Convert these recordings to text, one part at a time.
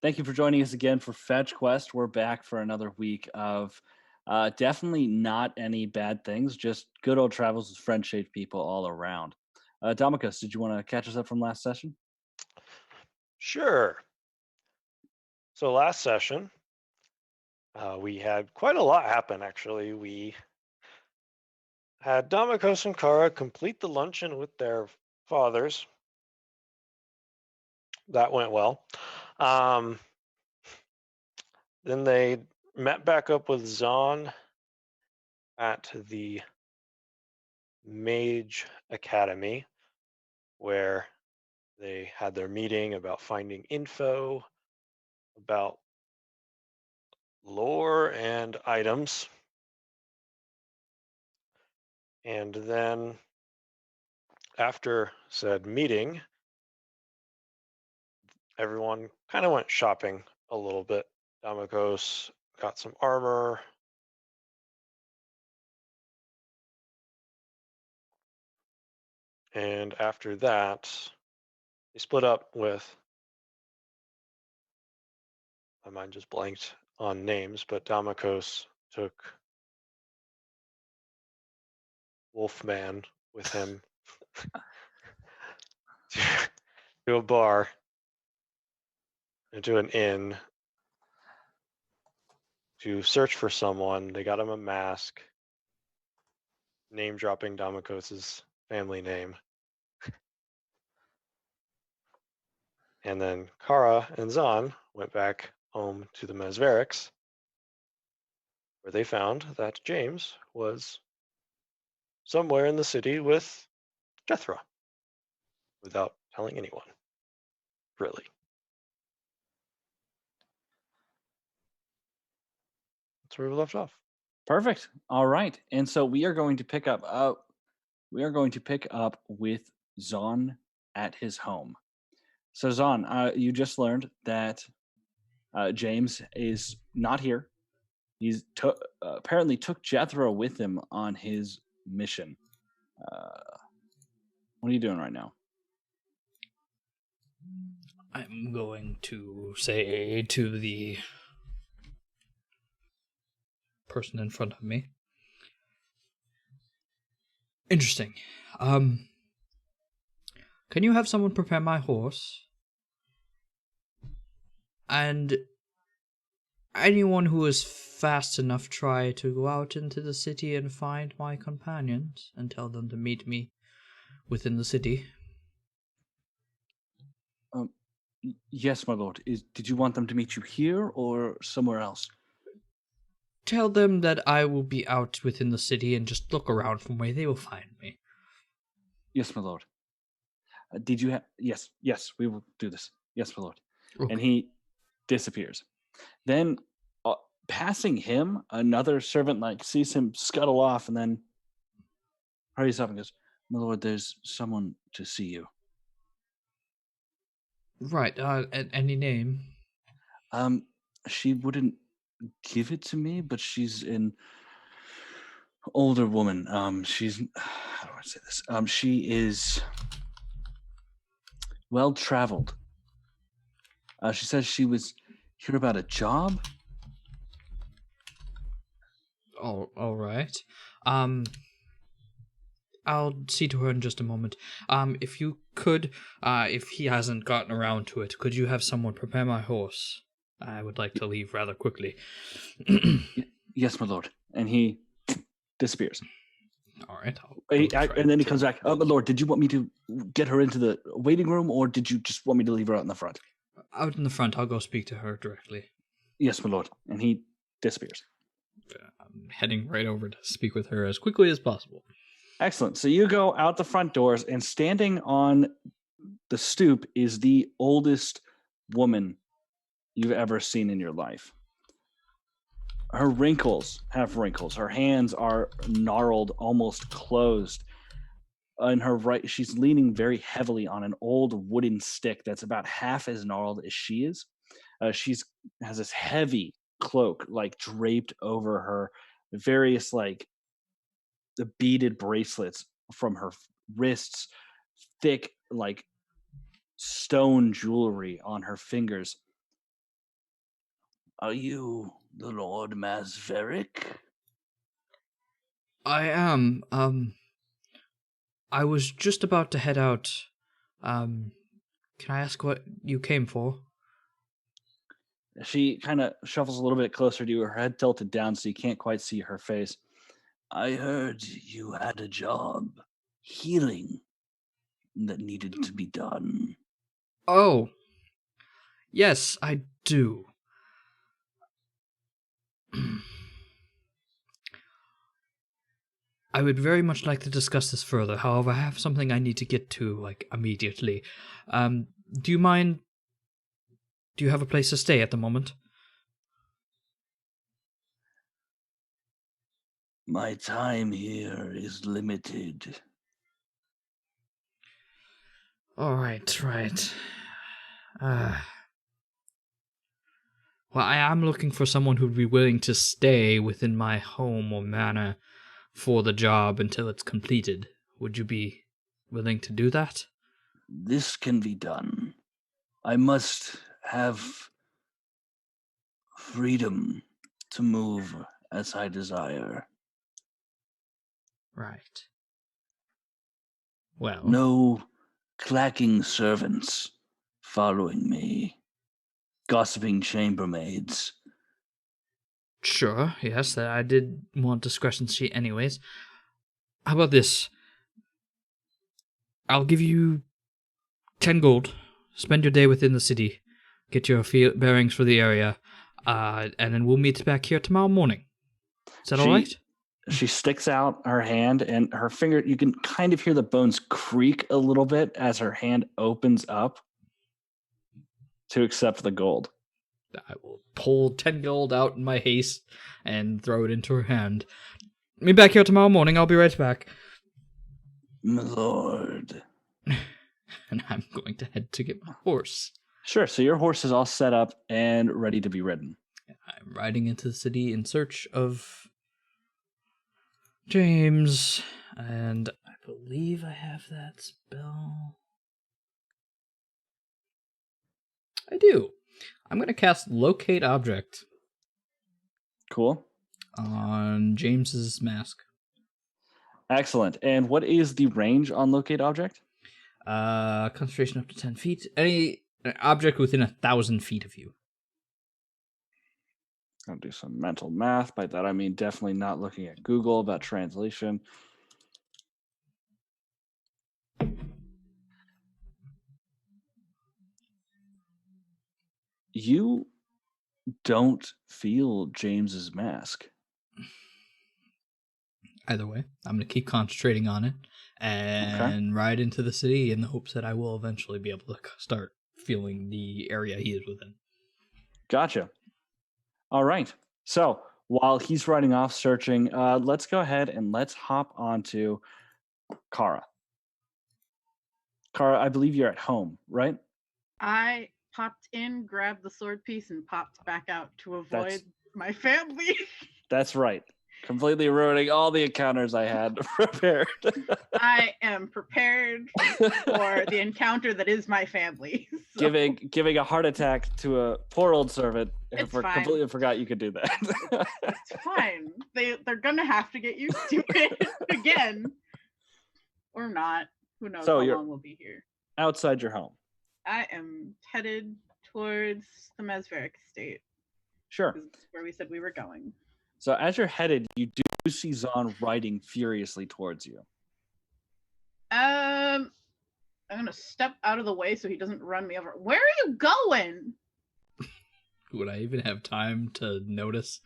Thank you for joining us again for FetchQuest. We're back for another week of definitely not any bad things, just good old travels with friend-shaped people all around. Domicus, did you want to catch us up from last session? Sure. So last session, we had quite a lot happen, actually. We had Damikos and Kara complete the luncheon with their fathers. That went well. Um, then they met back up with Zahn at the Mage Academy, where they had their meeting about finding info about lore and items. And then after said meeting, everyone kind of went shopping a little bit. Damagos got some armor, and after that, they split up with. My mind just blanked on names, but Damakos took Wolfman with him to, to a bar and to an inn to search for someone. They got him a mask, name dropping Damakos's family name. And then Kara and Zahn went back home to the Mesverics, where they found that James was somewhere in the city with Jethro without telling anyone, really. That's where we left off. Perfect. All right, and so we are going to pick up. We are going to pick up with Zon at his home. So Zon, you just learned that James is not here. Apparently took Jethro with him on his mission. Uh, what are you doing right now? I'm going to say to the person in front of me. Interesting. Can you have someone prepare my horse? And anyone who is fast enough try to go out into the city and find my companions and tell them to meet me within the city. Um, yes, my lord. Did you want them to meet you here or somewhere else? Tell them that I will be out within the city and just look around for me. They will find me. Yes, my lord. Did you have? Yes, yes. We will do this. Yes, my lord. And Okay. he disappears. Then, passing him, another servant sees him scuttle off, and then hurries up and goes, "My lord, there's someone to see you." Right, any name? Um, she wouldn't give it to me, but she's an older woman. She's how do I say this? She is well traveled. She says she was here about a job. All right. Um, I'll see to her in just a moment. If you could, if he hasn't gotten around to it, could you have someone prepare my horse? I would like to leave rather quickly. Yes, my lord. And he disappears. All right, I'll go try And then he to. comes back. Oh, my lord, did you want me to get her into the waiting room, or did you just want me to leave her out in the front? Out in the front, I'll go speak to her directly. Yes, my lord. And he disappears. I'm heading right over to speak with her as quickly as possible. Excellent. So you go out the front doors, and standing on the stoop is the oldest woman you've ever seen in your life. Her wrinkles have wrinkles. Her hands are gnarled, almost closed. On her right, she's leaning very heavily on an old wooden stick that's about half as gnarled as she is. She's has this heavy cloak draped over her, various the beaded bracelets from her wrists, thick stone jewelry on her fingers. Are you the Lord Masverick? I am. I was just about to head out. Can I ask what you came for? She kind of shuffles a little bit closer to you, her head tilted down so you can't quite see her face. I heard you had a job healing that needed to be done. Oh, yes, I do. I would very much like to discuss this further. However, I have something I need to get to, immediately. Do you mind? Do you have a place to stay at the moment? My time here is limited. All right, right. Well, I am looking for someone who'd be willing to stay within my home or manor for the job until it's completed. Would you be willing to do that? This can be done. I must have freedom to move as I desire. Right. Well, No clacking servants following me, gossiping chambermaids. sure, yes, I did want discrepancy anyways. How about this? I'll give you 10 gold. Spend your day within the city. Get your bearings for the area. And then we'll meet back here tomorrow morning. Is that all right? She sticks out her hand, and her finger, you can kind of hear the bones creak a little bit as her hand opens up to accept the gold. I will pull 10 gold out in my haste and throw it into her hand. Meet back here tomorrow morning. I'll be right back. My lord. And I'm going to head to get my horse. Sure, so your horse is all set up and ready to be ridden. I'm riding into the city in search of James, and I believe I have that spell. I do. I'm going to cast Locate Object Cool. on James's mask. Excellent. And what is the range on Locate Object? Concentration up to 10 feet. Any object within 1,000 feet of you. I'll do some mental math. By that, I mean definitely not looking at Google about translation. You don't feel James's mask. Either way, I'm going to keep concentrating on it and ride into the city in the hopes that I will eventually be able to start feeling the area he is within. Gotcha. All right. So while he's riding off searching, let's go ahead and let's hop onto Kara. Kara, I believe you're at home, right? I popped in, grabbed the sword piece, and popped back out to avoid my family. That's right. Completely ruining all the encounters I had prepared. I am prepared for the encounter that is my family. So. Giving a heart attack to a poor old servant. It's fine. Completely forgot you could do that. It's fine. They're gonna have to get used to it again, or not. Who knows how long we'll be here. Outside your home. I am headed towards the Mesveric estate. Sure. Where we said we were going. So as you're headed, you do see Zahn riding furiously towards you. I'm gonna step out of the way so he doesn't run me over. Where are you going? Would I even have time to notice?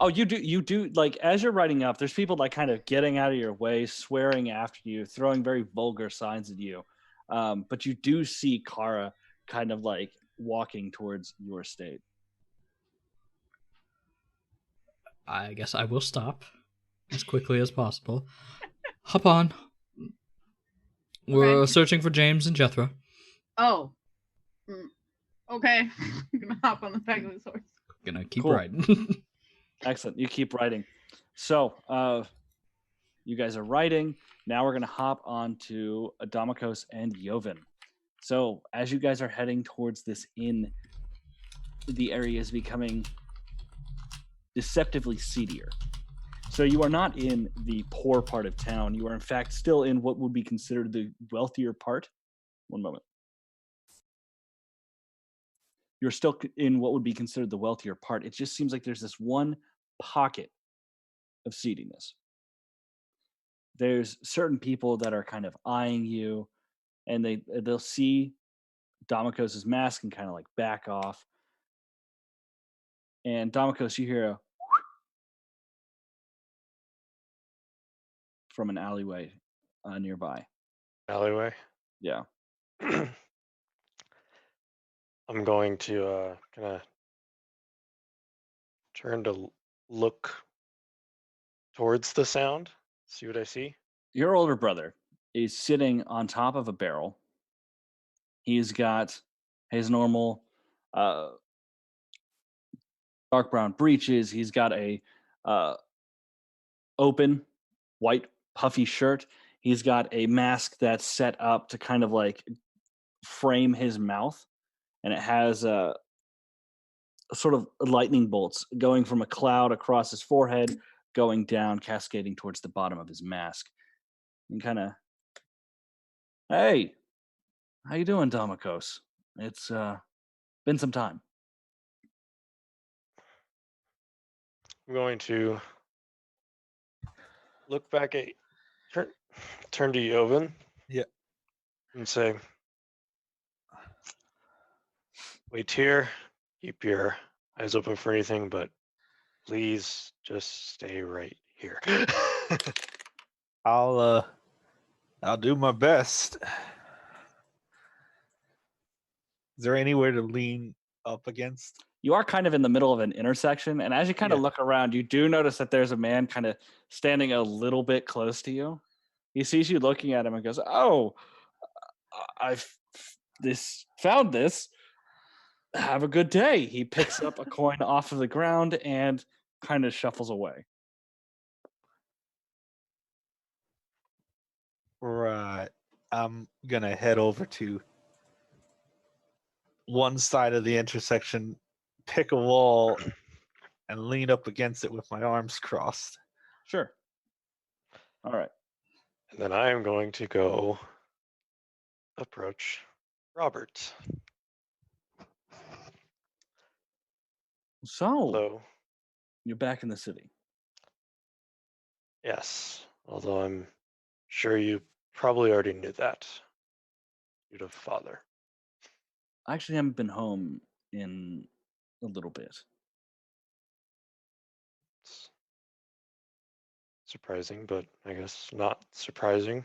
Oh, you do. Like, as you're riding up, there's people like kind of getting out of your way, swearing after you, throwing very vulgar signs at you. But you do see Kara kind of like walking towards your estate. I guess I will stop as quickly as possible. Hop on. We're searching for James and Jethro. Oh. Okay. I'm gonna hop on the back of his horse. Gonna keep riding. Excellent. You keep riding. So, you guys are riding. Now we're gonna hop on to Adamikos and Joven. So, as you guys are heading towards this inn, the area is becoming deceptively seedier. So you are not in the poor part of town. You are, in fact, still in what would be considered the wealthier part. One moment. You're still in what would be considered the wealthier part. It just seems like there's this one pocket of seediness. There's certain people that are kind of eyeing you, and they'll see Damokos' mask and kind of like back off. And Damokos, you hear a from an alleyway nearby. Alleyway. Yeah. I'm going to kind of turn to look towards the sound, see what I see. Your older brother is sitting on top of a barrel. He's got his normal dark brown breeches. He's got a open white puffy shirt. He's got a mask that's set up to kind of like frame his mouth, and it has sort of lightning bolts going from a cloud across his forehead, going down, cascading towards the bottom of his mask. And kind of, hey, how you doing, Damokos? It's been some time. I'm going to look back at turn to Joven. Yeah. And say, wait here, keep your eyes open for anything, but please just stay right here. I'll do my best. Is there anywhere to lean up against? You are kind of in the middle of an intersection, and as you kind of look around, you do notice that there's a man kind of standing a little bit close to you. He sees you looking at him and goes, "Oh, I've found this. Have a good day." He picks up a coin off of the ground and kind of shuffles away. Right. I'm gonna head over to one side of the intersection, pick a wall, and lean up against it with my arms crossed. Sure. All right. And then I am going to go approach Robert. So you're back in the city. Yes, although I'm sure you probably already knew that. You'd have father. I actually haven't been home in a little bit. It's surprising, but I guess not surprising.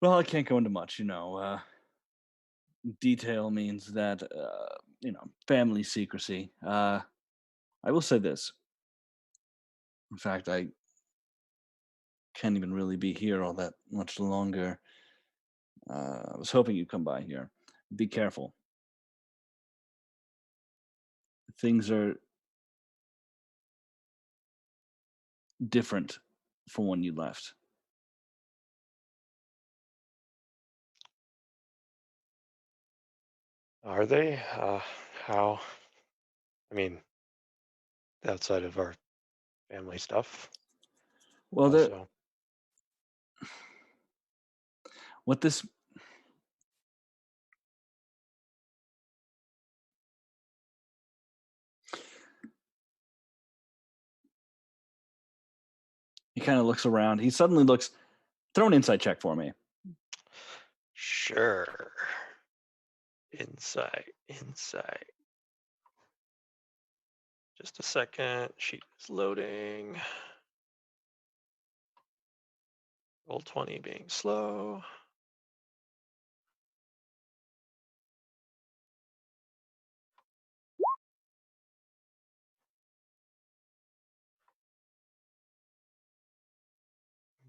Well, I can't go into much, detail means that, family secrecy. I will say this. In fact, I can't even really be here all that much longer. I was hoping you'd come by here. Be careful. Things are different from when you left. Are they? How? I mean, outside of our family stuff. Well, Also, what this he kind of looks around. He suddenly looks. Throw an insight check for me. sure. Insight. Just a second. Sheet is loading. Roll 20 being slow.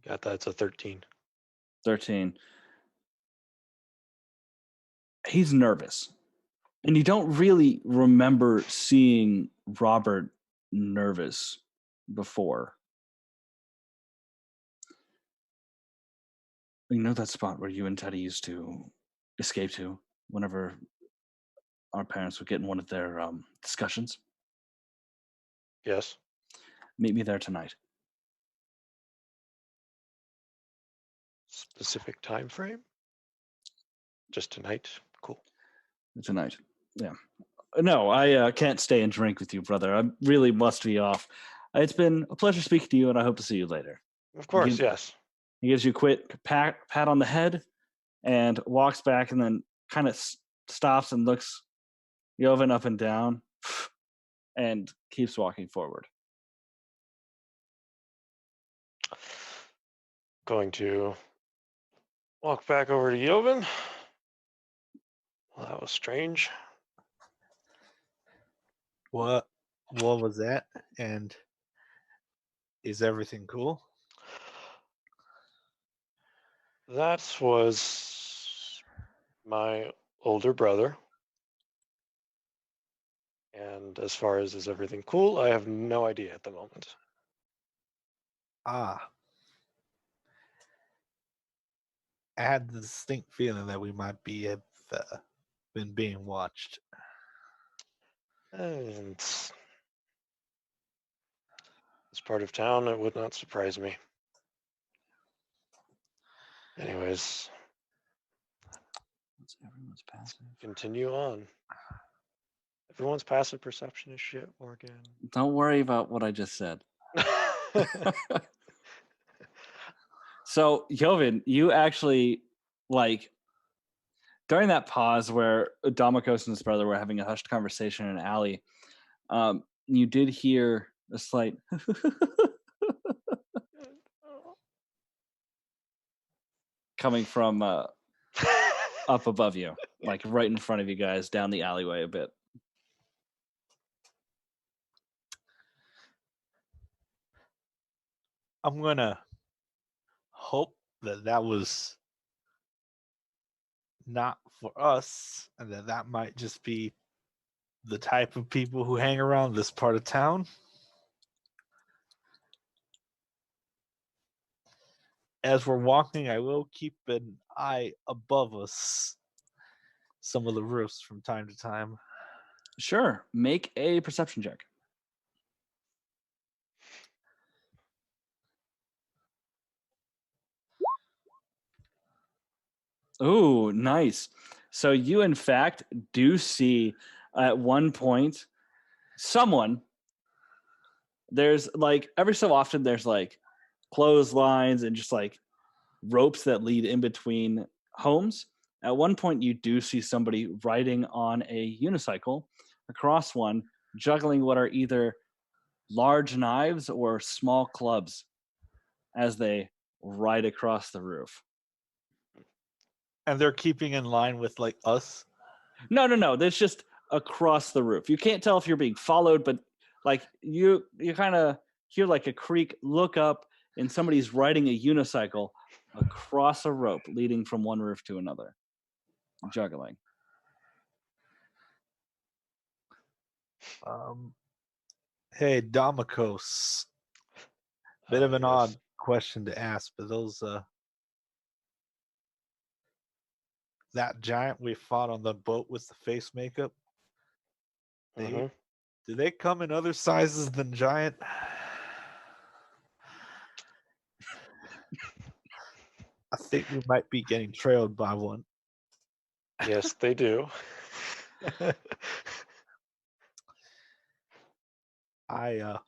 Got that. It's a 13. 13. He's nervous. And you don't really remember seeing Robert nervous before. You know that spot where you and Teddy used to escape to whenever our parents would get in one of their discussions? Yes. Meet me there tonight. Specific time frame? Just tonight? Cool. Tonight. Yeah. No, I can't stay and drink with you, brother. I really must be off. It's been a pleasure speaking to you, and I hope to see you later. Of course, yes. He gives you a quick pat on the head and walks back, and then kind of stops and looks Joven up and down and keeps walking forward. Going to walk back over to Joven. Well, that was strange. What was that? And is everything cool? That was my older brother. And as far as is everything cool, I have no idea at the moment. I had the distinct feeling that we might have been being watched. And this part of town, it would not surprise me. Anyways, Everyone's passive. continue on. Everyone's passive perception is shit, Morgan. Don't worry about what I just said. So, Joven, you actually, during that pause where Damokos and his brother were having a hushed conversation in an alley, you did hear a slight coming from up above you, like right in front of you guys, down the alleyway a bit. I'm gonna hope that was not for us, and that might just be the type of people who hang around this part of town. As we're walking, I will keep an eye above us, some of the roofs from time to time. Sure. Make a perception check. Ooh, nice. So you, in fact, do see at one point someone. There's every so often there's clotheslines and just ropes that lead in between homes. At one point, you do see somebody riding on a unicycle across one, juggling what are either large knives or small clubs as they ride across the roof. And they're keeping in line with us? No. There's just across the roof. You can't tell if you're being followed, but you kind of hear a creak, look up, and somebody's riding a unicycle across a rope leading from one roof to another, juggling. Hey, Damokos. Bit of an Yes. odd question to ask, but those that giant we fought on the boat with the face makeup, do they come in other sizes than giant? I think we might be getting trailed by one. Yes, they do. I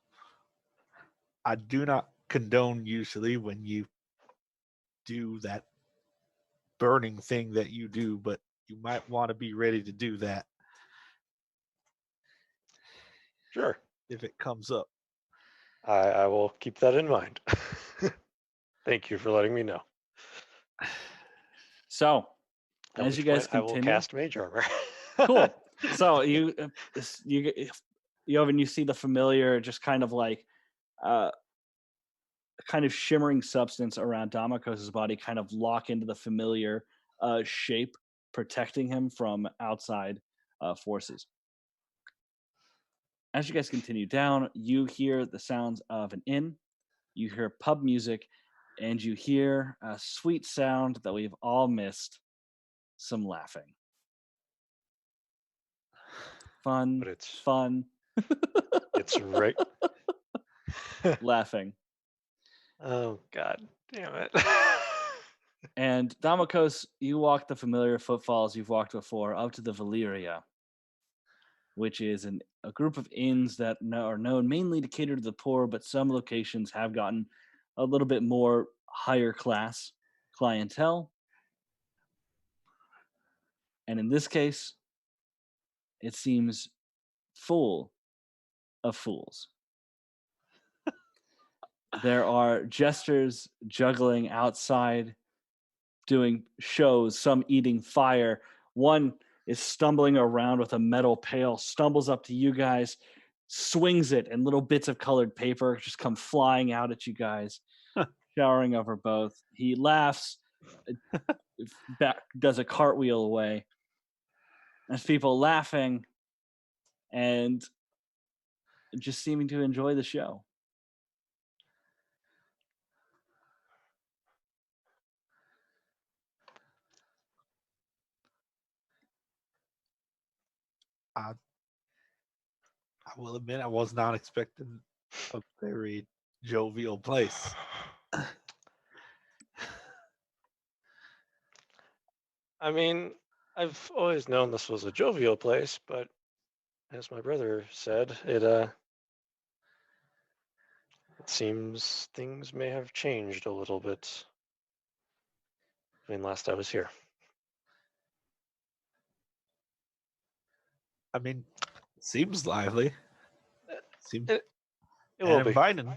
do not condone usually when you do that burning thing that you do, but you might want to be ready to do that. Sure. If it comes up. I will keep that in mind. Thank you for letting me know. So, At as you which guys point I will continue, cast Mage Armor. cool. So you see the familiar, just kind of kind of shimmering substance around Damokos' body kind of lock into the familiar shape, protecting him from outside forces. As you guys continue down, you hear the sounds of an inn, you hear pub music, and you hear a sweet sound that we've all missed, some laughing. Fun. But it's fun. It's right. laughing. Oh God, damn it! And Damakos, you walk the familiar footfalls you've walked before up to the Valeria, which is a group of inns that are known mainly to cater to the poor, but some locations have gotten a little bit more higher class clientele. And in this case, it seems full of fools. There are jesters juggling outside, doing shows, some eating fire. One is stumbling around with a metal pail, stumbles up to you guys, swings it, and little bits of colored paper just come flying out at you guys, showering over both. He laughs, back, does a cartwheel away. There's people laughing and just seeming to enjoy the show. I will admit I was not expecting a very jovial place. I mean, I've always known this was a jovial place, but as my brother said, it seems things may have changed a little bit between last I was here. I mean, seems lively. Seems It will be. inviting.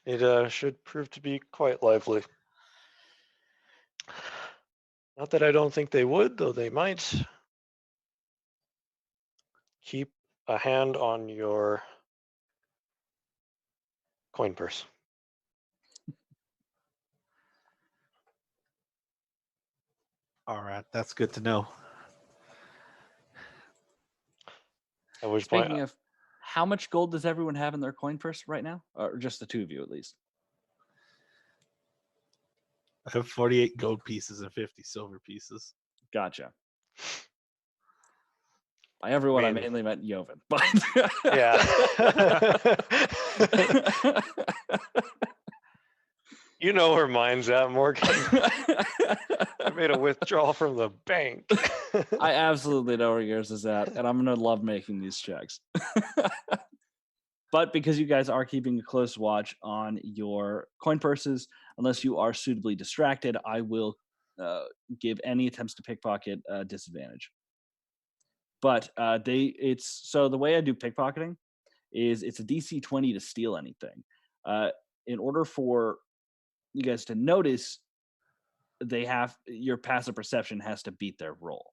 It should prove to be quite lively. Not that I don't think they would, though they might. Keep a hand on your coin purse. All right, that's good to know. At which Speaking point, of, how much gold does everyone have in their coin purse right now? Or just the two of you at least? I have 48 gold pieces and 50 silver pieces. Gotcha. By everyone, I mean- mainly meant Joven. But yeah. You know where mine's at, Morgan. I made a withdrawal from the bank. I absolutely know where yours is at, and I'm gonna love making these checks. But because you guys are keeping a close watch on your coin purses, unless you are suitably distracted, I will give any attempts to pickpocket a disadvantage. But so the way I do pickpocketing is it's a DC 20 to steal anything. In order for you guys to notice, your passive perception has to beat their roll.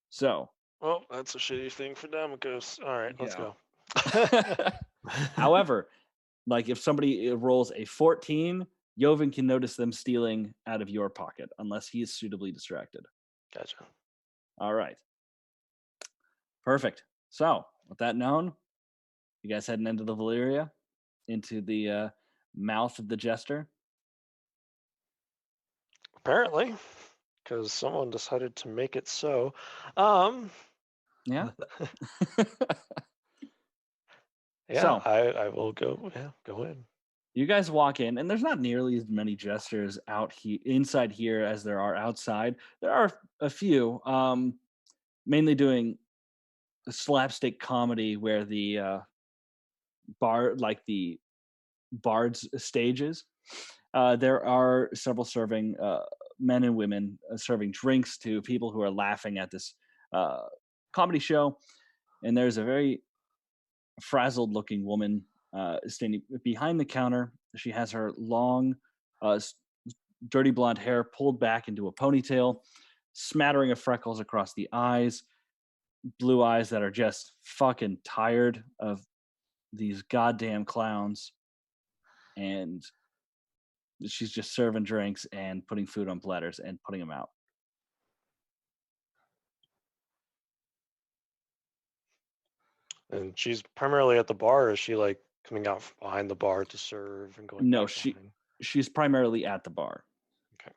So, Well, that's a shitty thing for Damocos. All right, let's go. however, like if somebody rolls a 14, Joven can notice them stealing out of your pocket unless he is suitably distracted. Gotcha. All right. Perfect. So, with that known, you guys heading into the Valeria, into the mouth of the jester. Apparently, because someone decided to make it so. Yeah. Yeah, So- I will go. Yeah, go in. You guys walk in, and there's not nearly as many jesters inside here as there are outside. There are a few, mainly doing slapstick comedy where the the bard's stages. There are several serving men and women serving drinks to people who are laughing at this comedy show, and there's a very frazzled-looking woman standing behind the counter. She has her long, dirty blonde hair pulled back into a ponytail, smattering of freckles across the eyes, blue eyes that are just fucking tired of these goddamn clowns. And she's just serving drinks and putting food on platters and putting them out. And she's primarily at the bar. Or is she like coming out from behind the bar to serve and going? No, back behind? she's primarily at the bar. Okay.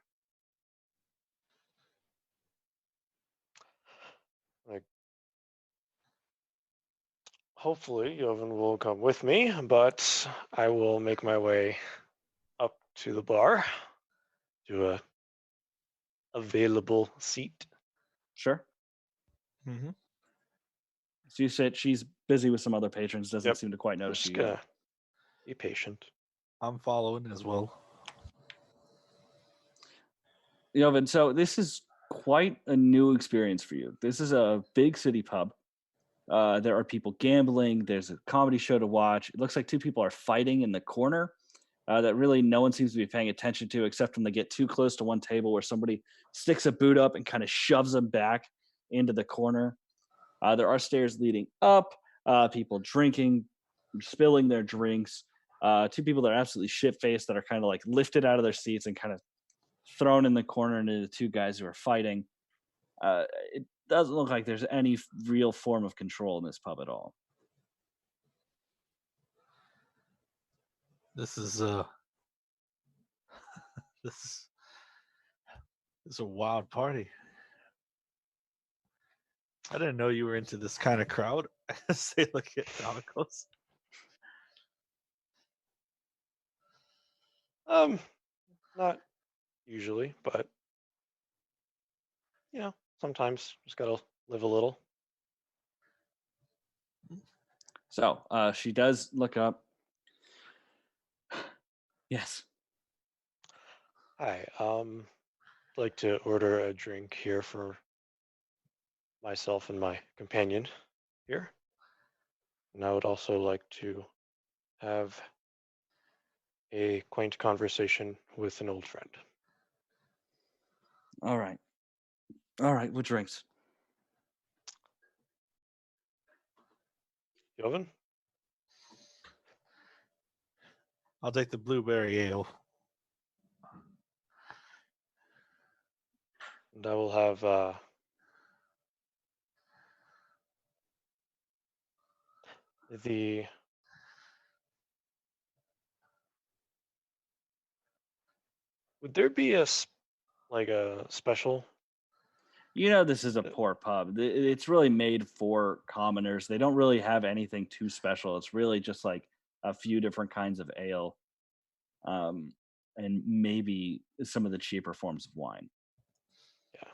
Like, hopefully Jovan will come with me, but I will make my way up to the bar to a available seat. Sure. Mm-hmm. So you said she's busy with some other patrons, doesn't Yep. seem to quite notice Just you yet. gonna be patient. I'm following as well. Jovan, so this is quite a new experience for you. This is a big city pub. There are people gambling. There's a comedy show to watch. It looks like two people are fighting in the corner that really no one seems to be paying attention to, except when they get too close to one table where somebody sticks a boot up and kind of shoves them back into the corner. There are stairs leading up, people drinking, spilling their drinks. Two people that are absolutely shit-faced that are kind of like lifted out of their seats and kind of thrown in the corner into the two guys who are fighting. It doesn't look like there's any real form of control in this pub at all. This is this is a wild party. I didn't know you were into this kind of crowd. Say, look at Domicos. Not usually, but sometimes just gotta live a little. So she does look up. Yes. Hi, I'd like to order a drink here for myself and my companion here. And I would also like to have a quaint conversation with an old friend. All right. All right. What drinks? Jovan? I'll take the blueberry ale. And I will have the would there be a special? You know, this is a poor pub. It's really made for commoners. They don't really have anything too special. It's really just like a few different kinds of ale, and maybe some of the cheaper forms of wine. Yeah,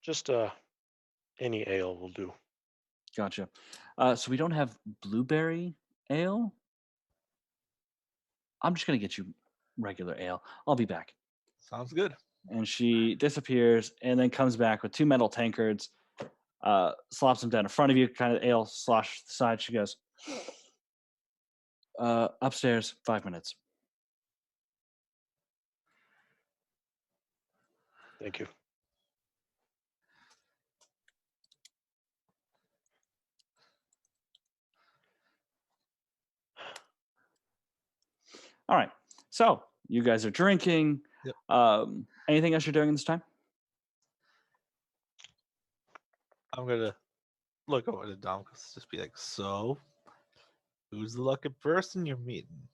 just any ale will do. Gotcha. So we don't have blueberry ale. I'm just gonna get you regular ale. I'll be back. Sounds good. And she disappears and then comes back with two metal tankards, slops them down in front of you, kind of ale slosh to the side. She goes, upstairs, 5 minutes. Thank you. All right. So you guys are drinking. Yep. Anything else you're doing in this time? I'm gonna look over to Domicos, just be like, so who's the lucky person you're meeting?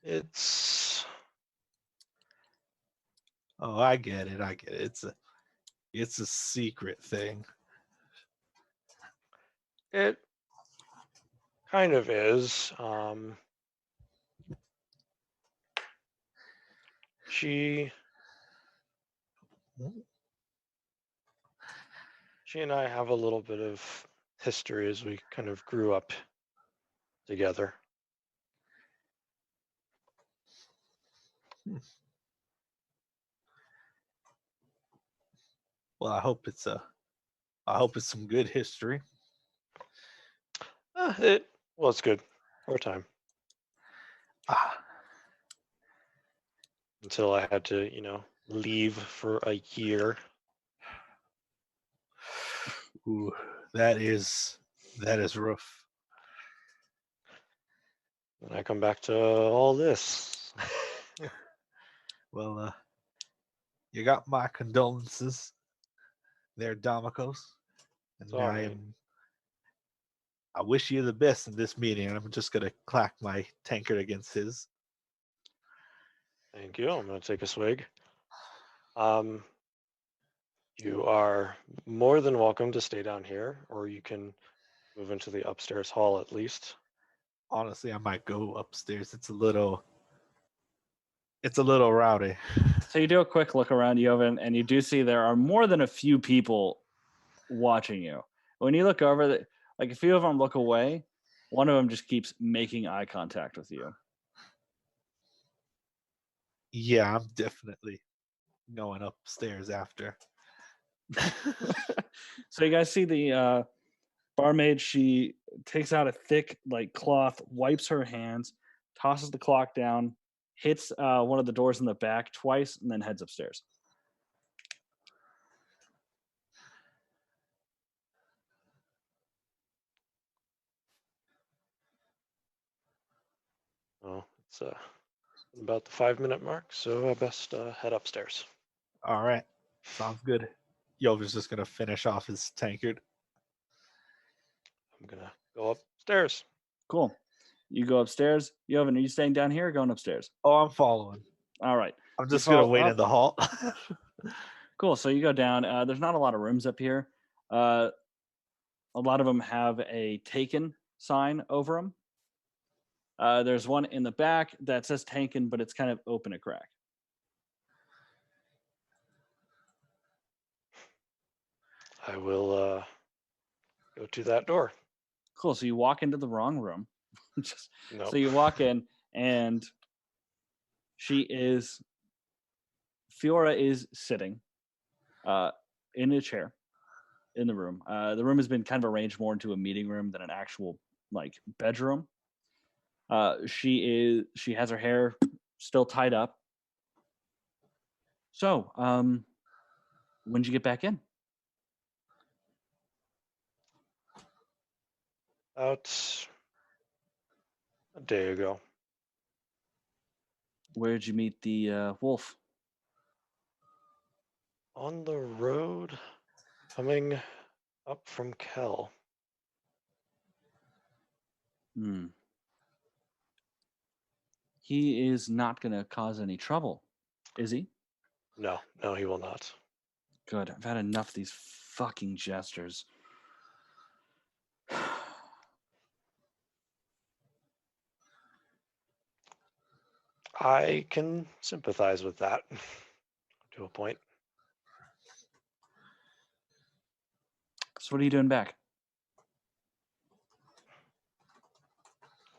It's Oh, I get it. It's a secret thing. it kind of is. She and I have a little bit of history as we kind of grew up together. Well, I hope it's some good history. It's good. Over time. Ah, Until I had to, leave for a year. ooh, that is rough. And I come back to all this. Well, you got my condolences there, Domicos. And Sorry. I wish you the best in this meeting. I'm just gonna clack my tankard against his. Thank you. I'm going to take a swig. You are more than welcome to stay down here, or you can move into the upstairs hall at least. Honestly, I might go upstairs. It's a little rowdy. So you do a quick look around, Jovan, and you do see there are more than a few people watching you. When you look over, like a few of them look away. One of them just keeps making eye contact with you. Yeah, I'm definitely going upstairs after. So you guys see the barmaid. She takes out a thick like cloth, wipes her hands, tosses the clock down, hits one of the doors in the back twice, and then heads upstairs. Oh, it's about the 5-minute mark, so I best head upstairs. All right, sounds good. Yova's just gonna finish off his tankard. I'm gonna go upstairs. Cool. You go upstairs. Jovan, are you staying down here or going upstairs? Oh, I'm following. All right. I'm just gonna wait in the hall. Cool. So you go down. There's not a lot of rooms up here. A lot of them have a taken sign over them. There's one in the back that says taken, but it's kind of open a crack. I will go to that door. Cool. So you walk into the wrong room. Nope. So you walk in, and Fiora is sitting in a chair in the room. The room has been kind of arranged more into a meeting room than an actual like bedroom. She has her hair still tied up. So, when did you get back in? About a day ago. Where did you meet the wolf? On the road, coming up from Kel. He is not going to cause any trouble, is he? No, he will not. Good. I've had enough of these fucking jesters. I can sympathize with that to a point. So what are you doing back?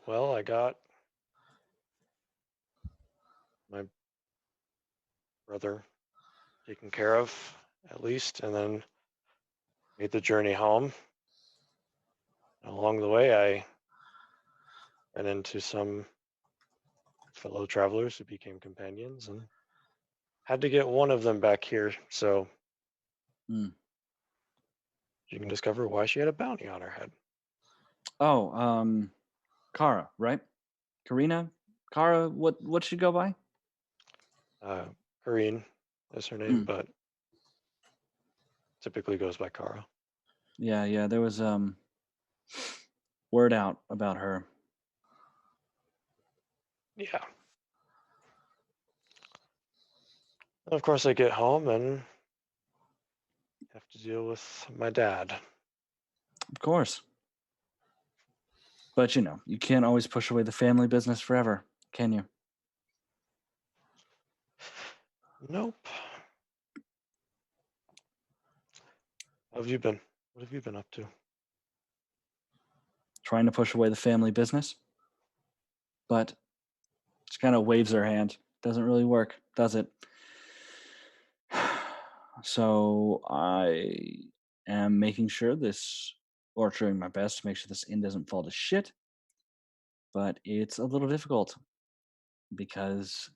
Well, I got my brother taken care of, at least, and then made the journey home. Along the way, I ran into some fellow travelers who became companions and had to get one of them back here, so you can discover why she had a bounty on her head. Oh, Kara, right? Karina? Kara, what should go by? Karine is her name, but typically goes by Kara. Yeah, there was word out about her. Yeah. And of course, I get home and have to deal with my dad. Of course. But you can't always push away the family business forever, can you? Nope. How have you been? What have you been up to? Trying to push away the family business. But she kind of waves her hand. Doesn't really work, does it? So I am making sure or trying my best to make sure this inn doesn't fall to shit. But it's a little difficult because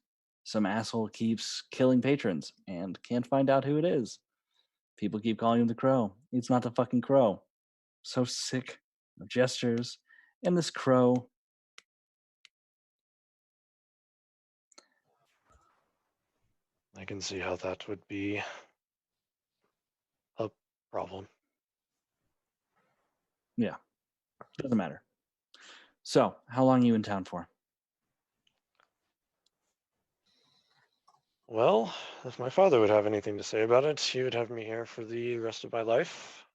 some asshole keeps killing patrons and can't find out who it is. People keep calling him the Crow. It's not the fucking Crow. So sick of gestures and this Crow. I can see how that would be a problem. Yeah, doesn't matter. So, how long are you in town for? Well, if my father would have anything to say about it, he would have me here for the rest of my life.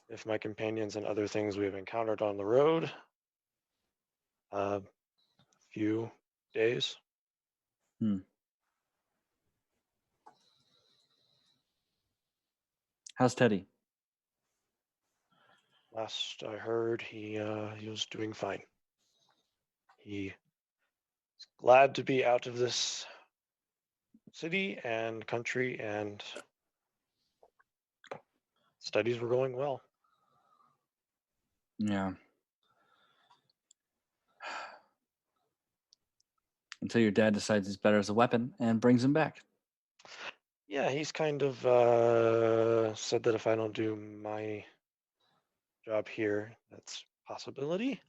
If my companions and other things we have encountered on the road, a few days. Hmm. How's Teddy? Last I heard, he was doing fine. He is glad to be out of this city and country, and studies were going well. Yeah. Until your dad decides he's better as a weapon and brings him back. Yeah, he's kind of said that if I don't do my job here, that's a possibility.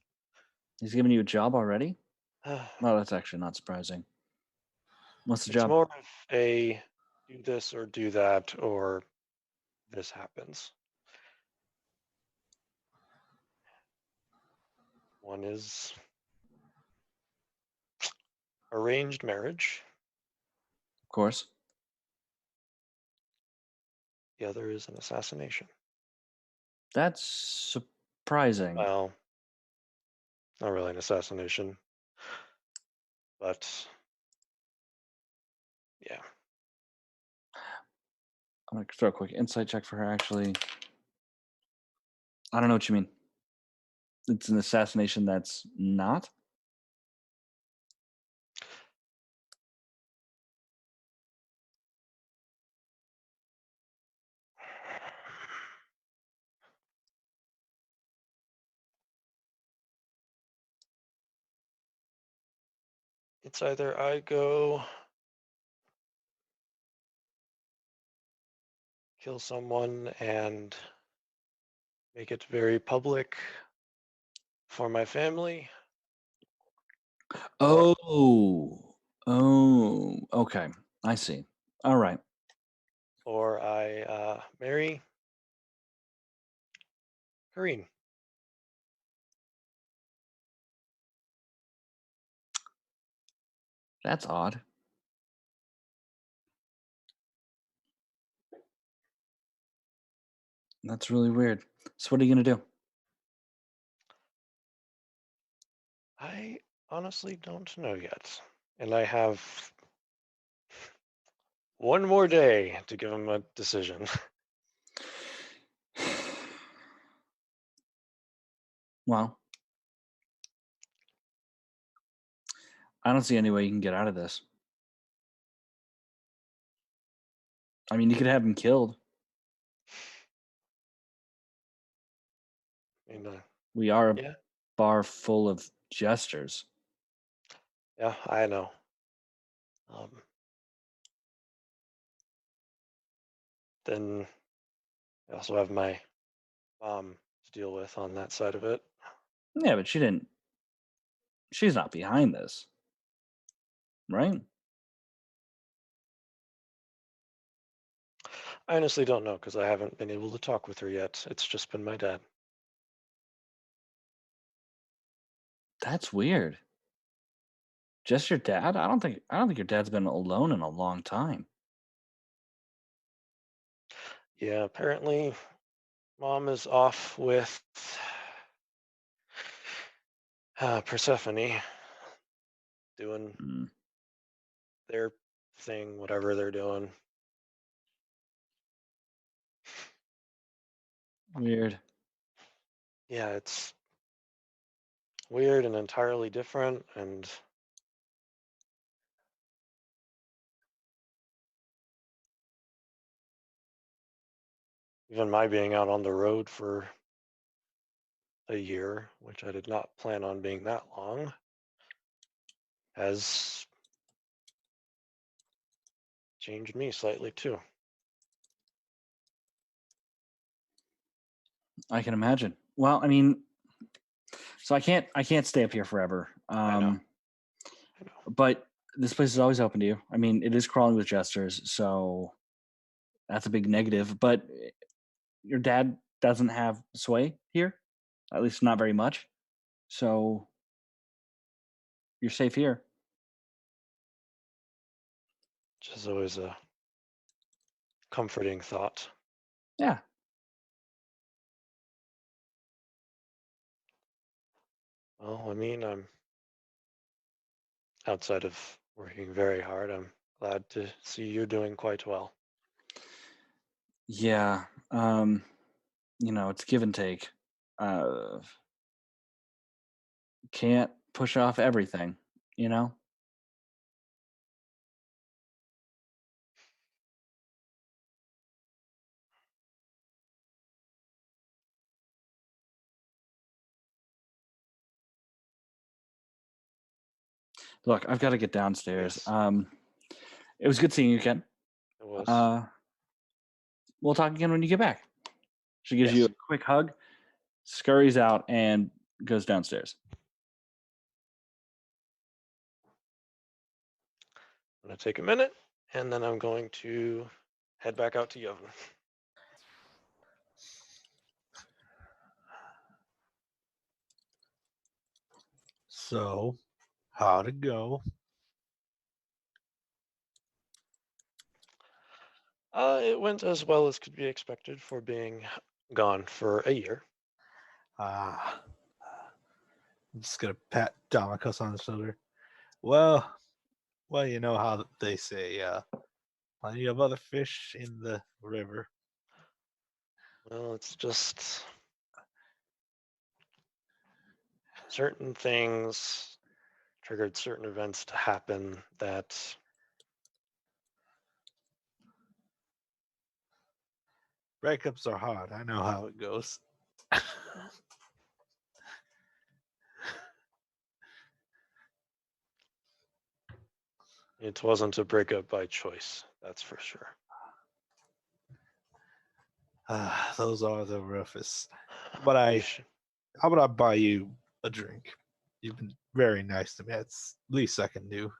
He's giving you a job already? Uh, No, that's actually not surprising. What's the it's job? more of a do this or do that, or this happens. One is arranged marriage. Of course. The other is an assassination. That's surprising. Well, not really an assassination, but yeah. I'm going to throw a quick insight check for her, actually. I don't know what you mean. It's an assassination that's not? It's either I go kill someone and make it very public for my family, or Oh, okay. I see. All right. I marry Kareen. That's odd. That's really weird. So what are you going to do? I honestly don't know yet. And I have one more day to give him a decision. Well, I don't see any way you can get out of this. I mean, you could have him killed. And We are a yeah, bar full of jesters. yeah, I know. Then I also have my mom to deal with on that side of it. Yeah, but she's not behind this, right? I honestly don't know because I haven't been able to talk with her yet. It's just been my dad. That's weird. Just your dad? I don't think your dad's been alone in a long time. Yeah, apparently mom is off with Persephone doing Mm, their thing, whatever they're doing. weird. Yeah, it's weird and entirely different. And even my being out on the road for a year, which I did not plan on being that long, has changed me slightly too. I can imagine. Well, I mean, so I can't stay up here forever. I know. But this place is always open to you. I mean, it is crawling with jesters, so that's a big negative. But your dad doesn't have sway here, at least not very much. So you're safe here. is always a comforting thought. Yeah. Well, I mean, I'm outside of working very hard. I'm glad to see you doing quite well. Yeah. It's give and take. Can't push off everything, you know? Look, I've got to get downstairs. Yes. It was good seeing you again. It was. We'll talk again when you get back. She gives Yes. you a quick hug, scurries out, and goes downstairs. I'm going to take a minute, and then I'm going to head back out to Yevon. So, how'd it go? It went as well as could be expected for being gone for a year. I'm just gonna pat Domicus on the shoulder. Well, you know how they say, plenty of other fish in the river. Well, it's just certain things triggered certain events to happen that Breakups are hard. I know how it goes. it wasn't a breakup by choice, that's for sure. Those are the roughest. But how about I buy you a drink? You've been very nice to me. That's least I can do.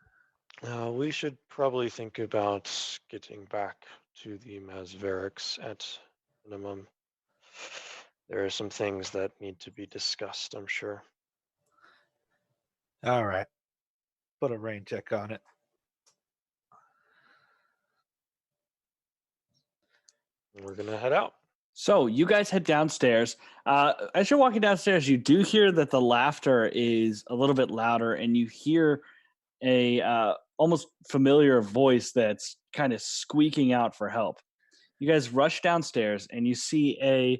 We should probably think about getting back to the Masverics at minimum. There are some things that need to be discussed, I'm sure. All right. Put a rain check on it. We're going to head out. So you guys head downstairs. As you're walking downstairs, you do hear that the laughter is a little bit louder, and you hear a almost familiar voice that's kind of squeaking out for help. You guys rush downstairs, and you see a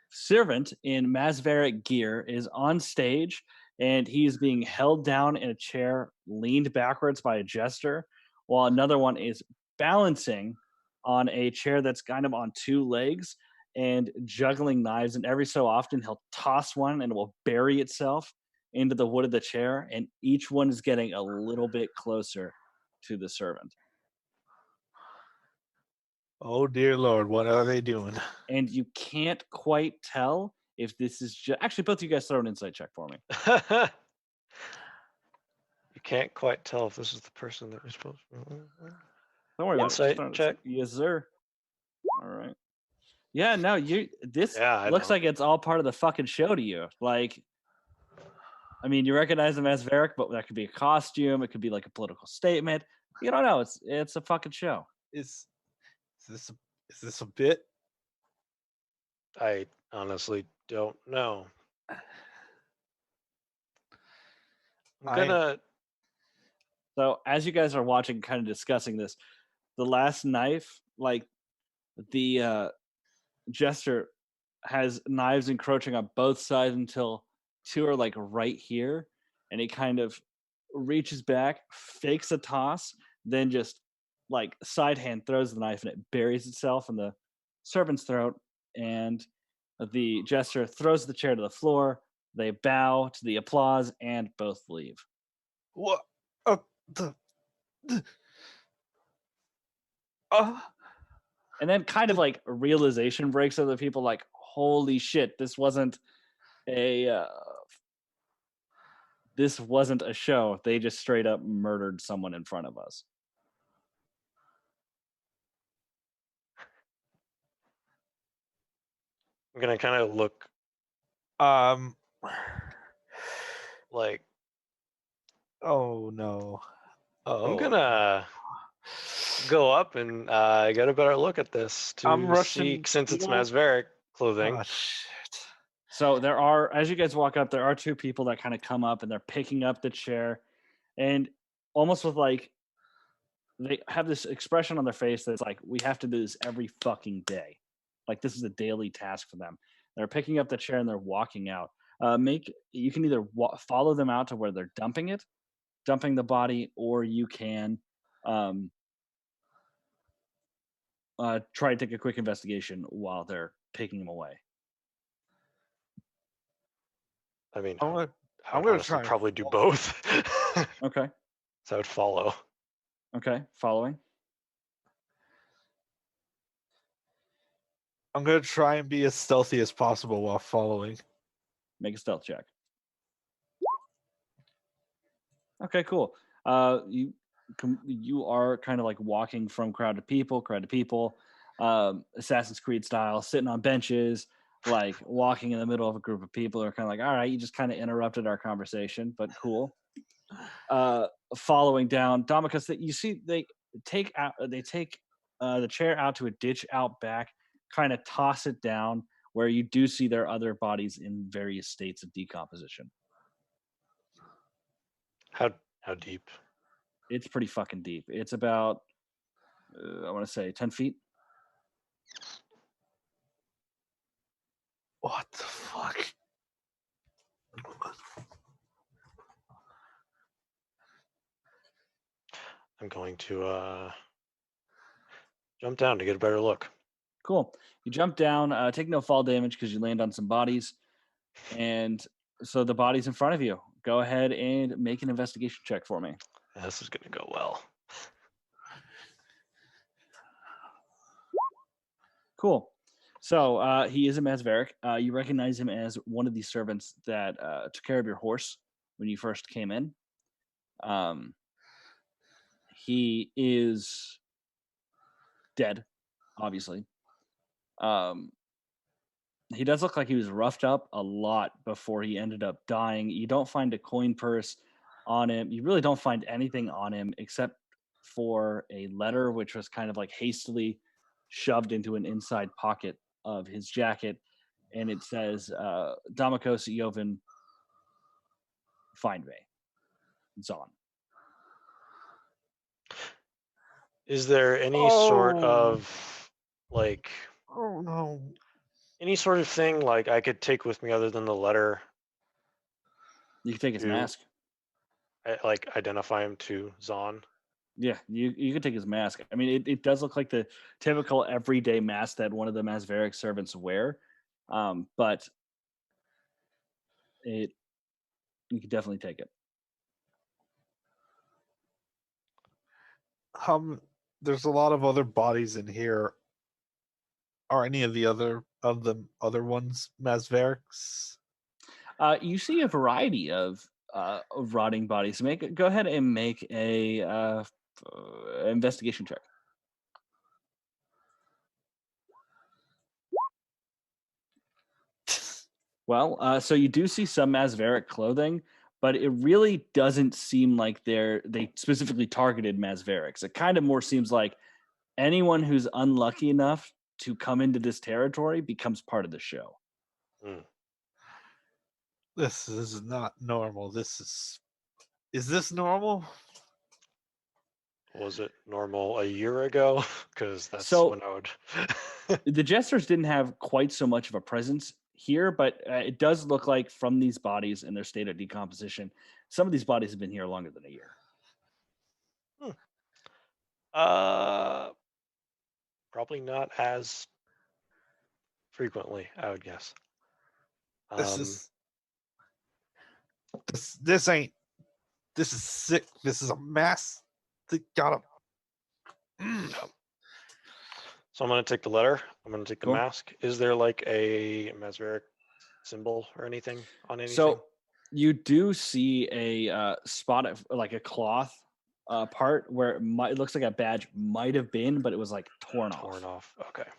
servant in Masveric gear is on stage, and he is being held down in a chair, leaned backwards by a jester, while another one is balancing on a chair that's kind of on two legs and juggling knives. And every so often, he'll toss one and it will bury itself into the wood of the chair, and each one is getting a little bit closer to the servant. Oh dear Lord, what are they doing? And you can't quite tell if this is just... Actually, both of you guys throw an insight check for me. You can't quite tell if this is the person that we're supposed to... Don't worry about it. Insight check. Yes, sir. All right. Yeah, no, this I looks know. like it's all part of the fucking show to you. Like, I mean, you recognize him as Varric, but that could be a costume. It could be like a political statement. You don't know. It's a fucking show. Is this a bit? I honestly don't know. I'm gonna... So as you guys are watching, kind of discussing this, the last knife, like the jester has knives encroaching on both sides until two are like right here, and he kind of reaches back, fakes a toss, then just like side hand throws the knife and it buries itself in the servant's throat, and the jester throws the chair to the floor. They bow to the applause and both leave. What? And then kind of like a realization breaks over the people, like, holy shit, this wasn't a show. They just straight up murdered someone in front of us. I'm gonna kind of look like, oh no. I'm gonna go up and get a better look at this I'm to see, rushing. since it's you know- Masveric clothing. Oh, shit. So there are, as you guys walk up, there are two people that kind of come up and they're picking up the chair, and almost with like they have this expression on their face that's like, we have to do this every fucking day. Like this is a daily task for them. They're picking up the chair and they're walking out. You can either follow them out to where they're dumping the body, or you can try to take a quick investigation while they're taking them away. I mean, I'm I gonna would try honestly and probably do follow. both. Okay. So I would follow. Okay. Following. I'm gonna try and be as stealthy as possible while following. Make a stealth check. Okay, cool. You are kind of like walking from crowd to people, Assassin's Creed style, sitting on benches, like walking in the middle of a group of people who are kind of like, all right, you just kind of interrupted our conversation, but cool. Following down, Domicus, that you see they take the chair out to a ditch out back, kind of toss it down where you do see their other bodies in various states of decomposition. How deep? It's pretty fucking deep. It's about, I want to say 10 feet. What the fuck? I'm going to jump down to get a better look. Cool. You jump down, take no fall damage because you land on some bodies. And so the body's in front of you. Go ahead and make an investigation check for me. This is going to go well. Cool. So he is a Masveric. You recognize him as one of the servants that took care of your horse when you first came in. He is dead, obviously. He does look like he was roughed up a lot before he ended up dying. You don't find a coin purse on him. You really don't find anything on him except for a letter, which was kind of like hastily shoved into an inside pocket of his jacket. And it says, Damikos Jovan, find me. It's on. Is there any sort of like Oh no. any sort of thing like I could take with me other than the letter? You can take his mask. Like identify him to Zahn. Yeah, you can take his mask. I mean, it does look like the typical everyday mask that one of the Masveric servants wear, but you can definitely take it. There's a lot of other bodies in here. Are any of the other ones Masverics? You see a variety of rotting bodies. Go ahead and make a investigation check. Well, so you do see some Masveric clothing, but it really doesn't seem like they specifically targeted Masverics. It kind of more seems like anyone who's unlucky enough to come into this territory becomes part of the show. This is not normal. Is this normal? Was it normal a year ago? Because that's So- when I would. The Jesters didn't have quite so much of a presence here, but it does look like from these bodies and their state of decomposition, some of these bodies have been here longer than a year. Probably not as frequently, I would guess. This is sick. This is a mess. They got him. So I'm going to take the letter. I'm going to take the Cool. mask. Is there like a Masveric symbol or anything on anything? So you do see a spot of like a cloth part where it looks like a badge might have been, but it was like torn off. Okay.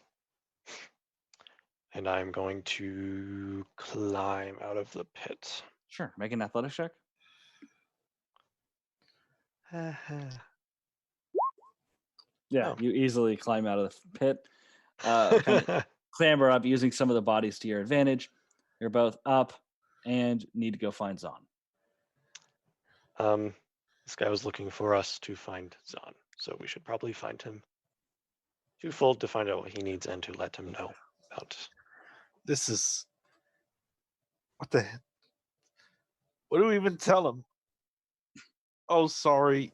And I'm going to climb out of the pit. Sure. Make an athletics check. Yeah, Oh. you easily climb out of the pit. Kind of clamber up using some of the bodies to your advantage. You're both up and need to go find Zahn. This guy was looking for us to find Zahn, so we should probably find him twofold to find out what he needs and to let him know about. This is what the heck? What do we even tell him? Oh, sorry,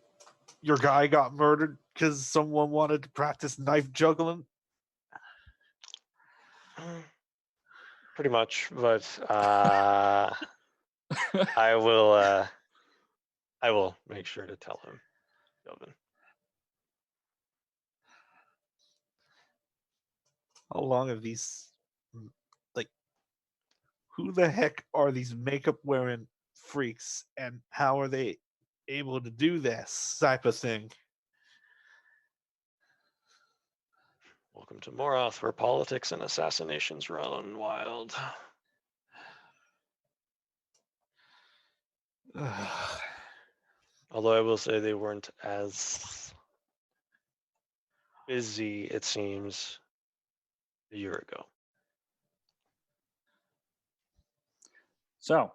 your guy got murdered because someone wanted to practice knife juggling. Pretty much, but I will make sure to tell him, Joven. How long have these, like, who the heck are these makeup wearing freaks, and how are they able to do this type of thing? Welcome to Moroth, where politics and assassinations run wild. Although I will say they weren't as busy, it seems, a year ago. So,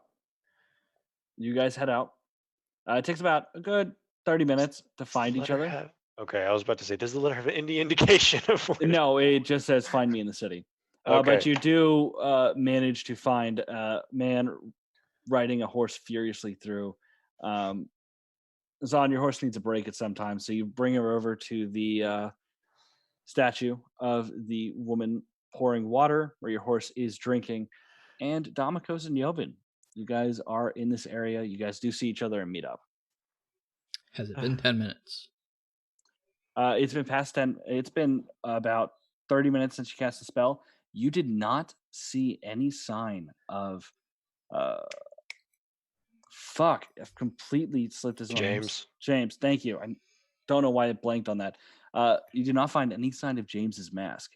you guys head out. It takes about a good 30 minutes to find each other. Okay, I was about to say, does the letter have any indication of where? No, it just says find me in the city. Okay. But you do manage to find a man riding a horse furiously through. Zahn, your horse needs a break at some time, so you bring her over to the statue of the woman pouring water where your horse is drinking. And Damikos and Joven, you guys are in this area. You guys do see each other and meet up. Has it been 10 minutes? It's been past 10. It's been about 30 minutes since you cast the spell. You did not see any sign of I've completely slipped his name. James, thank you. I don't know why I blanked on that. You did not find any sign of James's mask.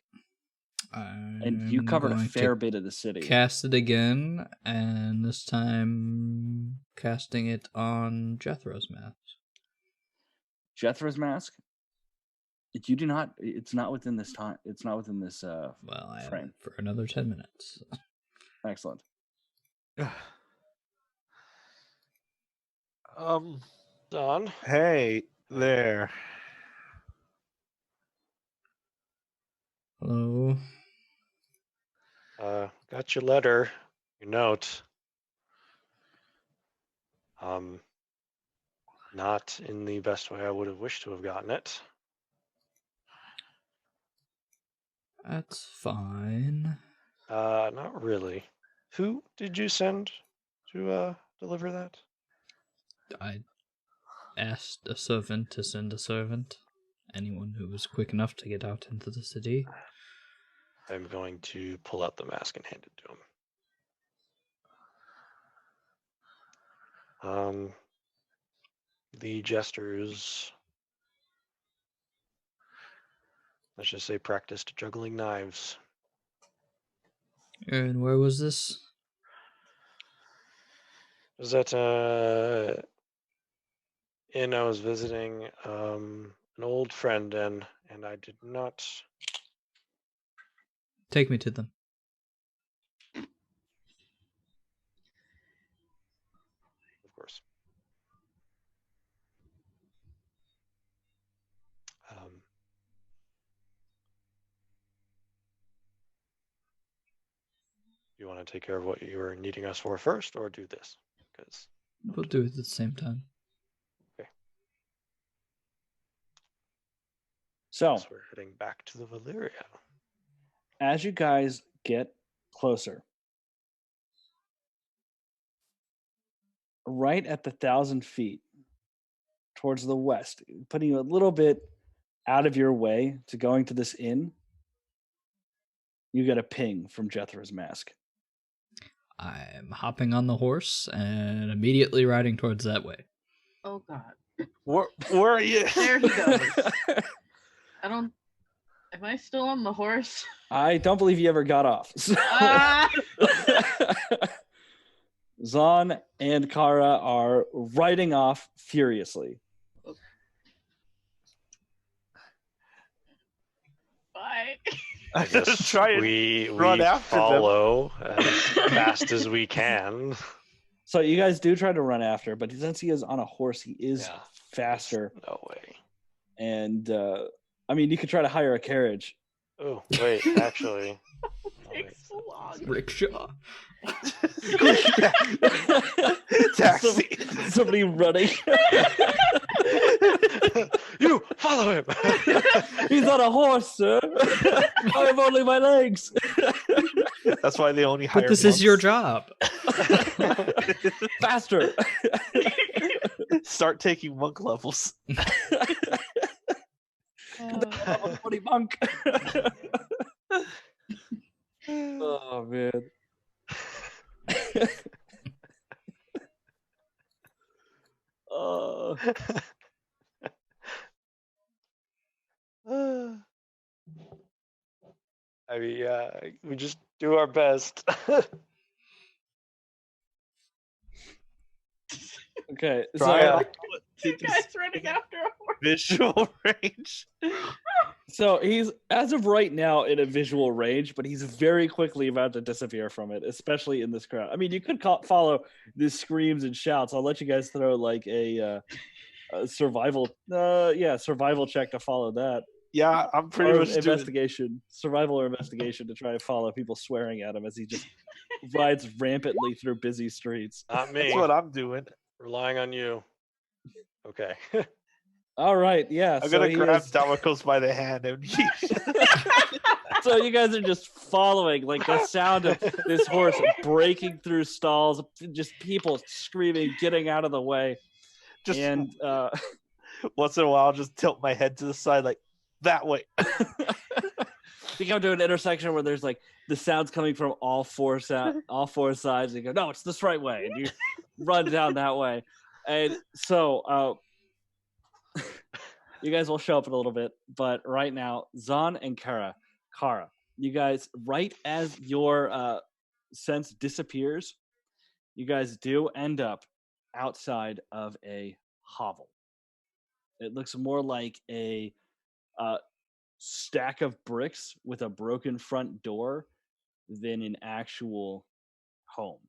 And you covered a fair bit of the city. Cast it again, and this time casting it on Jethro's mask. Jethro's mask? You do not. It's not within this time. It's not within this well, I frame. have it for another 10 minutes. Excellent. Don? Hey there. Hello. Got your letter, your note. Not in the best way I would have wished to have gotten it. That's fine. Not really. Who did you send to deliver that? I asked a servant to send a servant. Anyone who was quick enough to get out into the city. I'm going to pull out the mask and hand it to him. The jesters, let's just say, practiced juggling knives. And where was this? Was that inn I was visiting an old friend in, and I did not. Take me to them. Of course. You want to take care of what you were needing us for first, or do this? Because we'll do it at the same time. Okay. So we're heading back to the Valeria. As you guys get closer, right at the 1,000 feet towards the west, putting you a little bit out of your way to going to this inn, you get a ping from Jethro's mask. I'm hopping on the horse and immediately riding towards that way. Oh God. Where are you? There he goes. Am I still on the horse? I don't believe he ever got off. So. Zahn and Kara are riding off furiously. I guess Try and we run after them. follow as fast as we can. So you guys do try to run after, but since he is on a horse, he is Yeah. faster. No way. And I mean, you could try to hire a carriage. Oh, wait, actually. It takes so long. Rickshaw. Taxi. Somebody running. You follow him. He's on a horse, sir. I have only my legs. That's why they only hire. But this is your monks. job. Faster. Start taking monk levels. Level 20 monk. Oh man. Oh. I mean, yeah, we just do our best. Okay. Try So, out You guys running after a horse. visual range. so he's as of right now in a visual range, but he's very quickly about to disappear from it, especially in this crowd. I mean, you could follow the screams and shouts. I'll let you guys throw like a survival check to follow that. Yeah, I'm pretty Or much doing. investigation, survival or investigation to try and follow people swearing at him as he just rides rampantly through busy streets. Not me. That's what I'm doing. Relying on you. Okay. All right, yeah. I'm so gonna he grab is- Damocles by the hand and So you guys are just following, like the sound of this horse breaking through stalls, just people screaming, getting out of the way, just and once in a while, just tilt my head to the side, like that way. you come to an intersection where there's like the sounds coming from all four sides. And you go, no, it's this right way, and you run down that way. And so you guys will show up in a little bit, but right now, Zahn and Kara, you guys, right as your sense disappears, you guys do end up outside of a hovel. It looks more like a stack of bricks with a broken front door than an actual home.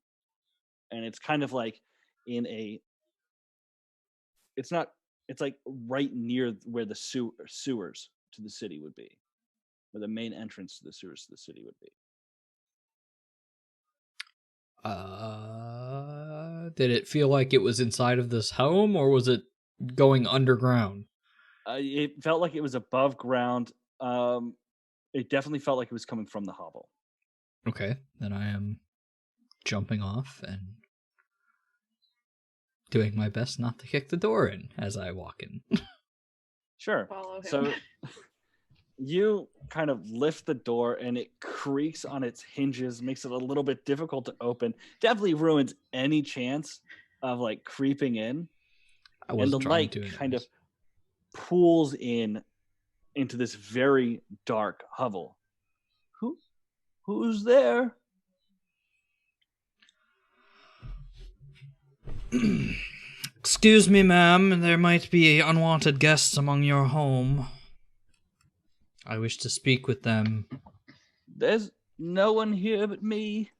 And it's kind of like it's like right near where the sewers to the city would be, where the main entrance to the sewers to the city would be. Did it feel like it was inside of this home, or was it going underground? It felt like it was above ground. It definitely felt like it was coming from the hovel. Okay, then I am jumping off and doing my best not to kick the door in as I walk in. Sure. Follow him. So you kind of lift the door and it creaks on its hinges, makes it a little bit difficult to open. Definitely ruins any chance of like creeping in. And the light kind of pulls in into this very dark hovel. Who's there? Excuse me, ma'am. There might be unwanted guests among your home. I wish to speak with them. There's no one here but me.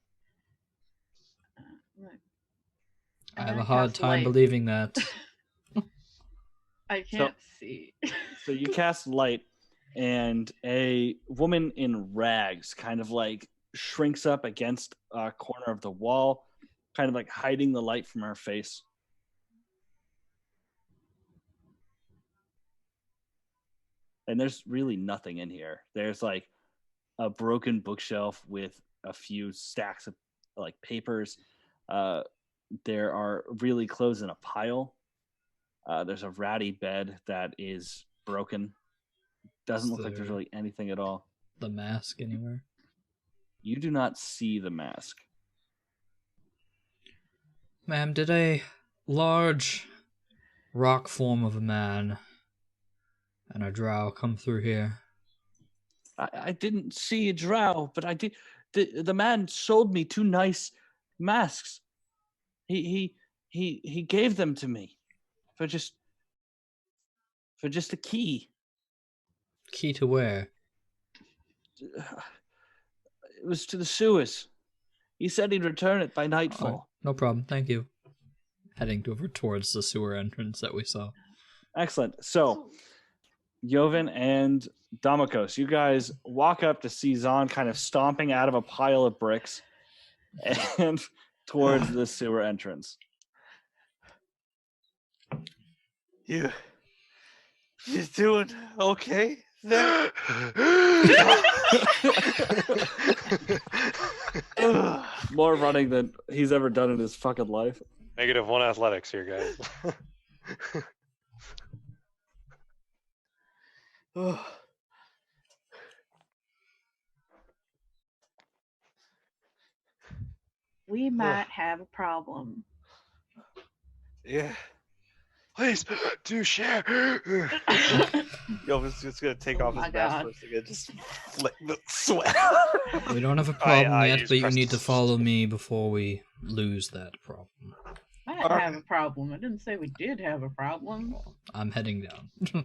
I have a hard time believing that. I can't see. So you cast light, and a woman in rags kind of like shrinks up against a corner of the wall, kind of like hiding the light from her face. And there's really nothing in here. There's like a broken bookshelf with a few stacks of like papers. There are really clothes in a pile. There's a ratty bed that is broken. Doesn't look like there's really anything at all. The mask anywhere? You do not see the mask. Ma'am, did a large rock form of a man and a drow come through here? I didn't see a drow, but I did. The man sold me 2 nice masks. He gave them to me for just a key. Key to where? It was to the sewers. He said he'd return it by nightfall. No problem. Thank you. Heading over towards the sewer entrance that we saw. Excellent. So, Joven and Damokos, you guys walk up to see Zahn kind of stomping out of a pile of bricks and towards the sewer entrance. You doing okay there? More running than he's ever done in his fucking life. -1 athletics here, guys. We might have a problem. Yeah. Please do share. Yo, was just gonna take off my his God. mask for a second, just flick the sweat. We don't have a problem I yet, use but you press need to to- follow me before we lose that problem. Might have a problem. I didn't say we did have a problem. I'm heading down.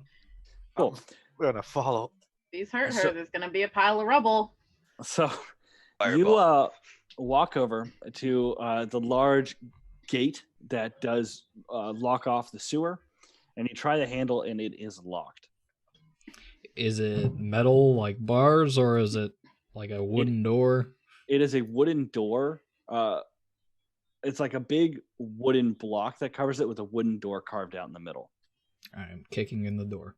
Cool. We're gonna follow. These hurt her. So- There's gonna be a pile of rubble. So, Fireball. you walk over to the large gate that does lock off the sewer, and you try the handle, and it is locked. Is it metal like bars, or is it like a wooden door? It is a wooden door. It's like a big wooden block that covers it with a wooden door carved out in the middle. I'm kicking in the door.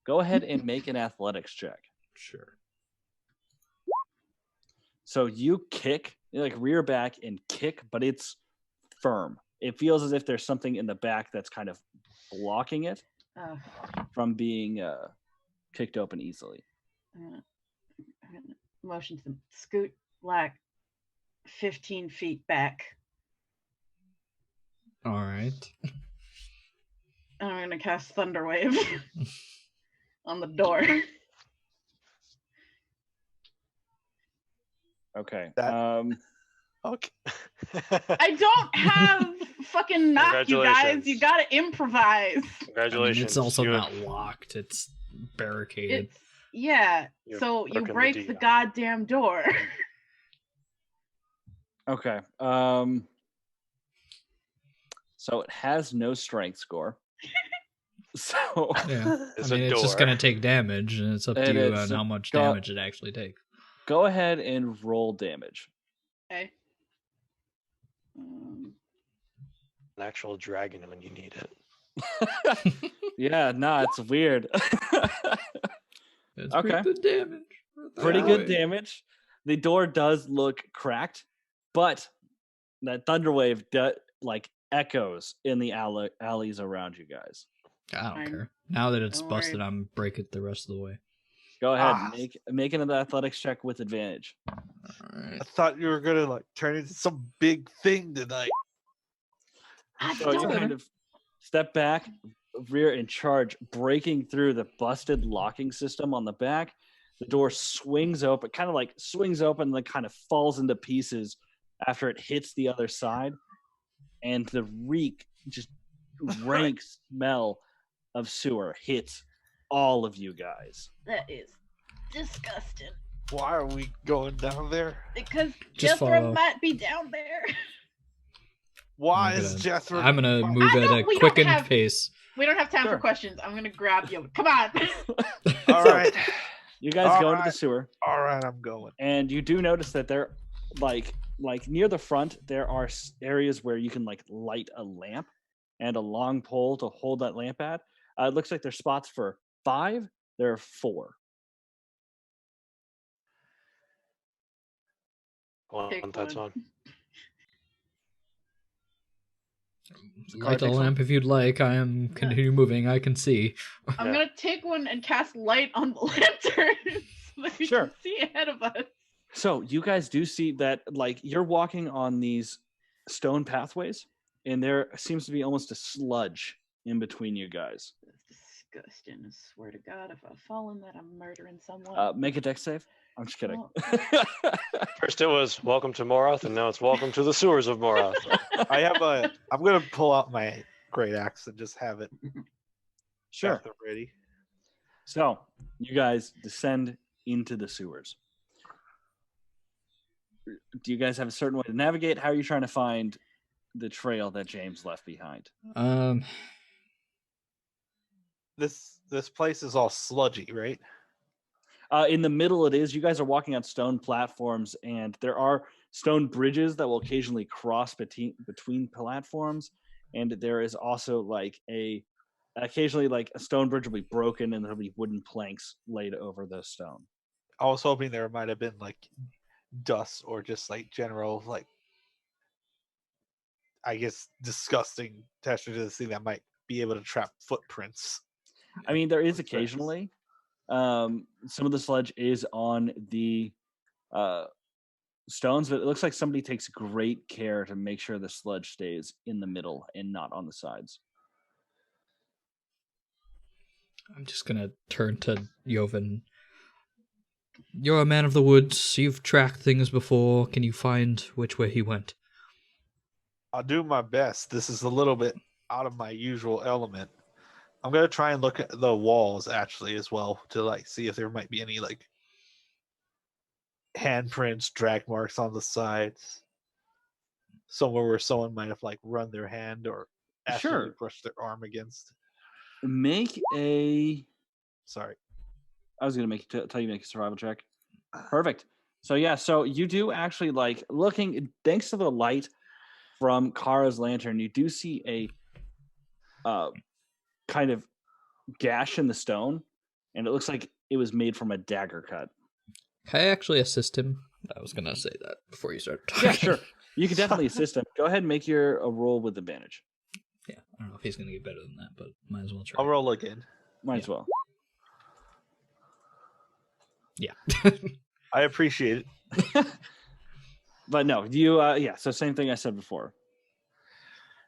Go ahead and make an athletics check. Sure. So you kick, you like rear back and kick, but it's firm. It feels as if there's something in the back that's kind of blocking it from being kicked open easily. I'm gonna motion to scoot like 15 feet back. All right. And I'm gonna cast Thunder Wave on the door. Okay. That- Okay. I don't have fucking knock, you guys. Congratulations. You gotta improvise. I mean, Congratulations. it's also you not have- locked. It's barricaded. It's yeah. You've So you broken the break deal. the goddamn door. Okay. So it has no strength score. So Yeah. It's I a mean, it's just door. going to take damage, and it's up to And you it's on how much got- damage it actually takes. go ahead and roll damage. Okay. An actual dragon when you need it. Yeah, nah, it's weird. It's Okay. pretty good damage. Pretty That good way. damage. The door does look cracked, but that thunderwave like echoes in the alleys around you guys. I don't Fine. care. Now that it's Don't busted, worry. I'm break it the rest of the way. Go ahead, Ah. make an athletics check with advantage. All right. I thought you were gonna like turn into some big thing tonight. So you don't- kind of step back, rear and charge, breaking through the busted locking system on the back. The door swings open, kind of like swings open, and then kind of falls into pieces after it hits the other side. And the rank smell of sewer hits all of you guys. That is disgusting. Why are we going down there? Because Just Jethro follow. might be down there. Why I'm is gonna- Jethro? I'm going to move I at know a we don't quickened have- pace. We don't have time Sure. for questions. I'm gonna grab you. Come on. All right, You guys All go into the right. sewer, all right, I'm going. and you do notice that there, like near the front, there are areas where you can like light a lamp and a long pole to hold that lamp at. It looks like there's spots for 5. There are 4. Pick That's one. on. Light the takes lamp if you'd like. I am continue moving. I can see. I'm Yeah. gonna take one and cast light on the lantern so that we Sure. can see ahead of us. So you guys do see that, like, you're walking on these stone pathways, and there seems to be almost a sludge in between you guys. That's disgusting. I swear to God, if I fall in that, I'm murdering someone. Make a dex save. I'm just kidding. First it was welcome to Moroth, and now it's welcome to the sewers of Moroth. I'm gonna pull out my great axe and just have it. Sure. have it ready. So you guys descend into the sewers. Do you guys have a certain way to navigate? How are you trying to find the trail that James left behind? This place is all sludgy, right? In the middle, it is. You guys are walking on stone platforms, and there are stone bridges that will occasionally cross between platforms. And there is also occasionally a stone bridge will be broken, and there'll be wooden planks laid over the stone. I was hoping there might have been dust or just general I guess disgusting texture to the thing that might be able to trap footprints. I mean, there is occasionally. Some of the sludge is on the stones, but it looks like somebody takes great care to make sure the sludge stays in the middle and not on the sides. I'm just gonna turn to Joven. You're a man of the woods. You've tracked things before. Can you find which way he went? I'll do my best. This is a little bit out of my usual element. I'm gonna try and look at the walls actually as well to see if there might be any handprints, drag marks on the sides, somewhere where someone might have run their hand or accidentally brushed their arm against. Make a. Sorry, I was gonna tell you to make a survival check. Perfect. So yeah, so you do actually looking. Thanks to the light from Kara's lantern, you do see a kind of gash in the stone, and it looks like it was made from a dagger cut. Can I actually assist him? I was gonna say that before you started talking. Yeah, sure. You can definitely assist him. Go ahead and make a roll with advantage. Yeah, I don't know if he's gonna get better than that, but might as well try. I'll roll again. Might as well. Yeah. I appreciate it. But no, you so same thing I said before.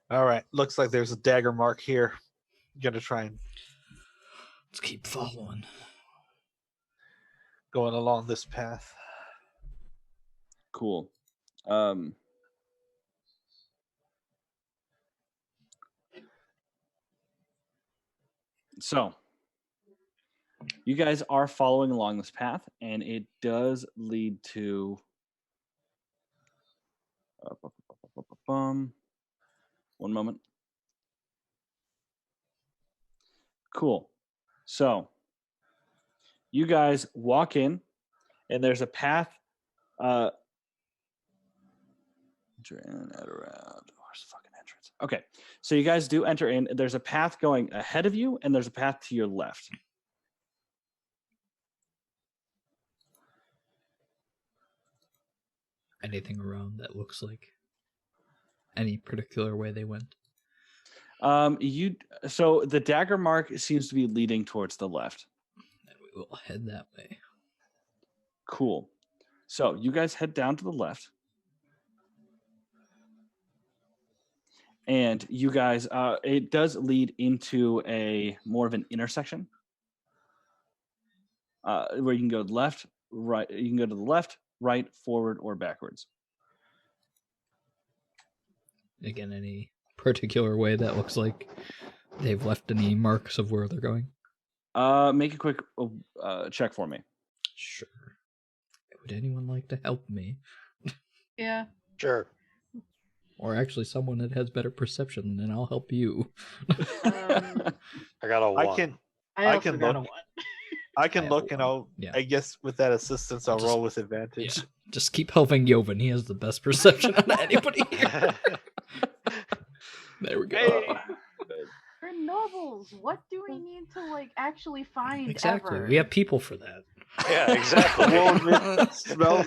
All right. Looks like there's a dagger mark here. Gonna try and let's keep following. Going along this path. Cool. So you guys are following along this path, and it does lead to one moment. Cool. So you guys walk in, and there's a path enter in at around where's the fucking entrance? Okay. So you guys do enter in. There's a path going ahead of you, and there's a path to your left. Anything around that looks like any particular way they went? So the dagger mark seems to be leading towards the left. And we will head that way. Cool. So you guys head down to the left. And you guys, it does lead into a more of an intersection where you can go left, right. You can go to the left, right, forward, or backwards. Again, any particular way that looks like they've left any marks of where they're going? Make a quick check for me. Sure. Would anyone like to help me? Yeah. Sure. Or actually someone that has better perception, and I'll help you. I got a 1. I can look. I can look, and I'll. Yeah. I guess with that assistance, I'll roll with advantage. Yeah. Just keep helping Joven. He has the best perception out of anybody here. There we go. Hey. We're nobles. What do we need to actually find? Exactly. Ever? We have people for that. Yeah, exactly.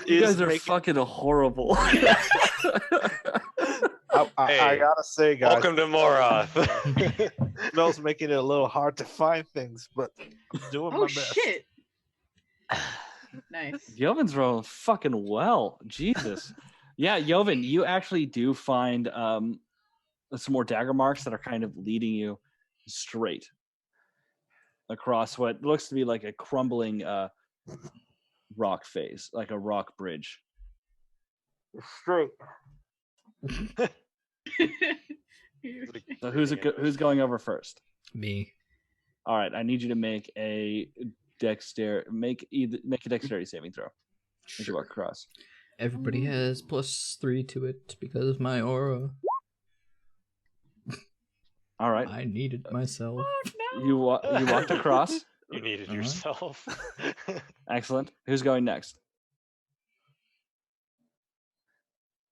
You guys are fucking horrible. I gotta say, guys. Welcome to Morath. Smel's making it a little hard to find things, but I'm doing my best. Shit. Nice. Joven's rolling fucking well. Jesus. Yeah, Joven, you actually do find some more dagger marks that are kind of leading you straight across what looks to be like a crumbling rock face, like a rock bridge. Straight. So who's going over first? Me. All right, I need you to make a make a dexterity saving throw as you walk across. Everybody has +3 to it because of my aura. All right. I needed myself. Oh, no. You walked across. You needed Uh-huh. yourself. Excellent. Who's going next?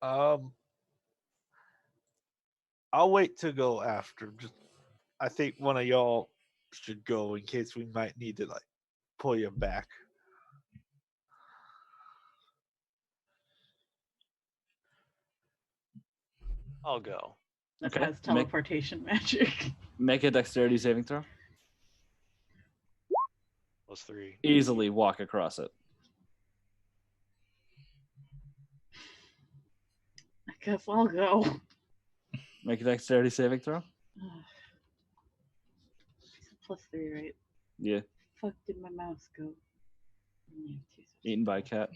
I'll wait to go after. I think one of y'all should go in case we might need to pull you back. I'll go. This Okay, has teleportation magic. Make a dexterity saving throw. +3. Easily walk across it. I guess I'll go. Make a dexterity saving throw. +3, right? Yeah. Fuck did my mouse go? Eaten by a cat.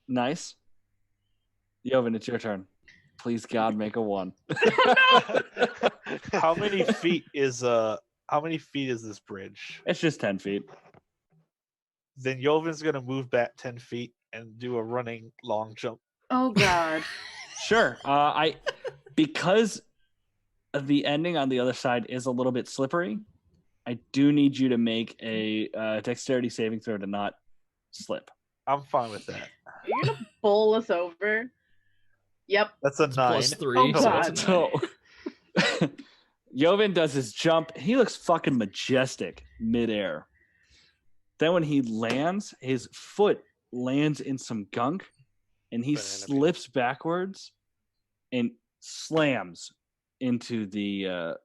Nice. Joven, it's your turn. Please God, make a 1. How many feet is this bridge? It's just 10 feet. Then Joven's gonna move back 10 feet and do a running long jump. Oh God. Sure. Because the ending on the other side is a little bit slippery, I do need you to make a dexterity saving throw to not slip. I'm fine with that. Are you gonna bowl us over? Yep. That's a 9. +3. Oh, so God. it's a 9. So Joven does his jump. He looks fucking majestic midair. Then when he lands, his foot lands in some gunk and he slips backwards and slams into the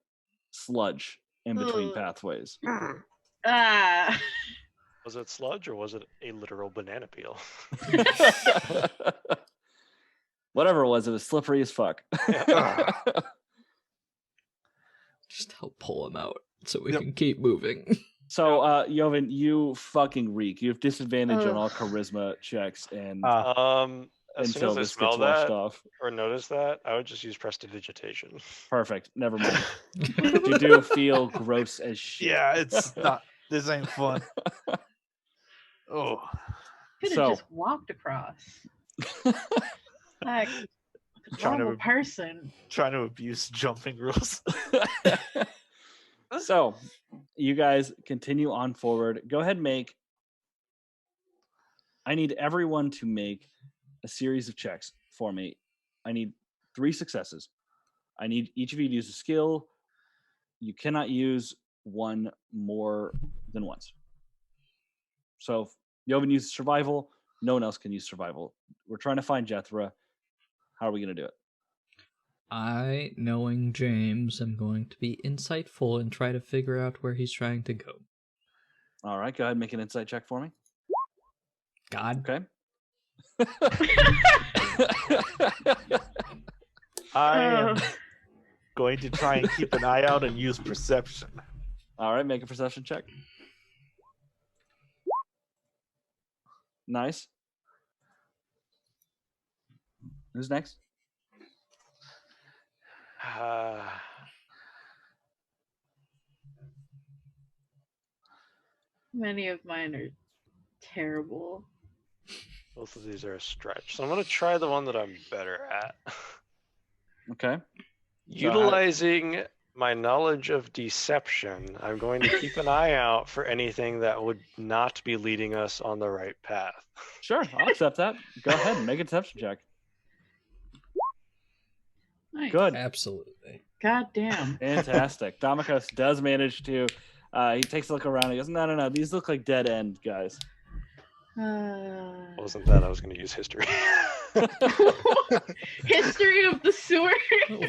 sludge in between pathways. Ah. Was it sludge or was it a literal banana peel? Whatever it was slippery as fuck. Just help pull him out so we can keep moving. So, Joven, you fucking reek. You have disadvantage on all charisma checks, and As soon until as I this smell gets washed that off. or notice that, I would just use prestidigitation. Perfect. Never mind. You do feel gross as shit. Yeah, it's not. This ain't fun. Oh. Could have So- just walked across. Like a Trying to- normal person. Trying to abuse jumping rules. So, you guys continue on forward. Go ahead and I need everyone to make a series of checks for me. I need 3 successes. I need each of you to use a skill. You cannot use one more than once. So, if Joven uses survival, no one else can use survival. We're trying to find Jethra. How are we going to do it? I, knowing James, am going to be insightful and try to figure out where he's trying to go. All right, go ahead and make an insight check for me. God. Okay. I am going to try and keep an eye out and use perception. All right, make a perception check. Nice. Who's next? Many of mine are terrible. Both of these are a stretch. So I'm going to try the one that I'm better at. Okay. Utilizing my knowledge of deception, I'm going to keep an eye out for anything that would not be leading us on the right path. Sure, I'll accept that. Go ahead and make a deception check. Nice. Good. Absolutely. God damn. Fantastic. Domikos does manage to, he takes a look around and he goes, no, these look like dead end guys. Wasn't that I was going to use history. History of the sewer.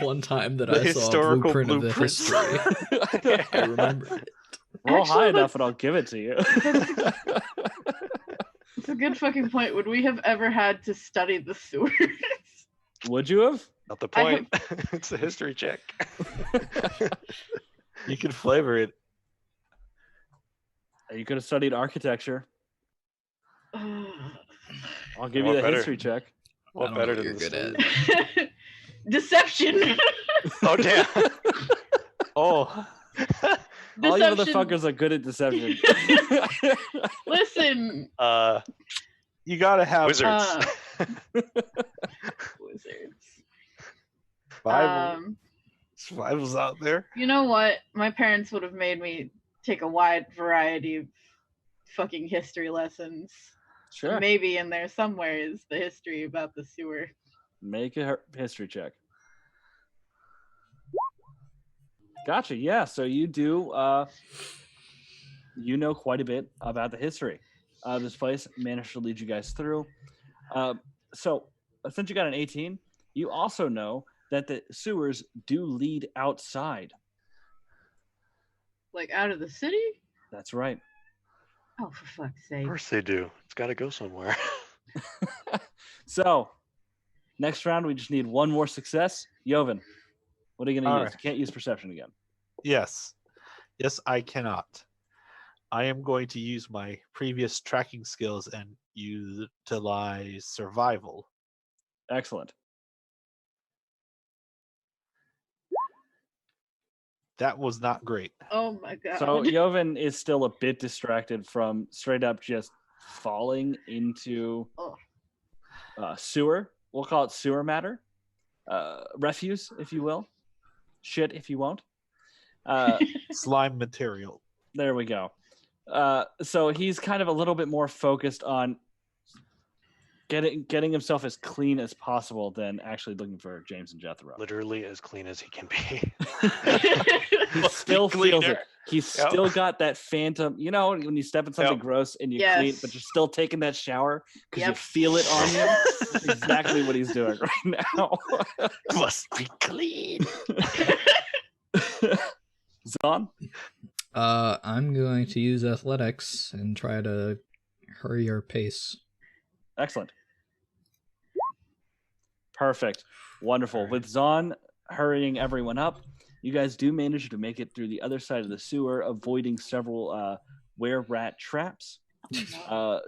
One time that The I saw a historical blueprint of the blueprints. history, I remembered it. Roll Actually, high enough that's- and I'll give it to you. It's a good fucking point. Would we have ever had to study the sewers? Would you have? Not the point. It's a history check. You can flavor it. You could have studied architecture. I'll give you What the better? history check. I What don't know better what than you're the good sewer? at. Deception. Oh, damn. Oh, All you motherfuckers are good at deception. Listen. You gotta have wizards. Wizards. Survival's out there. You know what? My parents would have made me take a wide variety of fucking history lessons. Sure. And maybe in there somewhere is the history about the sewer. Make a history check. Gotcha. Yeah. So you do. You know quite a bit about the history of this place. Managed to lead you guys through. So since you got an 18, you also know that the sewers do lead outside. Like out of the city? That's right. Oh, for fuck's sake. Of course they do. It's got to go somewhere. So, next round, we just need one more success. Joven, what are you going to use? Right. You can't use perception again. Yes, I cannot. I am going to use my previous tracking skills and utilize survival. Excellent. That was not great. Oh my god. So Joven is still a bit distracted from straight up just falling into sewer. We'll call it sewer matter. Refuse, if you will. Shit, if you won't. Slime material. There we go. So he's kind of a little bit more focused on getting himself as clean as possible than actually looking for James and Jethro. Literally as clean as he can be. He still feels it. He's still got that phantom. You know, when you step in something gross and you clean, but you're still taking that shower because you feel it on you. That's exactly what he's doing right now. Must be clean. Zon? I'm going to use athletics and try to hurry your pace. Excellent. Perfect. Wonderful. With Zon hurrying everyone up, you guys do manage to make it through the other side of the sewer, avoiding several were-rat traps,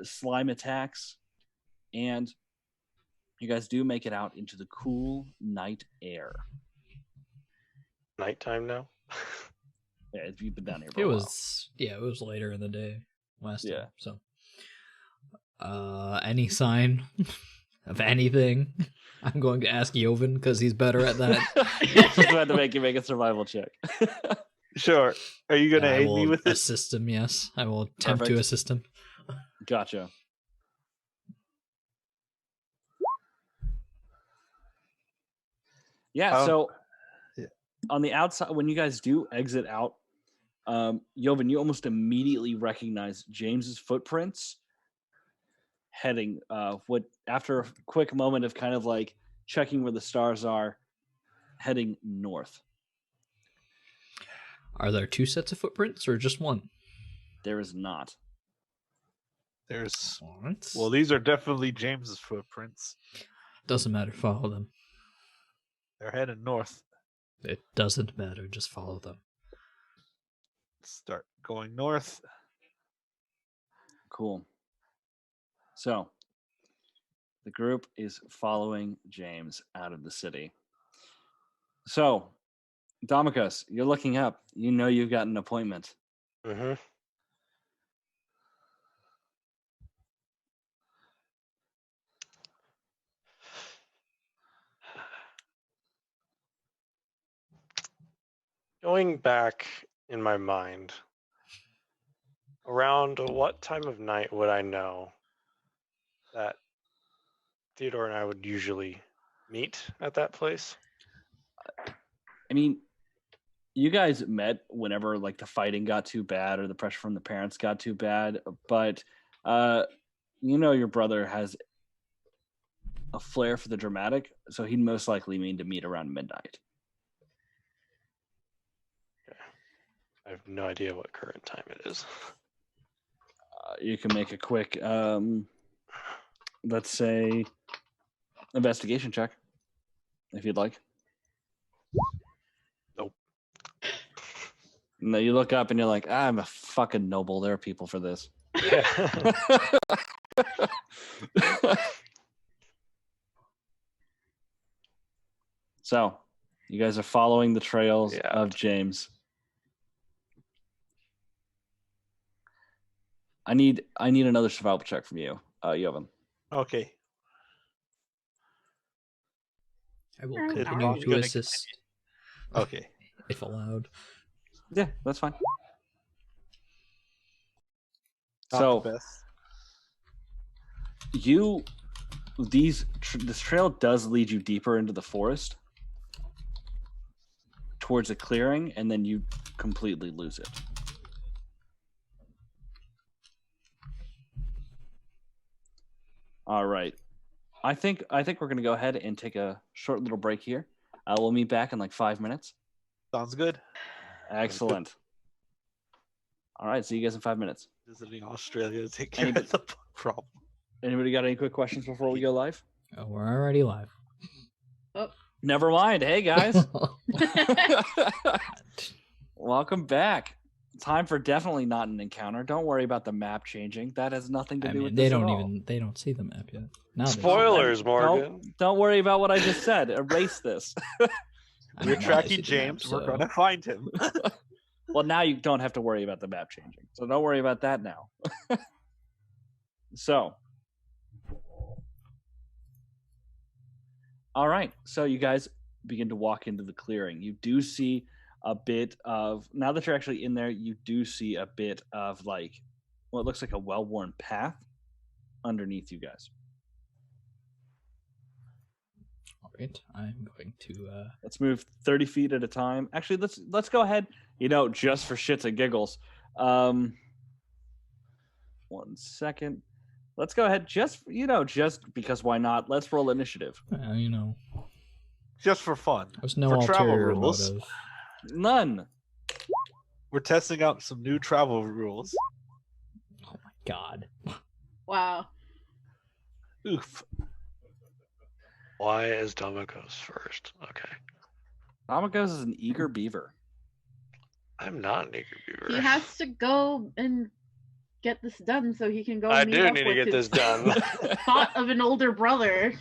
slime attacks, and you guys do make it out into the cool night air. Nighttime now? Yeah, you've been down here for a while. It was later in the day last time. Yeah. So, any sign of anything? I'm going to ask Joven because he's better at that. Just about to make you make a survival check. Sure. Are you going to aid me with this? Assist him, yes. I will attempt to assist him. Gotcha. Yeah, so on the outside, when you guys do exit out, Joven, you almost immediately recognize James's footprints heading after a quick moment of kind of like checking where the stars are, heading north. Are there two sets of footprints or just one? There is not. There's what? Well, these are definitely James's footprints. Doesn't matter, follow them. They're heading north. It doesn't matter, just follow them. Start going north. Cool. So, the group is following James out of the city. So, Domicus, you're looking up. You know you've got an appointment. Mm-hmm. Going back in my mind, around what time of night would I know that Theodore and I would usually meet at that place? I mean, you guys met whenever like the fighting got too bad or the pressure from the parents got too bad, but you know your brother has a flair for the dramatic, so he'd most likely mean to meet around midnight. Okay. I have no idea what current time it is. You can make a quick, let's say, investigation check, if you'd like. Nope. No, you look up and you're like, I'm a fucking noble. There are people for this. So, you guys are following the trails of James. I need another survival check from you, Yovan. Okay. I will Is continue Ron to gonna assist Okay. if allowed. Yeah, that's fine. Not So the best. this trail does lead you deeper into the forest towards a clearing, and then you completely lose it. All right. I think we're gonna go ahead and take a short little break here. We'll meet back in like 5 minutes. Sounds good. Excellent. All right, see you guys in 5 minutes. Visiting Australia to take care of the problem. Anybody got any quick questions before we go live? Oh, we're already live. Oh. Never mind. Hey guys. Welcome back. Time for definitely not an encounter. Don't worry about the map changing. That has nothing to do with this at all. They don't see the map yet. Now they see. Spoilers, Morgan. Don't worry about what I just said. Erase this. I We're mean, now they tracking see the map, James. We're so- gonna find him. Well, now you don't have to worry about the map changing. So don't worry about that now. So. All right. So you guys begin to walk into the clearing. You do see a bit of, now that you're actually in there, you do see a bit of like what looks like a well-worn path underneath you guys. All right, I'm going to. Let's move 30 feet at a time. Actually, let's go ahead. Just for shits and giggles. 1 second. Let's go ahead. Just because why not? Let's roll initiative. Just for fun. There's no For travel ulterior rules. motive. None. We're testing out some new travel rules. Oh my god. Wow. Oof. Why is Domicos first? Okay. Domicos is an eager beaver. I'm not an eager beaver. He has to go and get this done so he can go. I meet do up need to with get his this done. thought of an older brother.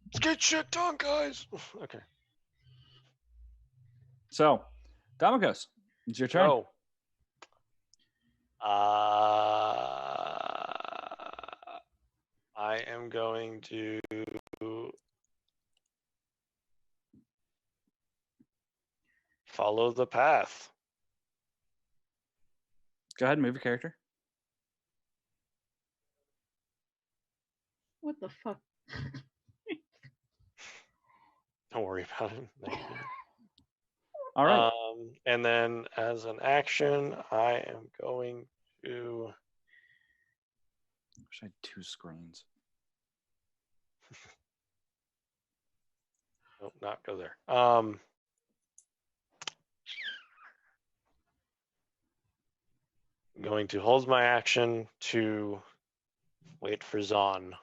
Let's get shit done, guys. Okay. So, Domicos, it's your turn. Go. I am going to follow the path. Go ahead and move your character. What the fuck? Don't worry about it. Thank you. All right. And then as an action, I am going to. Wish I had 2 screens. Nope, not go there. I'm going to hold my action to wait for Zahn.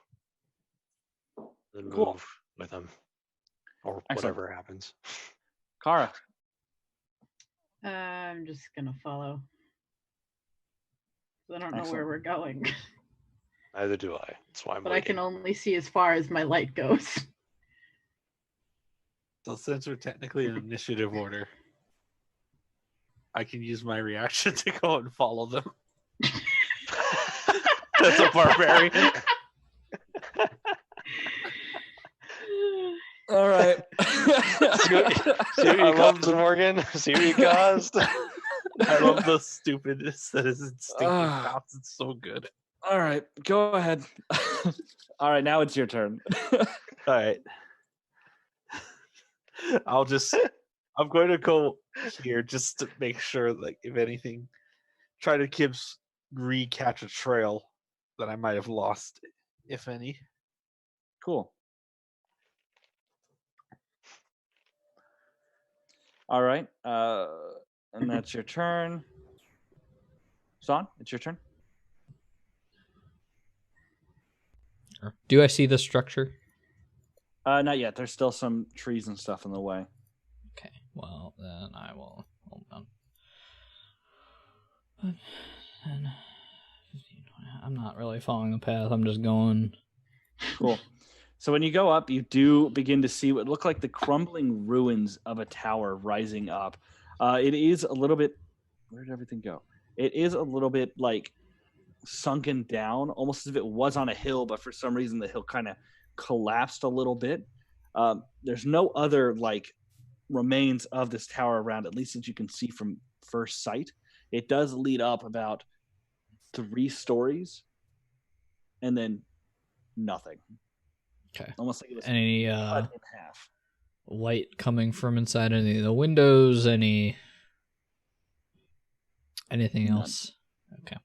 Then move Cool. with him. Or Excellent. whatever happens. Kara. I'm just gonna follow. I don't know Excellent. where we're going, Neither do I. That's why I'm but I waiting. can only see as far as my light goes. So since we're technically in initiative order, I can use my reaction to go and follow them. That's a barbarian. All right. See what you caused, Morgan? See what you caused? I love the stupidness that is instinctive bounce. It's so good. All right. Go ahead. All right. Now it's your turn. All right. I'm going to go here just to make sure, like, if anything, try to recatch a trail that I might have lost, if any. Cool. All right. And that's your turn. Son, it's your turn. Do I see the structure? Not yet. There's still some trees and stuff in the way. Okay, well, then I will hold on. I'm not really following the path. I'm just going. Cool. So when you go up, you do begin to see what look like the crumbling ruins of a tower rising up. It is a little bit. Where did everything go? It is a little bit like sunken down, almost as if it was on a hill, but for some reason the hill kind of collapsed a little bit. There's no other like remains of this tower around, at least that you can see from first sight. It does lead up about 3 stories, and then nothing. Okay. Almost like it was Any cut in half. light coming from inside any of the windows? Anything None. else? Okay.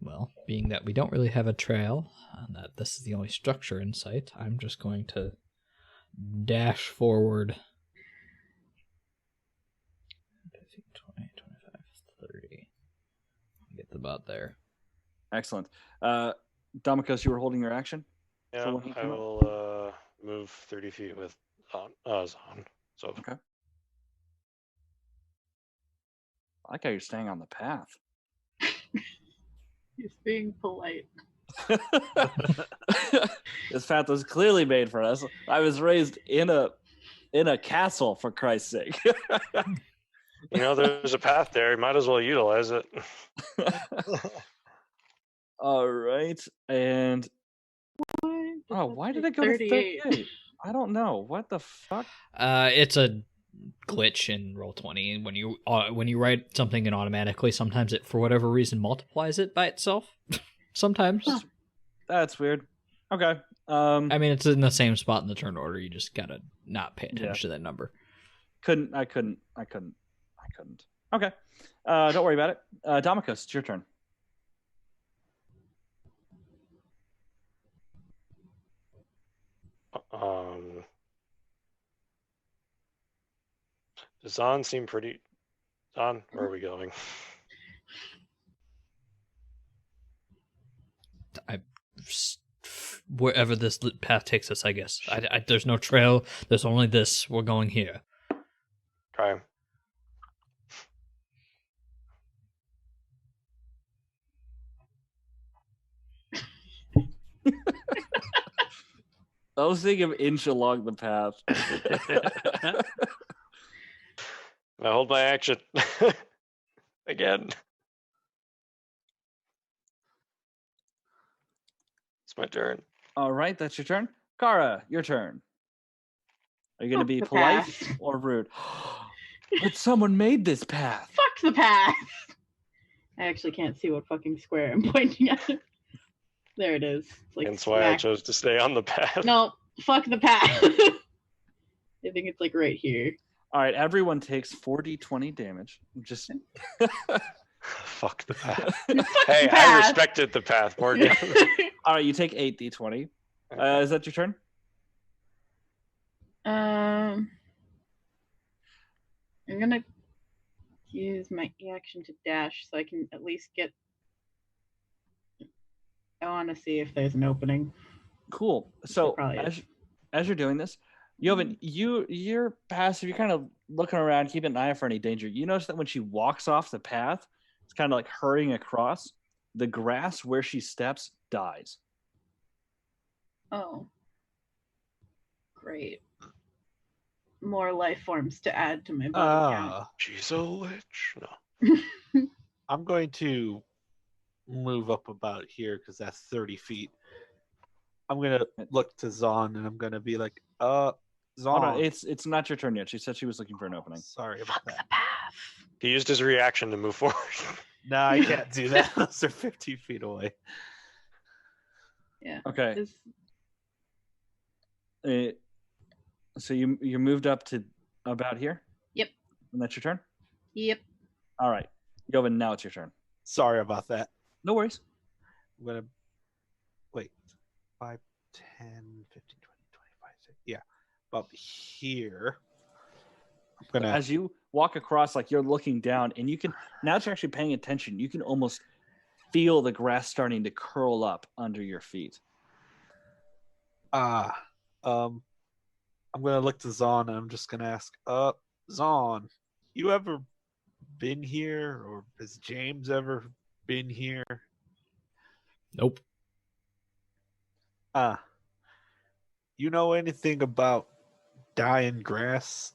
Well, being that we don't really have a trail, and that this is the only structure in sight, I'm just going to dash forward 15, 20, 25, 30. Get about there. Excellent. Domikos, you were holding your action? Yeah, So when he I came up? will move 30 feet with Zon. So Okay. I like how you're staying on the path. He's being polite. This path was clearly made for us. I was raised in a castle, for Christ's sake. there's a path there. You might as well utilize it. All right, and why did it go to 38? I don't know. What the fuck? It's a glitch in Roll20. When you write something in automatically, sometimes it, for whatever reason, multiplies it by itself. Sometimes. That's weird. Okay. I mean, it's in the same spot in the turn order. You just gotta not pay attention to that number. I couldn't. Okay. Don't worry about it. Domikos, it's your turn. Does Zon seem pretty... Zon, where are we going? Wherever this path takes us, I guess. There's no trail. There's only this. We're going here. Try him. I was thinking of inch along the path. I hold my action. Again. It's my turn. All right, that's your turn. Kara, your turn. Are you going to be the polite path. or rude? But someone made this path. Fuck the path! I actually can't see what fucking square I'm pointing at. There it is. It's like That's why I chose to stay on the path. No, fuck the path. I think it's like right here. All right, everyone takes 40-20 damage. Just Fuck the path. Fuck Hey, the path. I respected the path, Morgan. all right. You take 8d20. Is that your turn? I'm gonna use my action to dash so I can at least get. I want to see if there's an opening. Cool. So probably as you're doing this, Jovan, you're passive. You're kind of looking around, keeping an eye out for any danger. You notice that when she walks off the path, it's kind of like hurrying across. The grass where she steps dies. Oh, great! More life forms to add to my body count. She's a lich. No. I'm going to move up about here because that's 30 feet. I'm going to look to Zon and I'm going to be like, Zon. Oh, no, it's not your turn yet. She said she was looking for an opening. Sorry about that. He used his reaction to move forward. No, I can't do that. Those are 50 feet away. Yeah. Okay. So you moved up to about here? Yep. And that's your turn? Yep. All right. Jovan, now it's your turn. Sorry about that. No worries. I'm going to wait. 5, 10, 15, 20, 25, 6. Yeah. About here. I'm going to... As you walk across, like you're looking down, and you can, now that you're actually paying attention, you can almost feel the grass starting to curl up under your feet. I'm going to look to Zon and I'm just going to ask, Zon, you ever been here, or has James ever been here? Nope. You know anything about dying grass?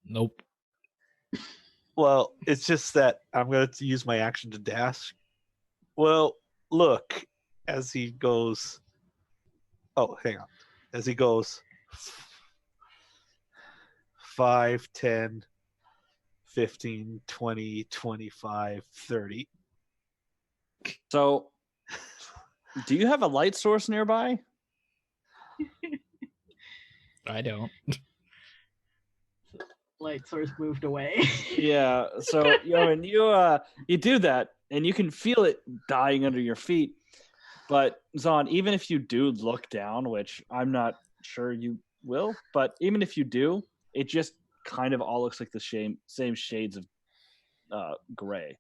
Nope. Well, it's just that I'm going to use my action to dash, Well, look, as he goes. Oh, hang on. As he goes 5, 10, 15, 20, 25, 30. So, do you have a light source nearby? I don't. Light source moved away. Yeah. So, you do that, and you can feel it dying under your feet. But Zahn, even if you do look down, which I'm not sure you will, but even if you do, it just kind of all looks like the same shades of gray.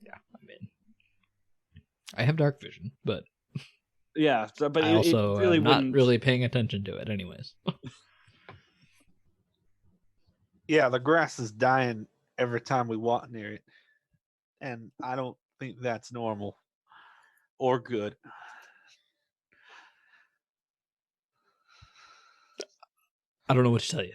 Yeah, I mean, I have dark vision, but yeah. So, but I it also really am not wouldn't... really paying attention to it, anyways. Yeah, the grass is dying every time we walk near it, and I don't think that's normal or good. I don't know what to tell you.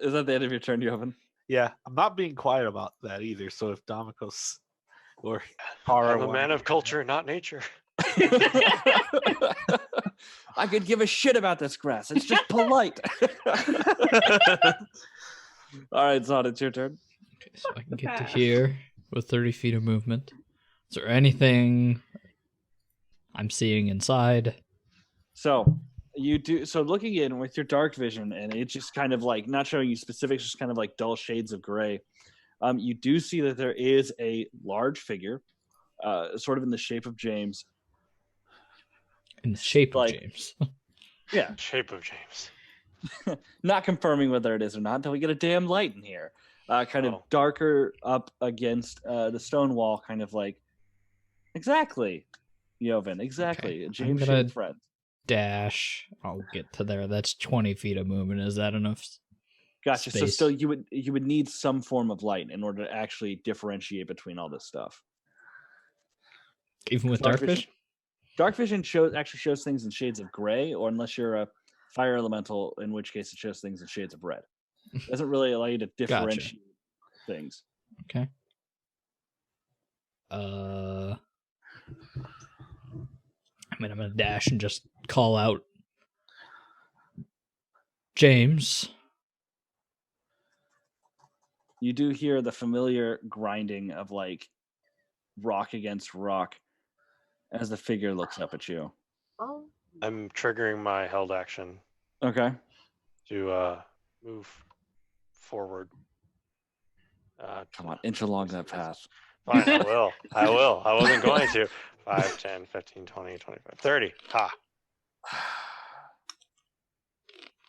Is that the end of your turn, Jovan? Yeah, I'm not being quiet about that either. So if Domikos or Kara I'm a wanna man of get- culture, not nature. I could give a shit about this grass. It's just polite. All right, Zahn, it's your turn. Okay, so I can get to path. here with 30 feet of movement. Is there anything I'm seeing inside? So looking in with your dark vision, and it's just kind of like not showing you specifics, just kind of like dull shades of gray. You do see that there is a large figure, sort of in the shape of James. In the shape Like- of James. Yeah, Shape of James. not confirming whether it is or not until we get a damn light in here. Kind of Oh. darker up against the stone wall, kind of like exactly, Jovan, exactly. Okay, James I'm gonna- shaped friend. Dash. I'll get to there. That's 20 feet of movement. Is that enough? Gotcha. So Space. still, you would need some form of light in order to actually differentiate between all this stuff. Even with Dark dark vision- vision? Dark vision actually shows things in shades of gray, or unless you're a fire elemental, in which case it shows things in shades of red. It doesn't really allow you to differentiate things. Okay. I mean, I'm gonna dash and just call out James. You do hear the familiar grinding of like rock against rock as the figure looks up at you. Oh. I'm triggering my held action Okay. to move forward. Come on, inch along that path. Fine, I will. I will. I wasn't going to. 5, 10, 15, 20, 25, 30. Ha.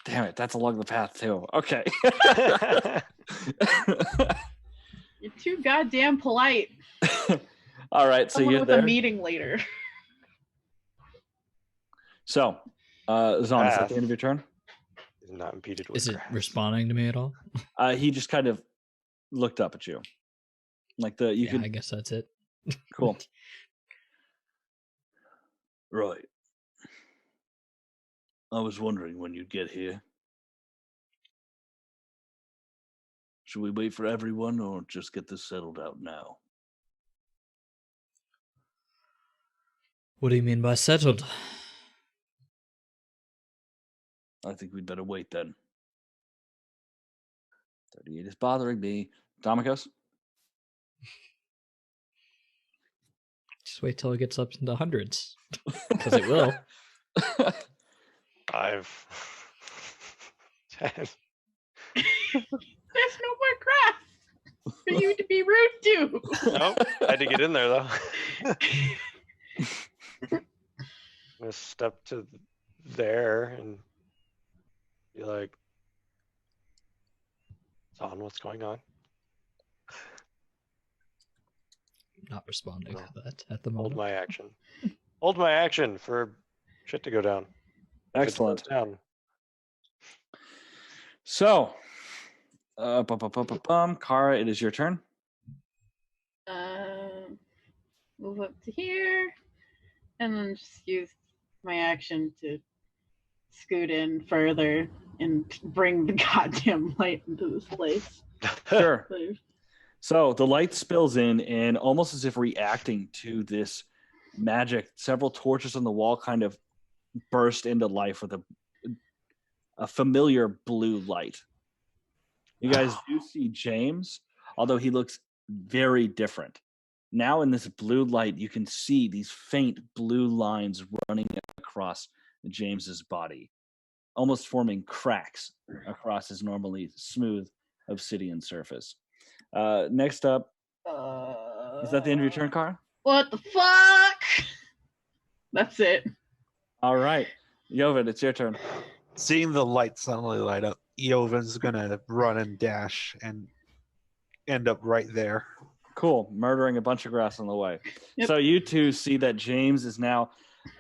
Damn it, that's along the path too. Okay. You're too goddamn polite. All right, so Someone you're with there. a meeting later. So, Zahn, is that Path. the end of your turn? Is not impeded with Is it grass. responding to me at all? He just kind of looked up at you. Like you Yeah, could I guess that's it. cool. Right. I was wondering when you'd get here. Should we wait for everyone or just get this settled out now? What do you mean by settled? I think we'd better wait then. 38 is bothering me. Domikos? Just wait till it gets up into hundreds. Because it will. 5, 10. There's no more grass for you to be rude to. Nope. I had to get in there though. I'm gonna step to there and be like, Zahn, what's going on? Not responding No. to that at the Hold moment. my action. Hold my action for shit to go down. If it Excellent. goes down. So, Kara, it is your turn. Move up to here, and then just use my action to scoot in further and bring the goddamn light into this place. Sure. So the light spills in, and almost as if reacting to this magic, several torches on the wall kind of burst into life with a familiar blue light. You guys do see James, although he looks very different. Now in this blue light, you can see these faint blue lines running across James's body, almost forming cracks across his normally smooth obsidian surface. Next up, is that the end of your turn, Car? What the fuck? That's it. All right. Yovid, it's your turn. Seeing the light suddenly light up, Yovin's gonna run and dash and end up right there. Cool. Murdering a bunch of grass on the way. Yep. So you two see that James is now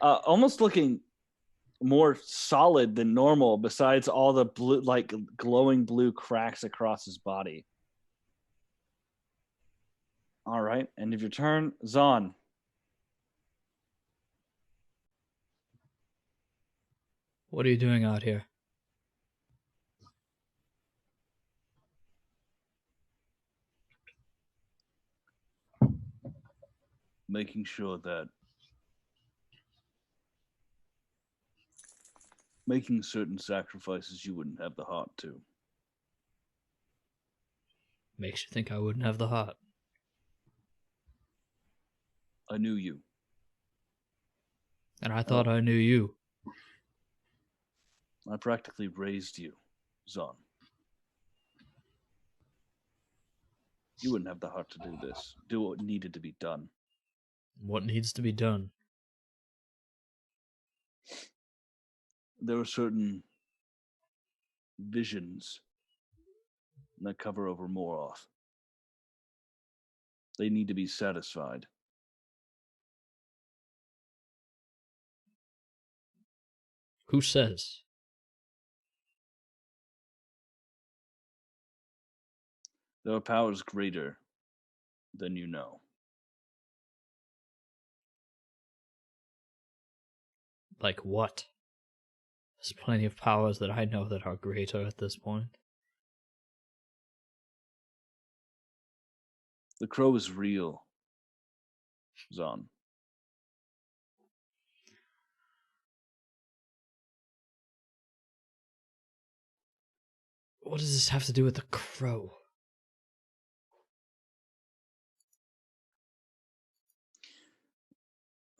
almost looking more solid than normal, besides all the blue, like glowing blue cracks across his body. All right. End of your turn. Zon. What are you doing out here? Making sure that making certain sacrifices you wouldn't have the heart to. Makes you think I wouldn't have the heart. I knew you. And I thought I knew you. I practically raised you, Zon. You wouldn't have the heart to do this. Do what needed to be done. What needs to be done? There are certain visions that cover over Moroth. They need to be satisfied. Who says? There are powers greater than you know. Like what? There's plenty of powers that I know that are greater at this point. The crow is real, Zon. What does this have to do with the crow?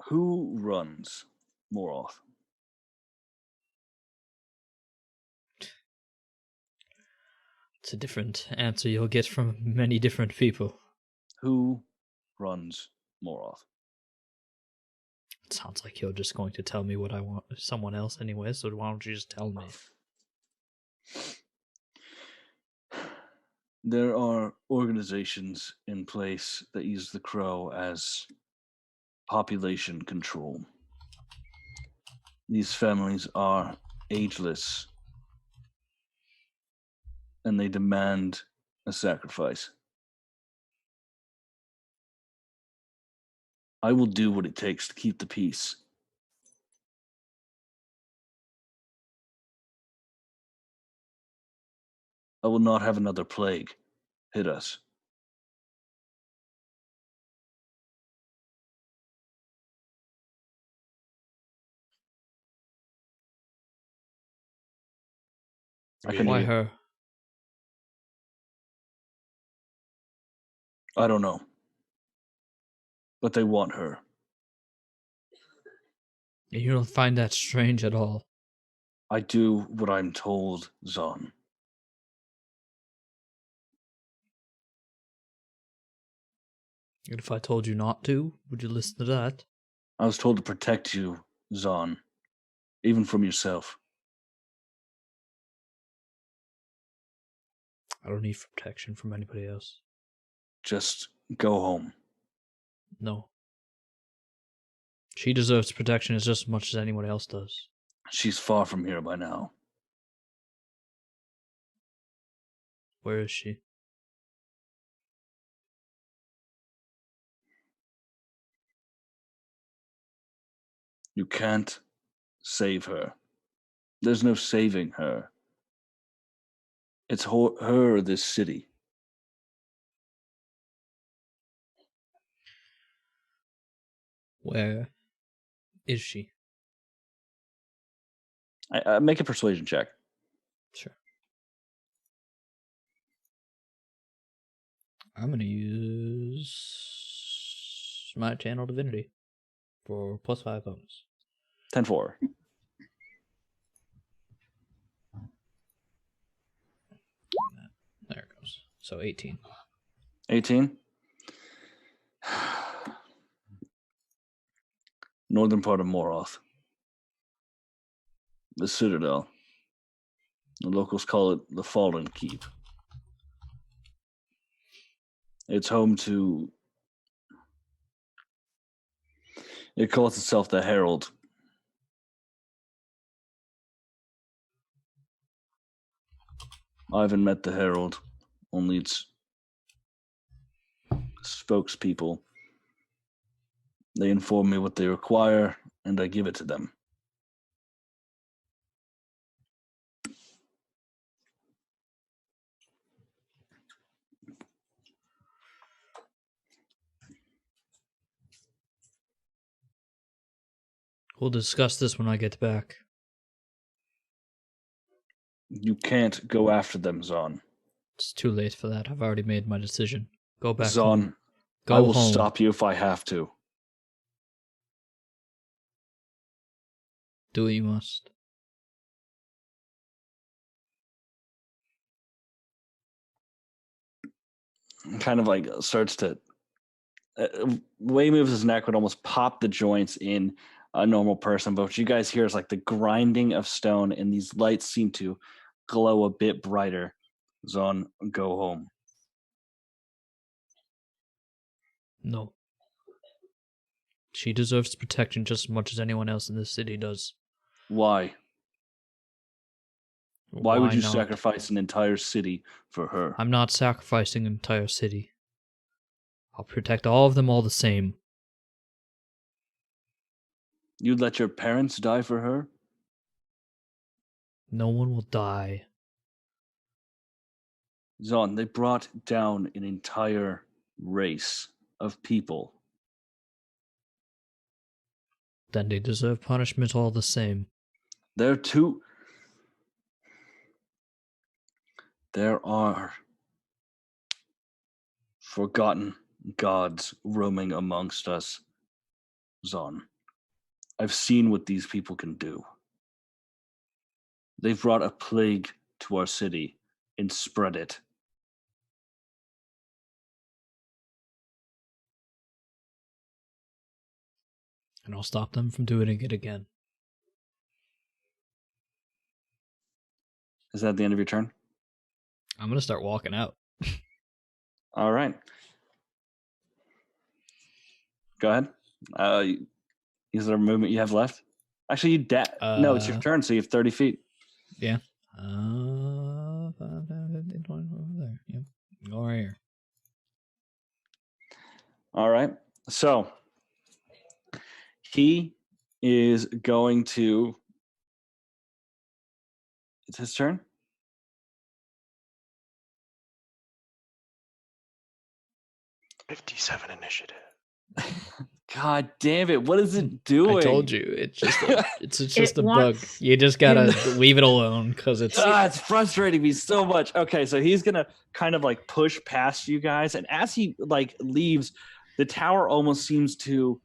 Who runs Moroth? It's a different answer you'll get from many different people. Who runs Moroth? It sounds like you're just going to tell me what I want someone else anyway, so why don't you just tell me? There are organizations in place that use the crow as population control. These families are ageless, and they demand a sacrifice. I will do what it takes to keep the peace. I will not have another plague hit us. Why her? I don't know. But they want her. You don't find that strange at all. I do what I'm told, Zon. And if I told you not to, would you listen to that? I was told to protect you, Zon. Even from yourself. I don't need protection from anybody else. Just go home. No. She deserves protection as just as much as anyone else does. She's far from here by now. Where is she? You can't save her. There's no saving her. It's her or this city. Where is she? Make a persuasion check. Sure. I'm going to use my channel divinity for +5 bonus. 10-4. There it goes. So 18. 18. Northern part of Moroth. The Citadel. The locals call it the Fallen Keep. It's home to... It calls itself the Herald. I haven't met the Herald, only its spokespeople. They inform me what they require, and I give it to them. We'll discuss this when I get back. You can't go after them, Zahn. It's too late for that. I've already made my decision. Go back Zahn, home. Go I will home. stop you if I have to. Do what you must. Kind of like starts to... the way he moves his neck would almost pop the joints in a normal person, but what you guys hear is like the grinding of stone, and these lights seem to glow a bit brighter. Zahn, go home. No. She deserves protection just as much as anyone else in this city does. Why? Why would you not? sacrifice an entire city for her? I'm not sacrificing an entire city. I'll protect all of them all the same. You'd let your parents die for her? No one will die. Zahn, they brought down an entire race of people. Then they deserve punishment all the same. There are forgotten gods roaming amongst us, Zahn. I've seen what these people can do. They've brought a plague to our city and spread it. And I'll stop them from doing it again. Is that the end of your turn? I'm going to start walking out. All right. Go ahead. Is there a movement you have left? Actually, no, it's your turn, so you have 30 feet. Yeah. 5, 10, 15, 20, over there. Yep. Go right here. All right. So he is going to... It's his turn? '57 initiative. God damn it! What is it doing? I told you, it's just a bug. wants You just gotta leave it alone because it's. It's frustrating me so much. Okay, so he's gonna kind of like push past you guys, and as he like leaves, the tower almost seems to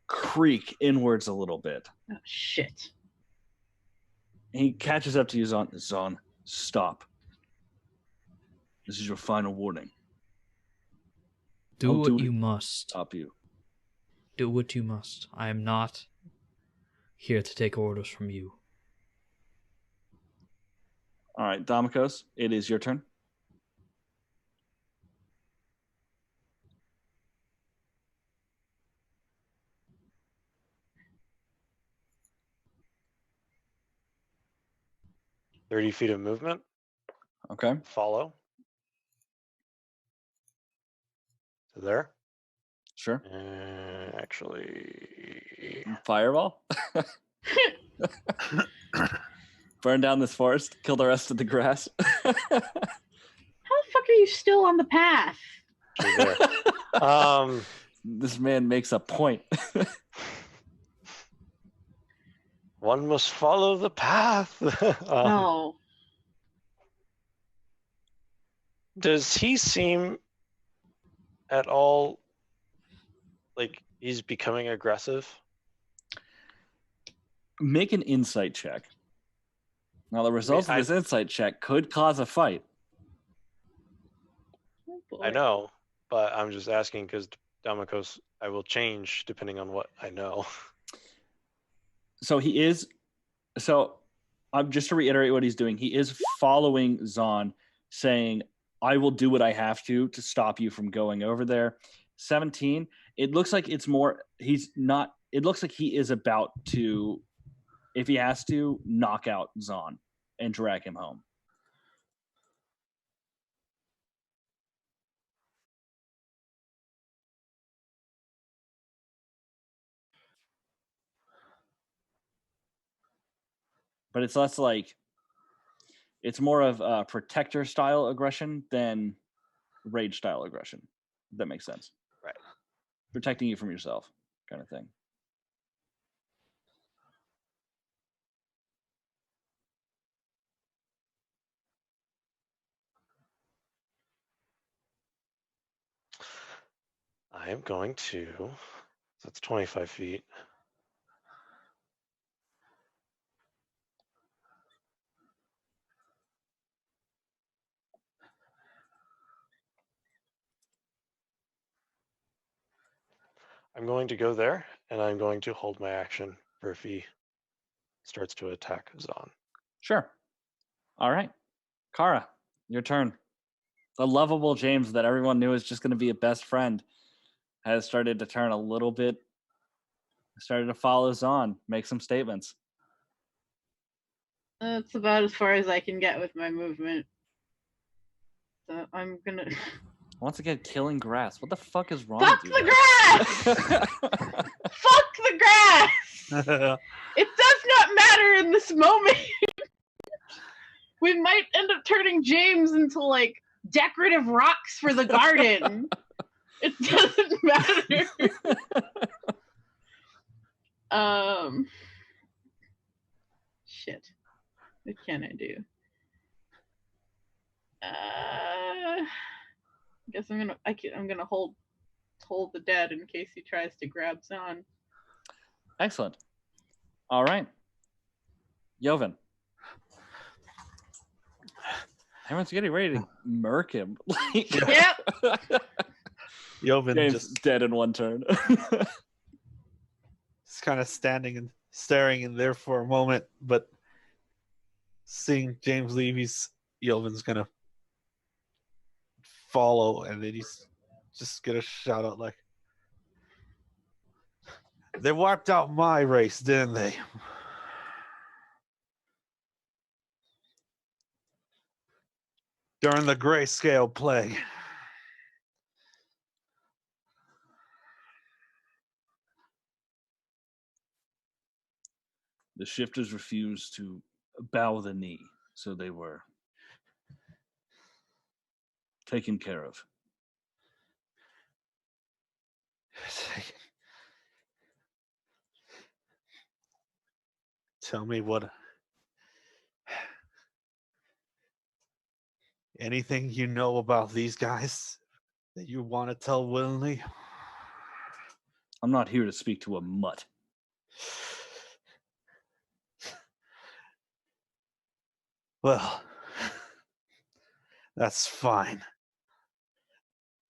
creak inwards a little bit. Oh, shit. He catches up to you, Zahn. Zahn, stop. This is your final warning. Do what you must. Stop you. Do what you must. I am not here to take orders from you. All right, Damikos, it is your turn. .30 feet of movement. Okay. Follow. To there. Sure. Actually, Fireball. Burn down this forest. Kill the rest of the grass. How the fuck are you still on the path? there. This man makes a point. One must follow the path. No. Does he seem at all like he's becoming aggressive? Make an insight check. Now, the results of this insight check could cause a fight. Oh, boy. I know, but I'm just asking because Damokos, I will change depending on what I know. So he is. So I'm just to reiterate what he's doing. He is following Zahn, saying, "I will do what I have to stop you from going over there." 17. It looks like it's more. He's not. It looks like he is about to, if he has to, knock out Zahn and drag him home. But it's less like, it's more of protector style aggression than rage style aggression. If that makes sense. Right. Protecting you from yourself kind of thing. I am going to. That's 25 feet. I'm going to go there, and I'm going to hold my action for if he starts to attack Zahn. Sure. All right. Kara, your turn. The lovable James that everyone knew was just going to be a best friend has started to turn a little bit, started to follow Zahn, make some statements. That's about as far as I can get with my movement. So I'm gonna... Once again, killing grass. What the fuck is wrong Fuck with you? the grass! Fuck the grass! It does not matter in this moment. We might end up turning James into, like, decorative rocks for the garden. It doesn't matter. Shit. What can I do? I guess I'm gonna hold the dead in case he tries to grab Zahn. Excellent. All right. Joven. Everyone's getting ready to murk him. Yep. Joven James just dead in one turn. He's kind of standing and staring in there for a moment, but seeing James leave, Joven's gonna follow, and then he's just gonna shout out like, "They wiped out my race, didn't they? During the grayscale plague." The shifters refused to bow the knee, so they were taken care of. Tell me what. Anything you know about these guys that you want to tell willingly? I'm not here to speak to a mutt. Well, that's fine.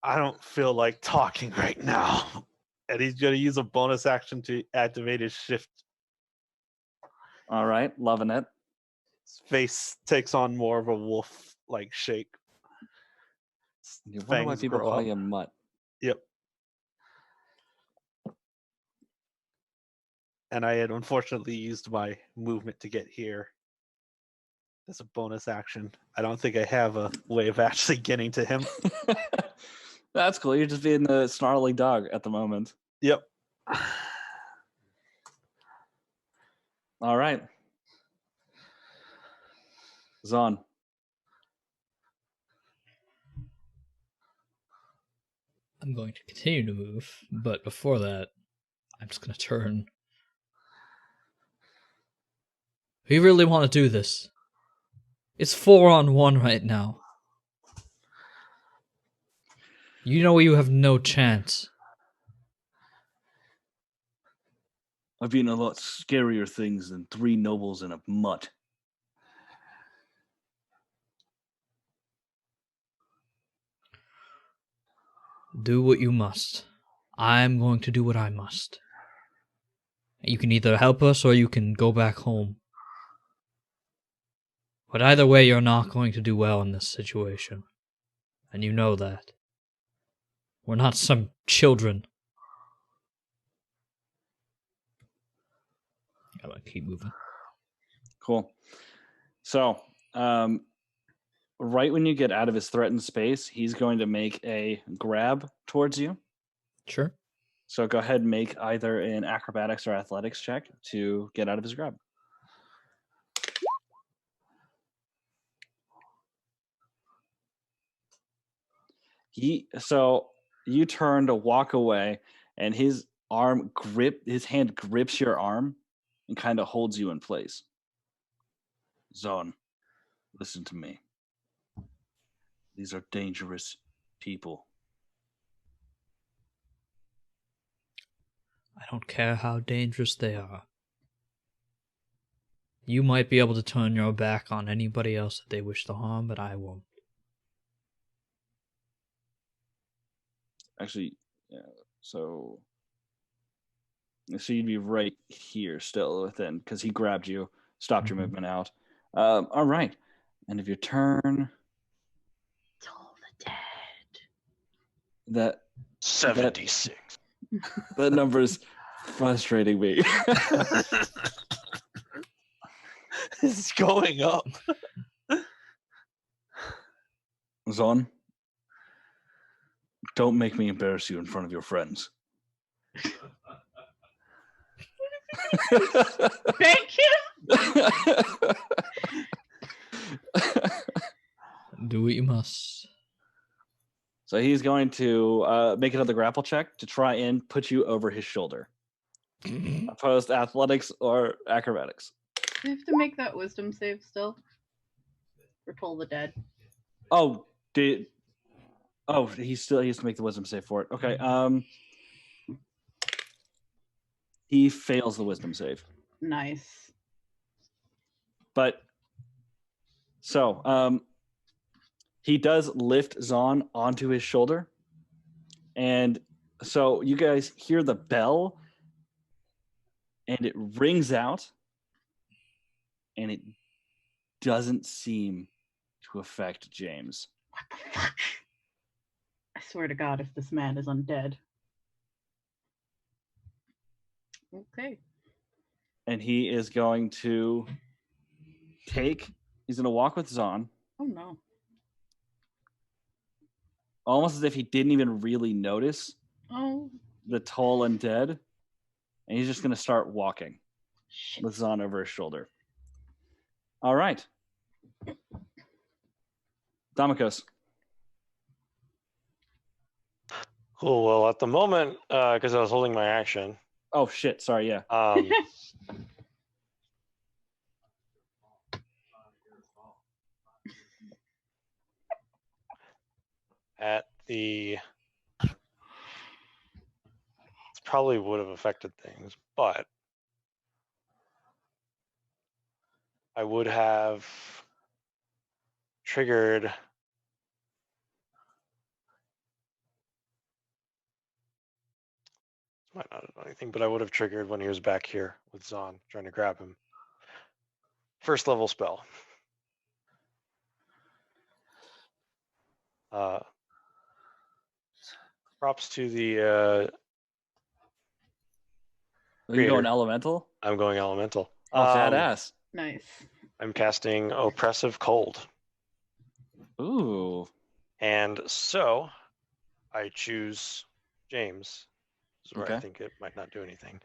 I don't feel like talking right now. And he's going to use a bonus action to activate his shift. All right, loving it. His face takes on more of a wolf-like shape. You wonder why people call you a mutt. Yep. And I had unfortunately used my movement to get here. As a bonus action. I don't think I have a way of actually getting to him. That's cool. You're just being the snarly dog at the moment. Yep. All right. Zahn. I'm going to continue to move, but before that, I'm just going to turn. You really want to do this? It's 4-on-1 right now. You know you have no chance. I've been a lot scarier things than 3 nobles in a mutt. Do what you must. I'm going to do what I must. You can either help us or you can go back home. But either way, you're not going to do well in this situation. And you know that. We're not some children. I'm gonna keep moving. Cool. So, right when you get out of his threatened space, he's going to make a grab towards you. Sure. So go ahead and make either an acrobatics or athletics check to get out of his grab. So you turn to walk away, and his hand grips your arm and kind of holds you in place. Zon, listen to me. These are dangerous people. I don't care how dangerous they are. You might be able to turn your back on anybody else that they wish to harm, but I won't. Actually, yeah, so you'd be right here still within, because he grabbed you, stopped your movement out. All right. End of your turn. Toll the dead. That 76. that number's frustrating me. It's going up. Zon, don't make me embarrass you in front of your friends. Thank you. Do what you must. So he's going to make another grapple check to try and put you over his shoulder. Opposed to athletics or acrobatics. Do you have to make that wisdom save still? For Toll the Dead. Oh, he has to make the wisdom save for it. Okay. He fails the wisdom save. Nice. But so he does lift Zon onto his shoulder. And so you guys hear the bell, and it rings out, and it doesn't seem to affect James. What the fuck? I swear to God, if this man is undead. Okay. And he is going to he's going to walk with Zon, Oh no. almost as if he didn't even really notice Oh the tall undead. And he's just going to start walking shit. with Zon over his shoulder. All right. Damikos. Cool. Well, at the moment, because I was holding my action, Oh, shit. Sorry, yeah. at the it probably would have affected things, but I would have triggered might not have done anything, but I would have triggered when he was back here with Zon trying to grab him. First level spell. Props to the Are you going creator. elemental? I'm going elemental. Oh, badass. Nice. I'm casting Oppressive Cold. Ooh. And so I choose James. This is where I Okay. think it might not do anything.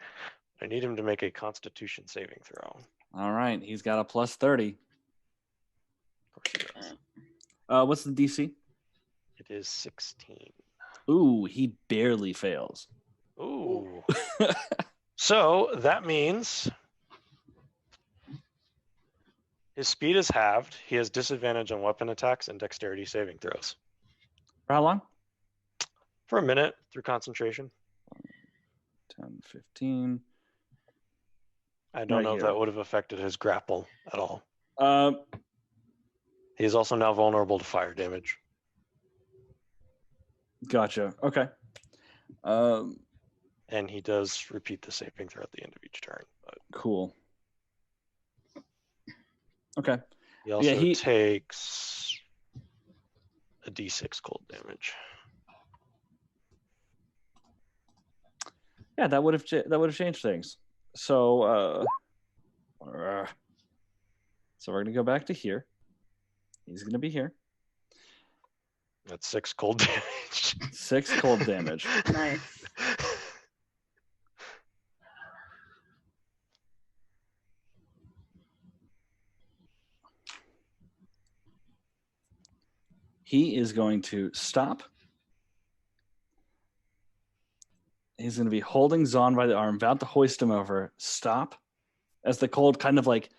I need him to make a Constitution saving throw. All right. He's got a plus 30. Of course he does. What's the DC? It is 16. Ooh, he barely fails. Ooh. So that means his speed is halved. He has disadvantage on weapon attacks and dexterity saving throws. For how long? For a minute through concentration. 10, 15. I don't Right know if here. that would have affected his grapple at all. Um, He is also now vulnerable to fire damage. Gotcha. Okay. And he does repeat the saving throw at the end of each turn. But Cool. Okay. he also he- takes a d6 cold damage. Yeah, that would have changed things. So so we're gonna go back to here. He's gonna be here. That's 6 cold damage. 6 cold damage. Nice. He is going to stop. He's going to be holding Zahn by the arm, about to hoist him over. Stop. As the cold kind of like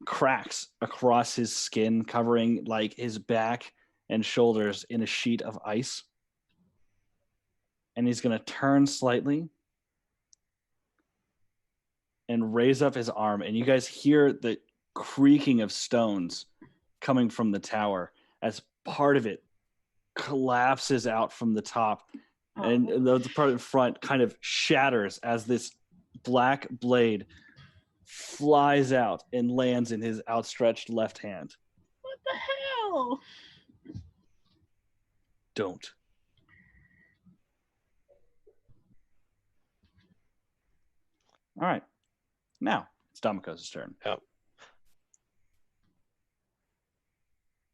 cracks across his skin, covering like his back and shoulders in a sheet of ice. And he's going to turn slightly and raise up his arm. And you guys hear the creaking of stones coming from the tower as part of it collapses out from the top. And the part in front kind of shatters as this black blade flies out and lands in his outstretched left hand. What the hell? Don't. All right. Now it's Damokos' turn. Yep.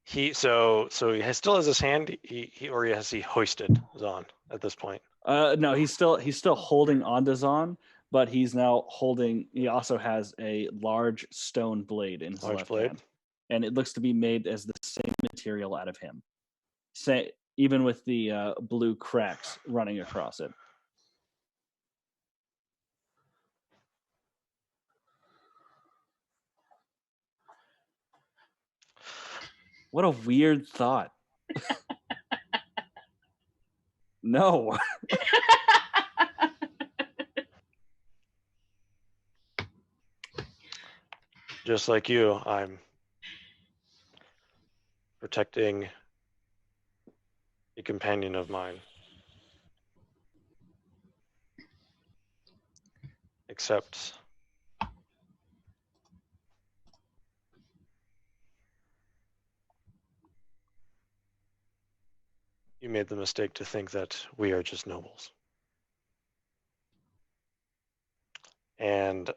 He still has his hand. Has he hoisted Zahn at this point? No, he's still holding on to Zahn, but he's now holding. He also has a large stone blade in his left hand, and it looks to be made as the same material out of him. Even with the blue cracks running across it. What a weird thought. No. Just like you, I'm protecting a companion of mine. Except you made the mistake to think that we are just nobles. And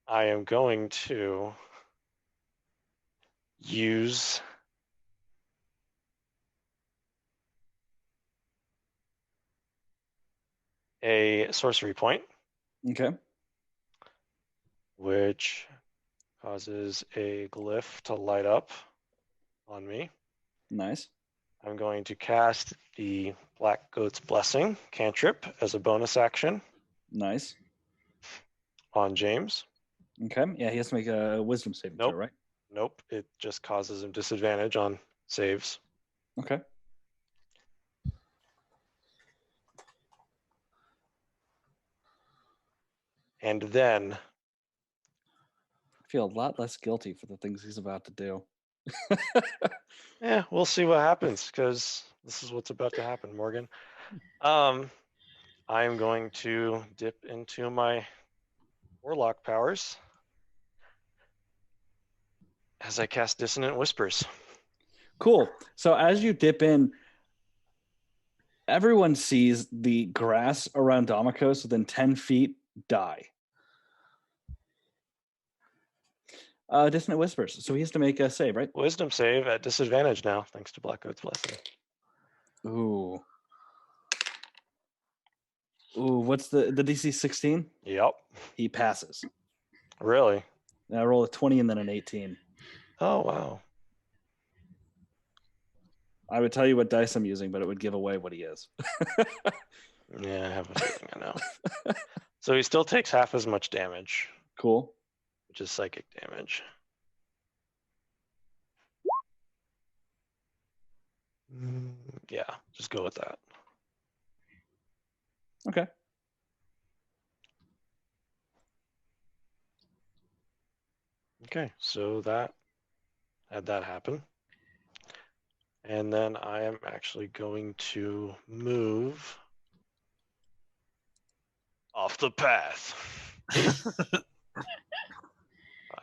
I am going to use a sorcery point. Okay. Which causes a glyph to light up on me. Nice. I'm going to cast the Black Goat's Blessing cantrip as a bonus action. Nice. On James. Okay. Yeah, he has to make a wisdom saving throw, right? Nope. It just causes him disadvantage on saves. Okay. And then I feel a lot less guilty for the things he's about to do. yeah, we'll see what happens, because this is what's about to happen, Morgan. I'm going to dip into my Warlock powers as I cast Dissonant Whispers. Cool. So as you dip in, everyone sees the grass around Damokos within 10 feet die. Dissonant Whispers. So he has to make a save, right? Wisdom save at disadvantage now, thanks to Black Goat's Blessing. Ooh. Ooh, what's the DC 16? Yep. He passes. Really? I roll a 20 and then an 18. Oh, wow. I would tell you what dice I'm using, but it would give away what he is. Yeah, I have a feeling I know. So he still takes half as much damage, Cool. which is psychic damage. Yeah, just go with that. Okay. Okay, so that had that happen. And then I am actually going to move off the path.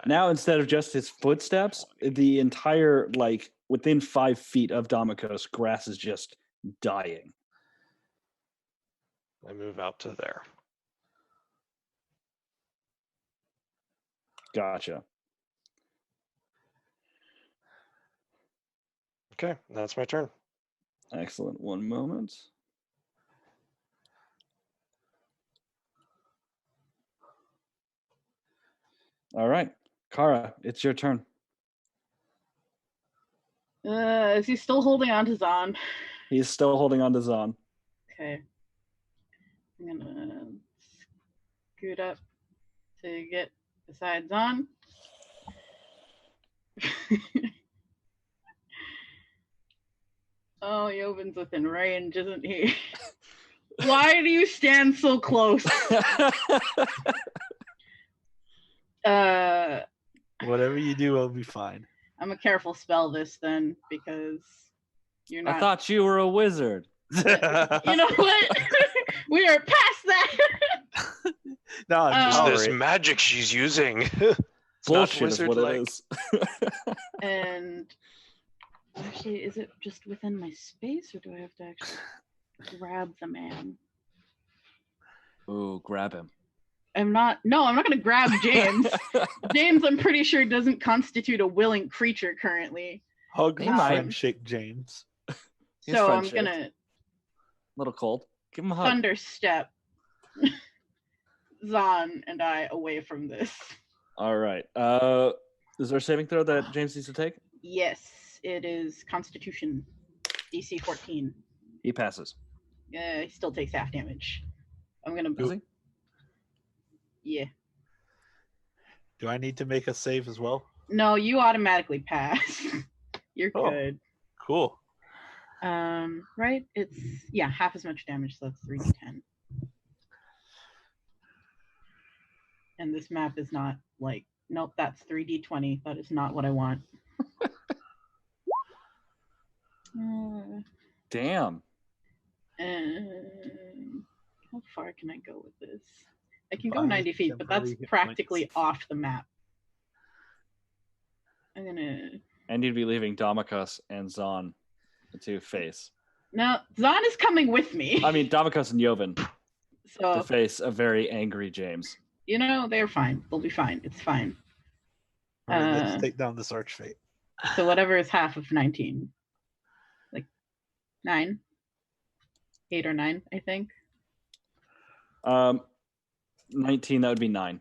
Now, instead of just his footsteps, the entire, like, within 5 feet of Damokos, grass is just dying. I move out to there. Gotcha. Okay, that's my turn. Excellent. One moment. All right. Kara, it's your turn. Is he still holding on to Zahn? He's still holding on to Zahn. Okay. I'm gonna scoot up to get beside Zahn. Oh, Jovin's within range, isn't he? Why do you stand so close? Whatever you do, I'll be fine. I'm a careful spell this then, because you're not. I thought you were a wizard. You know what? We are past that. No, I'm just This magic she's using. It's Bullshit is what wizard-like. it is. And actually, is it just within my space, or do I have to actually grab the man? Ooh, grab him. I'm not going to grab James. James, I'm pretty sure, doesn't constitute a willing creature currently. hug He and might. friendship, James. He's So I'm friendship. going to Little cold. Give him a hug. thunder step Zahn and I away from this. All right. Is there a saving throw that James needs to take? Yes, it is Constitution, DC 14. He passes. He still takes half damage. I'm going Does to... he? Yeah. Do I need to make a save as well? No, you automatically pass. You're Oh. good. Cool. Right? It's half as much damage, so that's 3d10. And this map is not like, nope, that's 3d20. That is not what I want. Damn. How far can I go with this? I can go Bye, 90 feet, but that's temporary practically points. off the map. I'm gonna... And you'd be leaving Damokos and Zahn to face. No, Zahn is coming with me. I mean, Damokos and Joven to So, face a very angry James. you know, they're fine. They'll be fine. It's fine. All right, let's take down this archfate. So whatever is half of 19. Like 9? 8 or 9, I think. 19, that would be 9.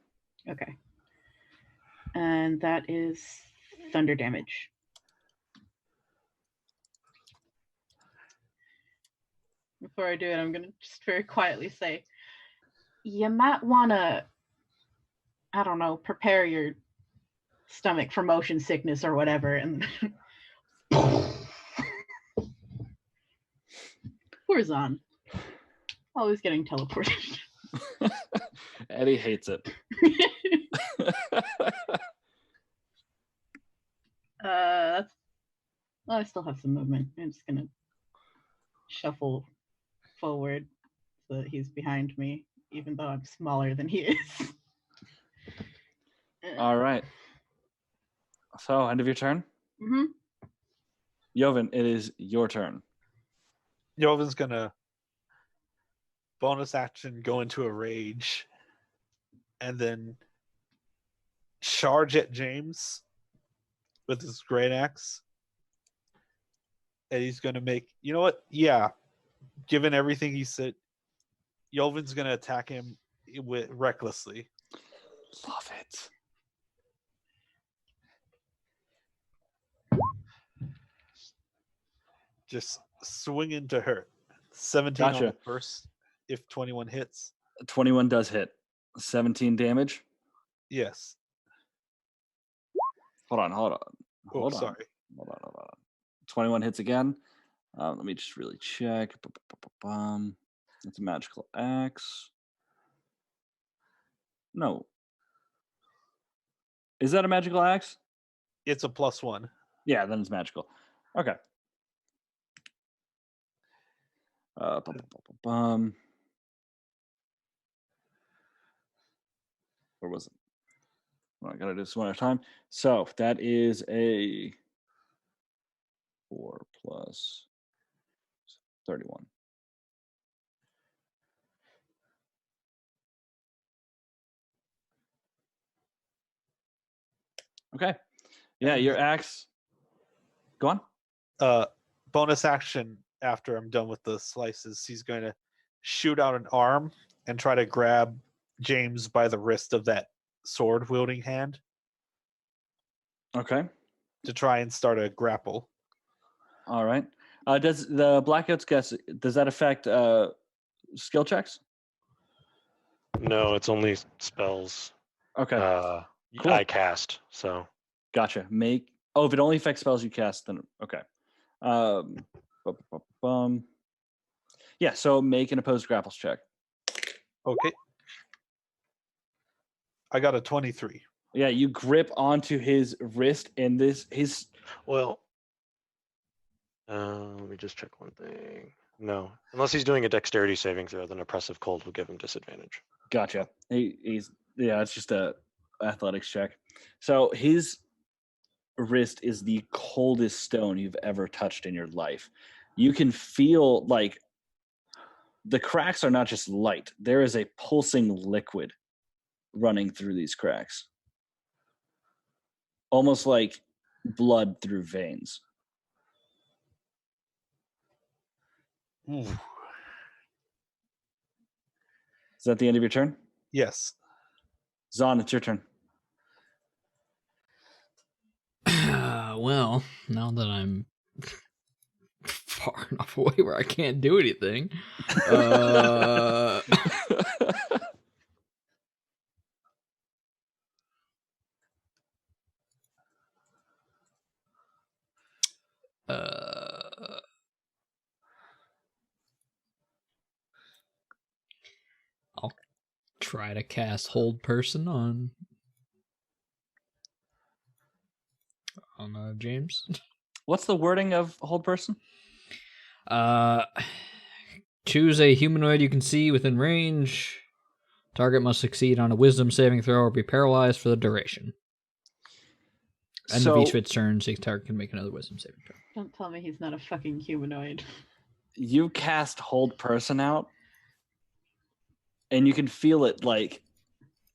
Okay. And that is thunder damage. Before I do it, I'm going to just very quietly say, you might want to, I don't know, prepare your stomach for motion sickness or whatever. And poor Zahn. Always getting teleported. Eddie hates it. Well, I still have some movement. I'm just gonna shuffle forward so that he's behind me, even though I'm smaller than he is. All right. So, end of your turn? Mm-hmm. Joven, it is your turn. Joven's gonna bonus action go into a rage and then charge at James with his great axe. And he's gonna make, you know what? Yeah, given everything he said, Joven's gonna attack him with recklessly. Love it. just swing into her. 17 on Gotcha. the first, if 21 hits. 21 does hit. 17 damage. Yes. Hold on. Oh, Hold on. sorry. Hold on. 21 hits again. Let me just really check. It's a magical axe. No. Is that a magical axe? It's a +1. Yeah, then it's magical. Okay. Where was it? Well, I gotta do this one at a time. So that is a 4 plus 31. Okay. Yeah, And your axe. Go on. Bonus action after I'm done with the slices, he's going to shoot out an arm and try to grab James by the wrist of that sword wielding hand Okay. to try and start a grapple. All right. Does the blackouts guess? Does that affect skill checks? No, it's only spells. Okay. Cool. I cast, so Gotcha. If it only affects spells you cast, then okay. Yeah. So make an opposed grapples check. Okay. I got a 23. Yeah, you grip onto his wrist, and well. Let me just check one thing. No, unless he's doing a dexterity saving throw, then oppressive cold will give him disadvantage. Gotcha. It's just a athletics check. So his wrist is the coldest stone you've ever touched in your life. You can feel like the cracks are not just light. There is a pulsing liquid running through these cracks. Almost like blood through veins. Ooh. Is that the end of your turn? Yes. Zahn, it's your turn. Well, now that I'm far enough away where I can't do anything, I'll try to cast Hold Person on James. What's the wording of Hold Person? Choose a humanoid you can see within range. Target must succeed on a Wisdom saving throw or be paralyzed for the duration. End of each of its turns, the target can make another Wisdom saving throw. Don't tell me he's not a fucking humanoid. You cast Hold Person out, and you can feel it like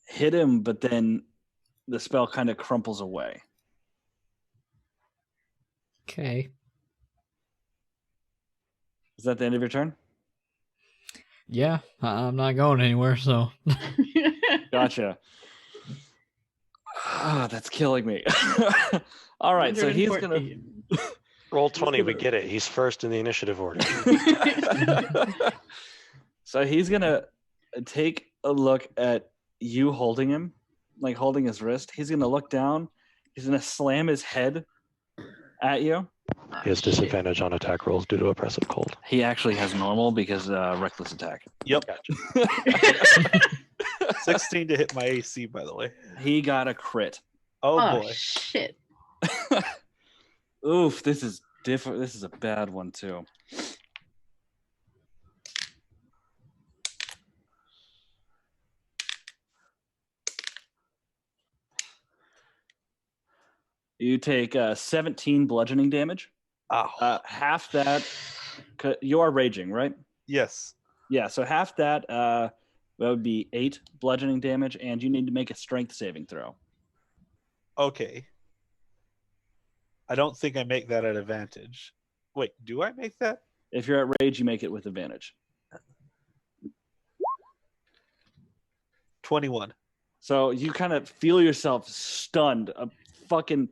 hit him, but then the spell kind of crumples away. Okay. Is that the end of your turn? Yeah, I'm not going anywhere, so. Gotcha. That's killing me. All right, so he's going to... Roll 20, we get it. He's first in the initiative order. So he's going to take a look at you holding him, like holding his wrist. He's going to look down. He's going to slam his head at you. He has disadvantage on attack rolls due to oppressive cold. He actually has normal because reckless attack. Yep. Gotcha. 16 to hit my AC, by the way. He got a crit. Oh boy. Shit. Oof, this is different. This is a bad one too. You take 17 bludgeoning damage. Ow. Half that, you are raging, right? Yes. Yeah, so half that, that would be 8 bludgeoning damage, and you need to make a strength saving throw. Okay. I don't think I make that at advantage. Wait, do I make that? If you're at rage, you make it with advantage. 21. So you kind of feel yourself stunned. A fucking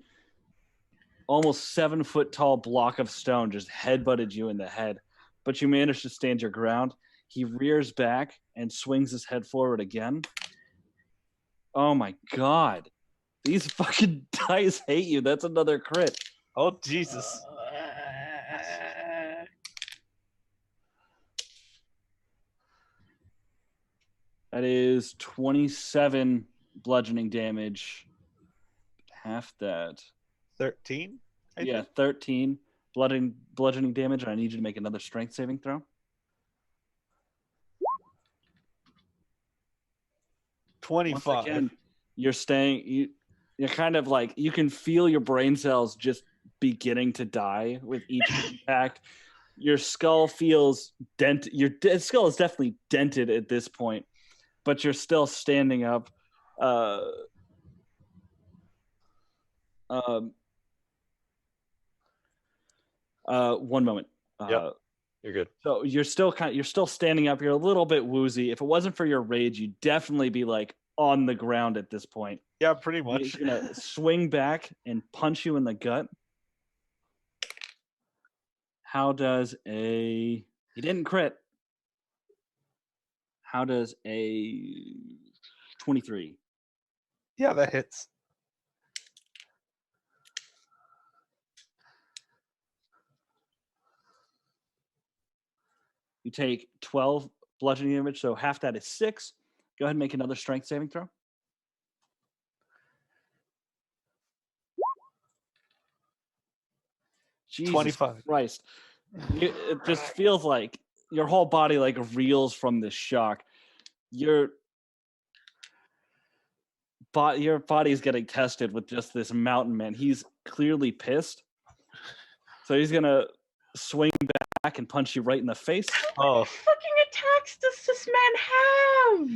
almost 7-foot tall block of stone just headbutted you in the head, but you managed to stand your ground. He rears back and swings his head forward again. Oh my god. These fucking dice hate you. That's another crit. Oh, Jesus. That is 27 bludgeoning damage. Half that. 13? Yeah, 13 bludgeoning damage, and I need you to make another strength saving throw. 25. Once again, you're kind of like, you can feel your brain cells just beginning to die with each impact. Your skull feels dented. Your skull is definitely dented at this point, but you're still standing up. One moment. Yep. You're good. So you're still standing up. You're a little bit woozy. If it wasn't for your rage, you'd definitely be like on the ground at this point. Yeah, pretty He's much. gonna swing back and punch you in the gut. How does he didn't crit. How does a 23? Yeah, that hits. You take 12 bludgeoning damage, so half that is 6. Go ahead and make another strength saving throw. Jesus 25. Christ. It just feels like your whole body like reels from this shock. Your body is getting tested with just this mountain man. He's clearly pissed. So he's going to swing back and punch you right in the face. How many fucking attacks does this man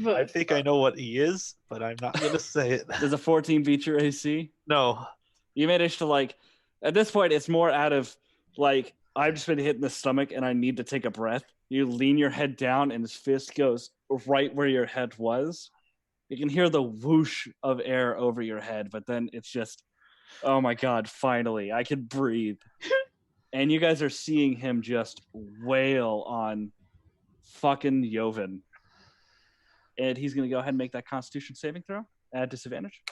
have? I think I know what he is, but I'm not going to say it. Does a 14 beat your AC? No. You managed to, like, at this point, it's more out of, like, I've just been hit in the stomach and I need to take a breath. You lean your head down and his fist goes right where your head was. You can hear the whoosh of air over your head, but then it's just, oh my god, finally, I can breathe. And you guys are seeing him just wail on fucking Joven. And he's going to go ahead and make that Constitution saving throw at disadvantage.